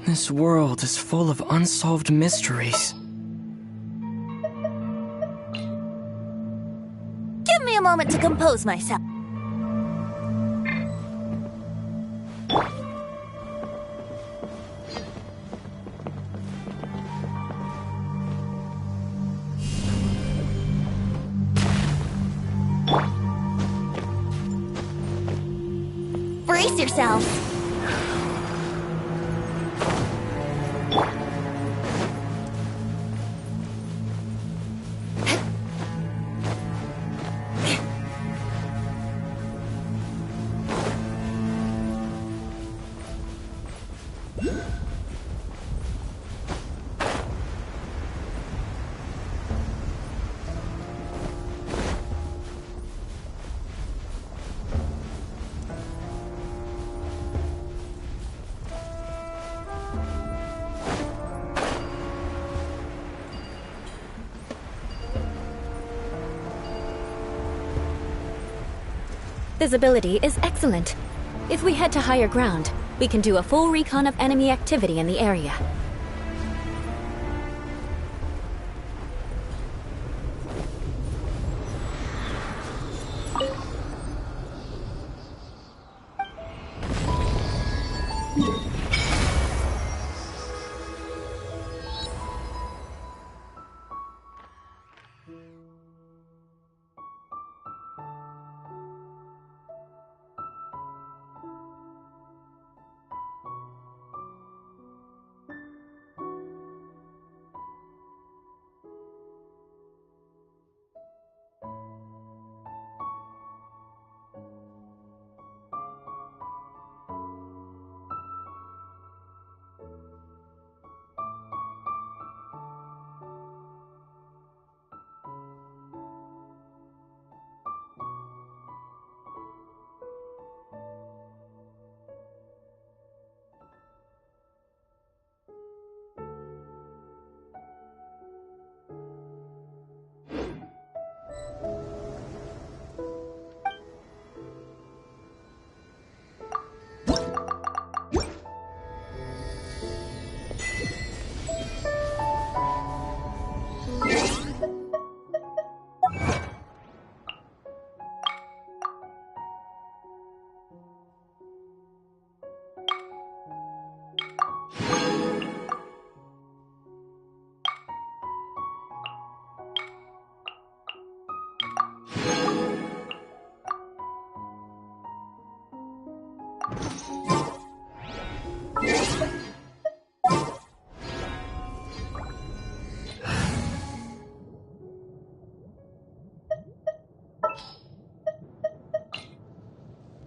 This world is full of unsolved mysteries. Give me a moment to compose myself. Brace yourselves. Visibility is excellent. If we head to higher ground, we can do a full recon of enemy activity in the area.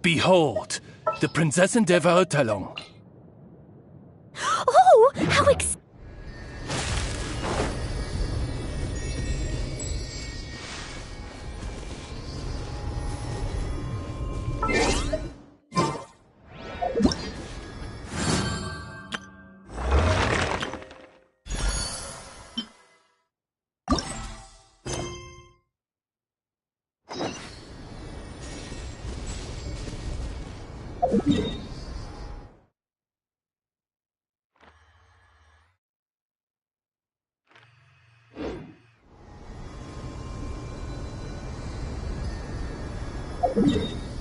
Behold, the Prinzessin der Verurteilung. Oh, how You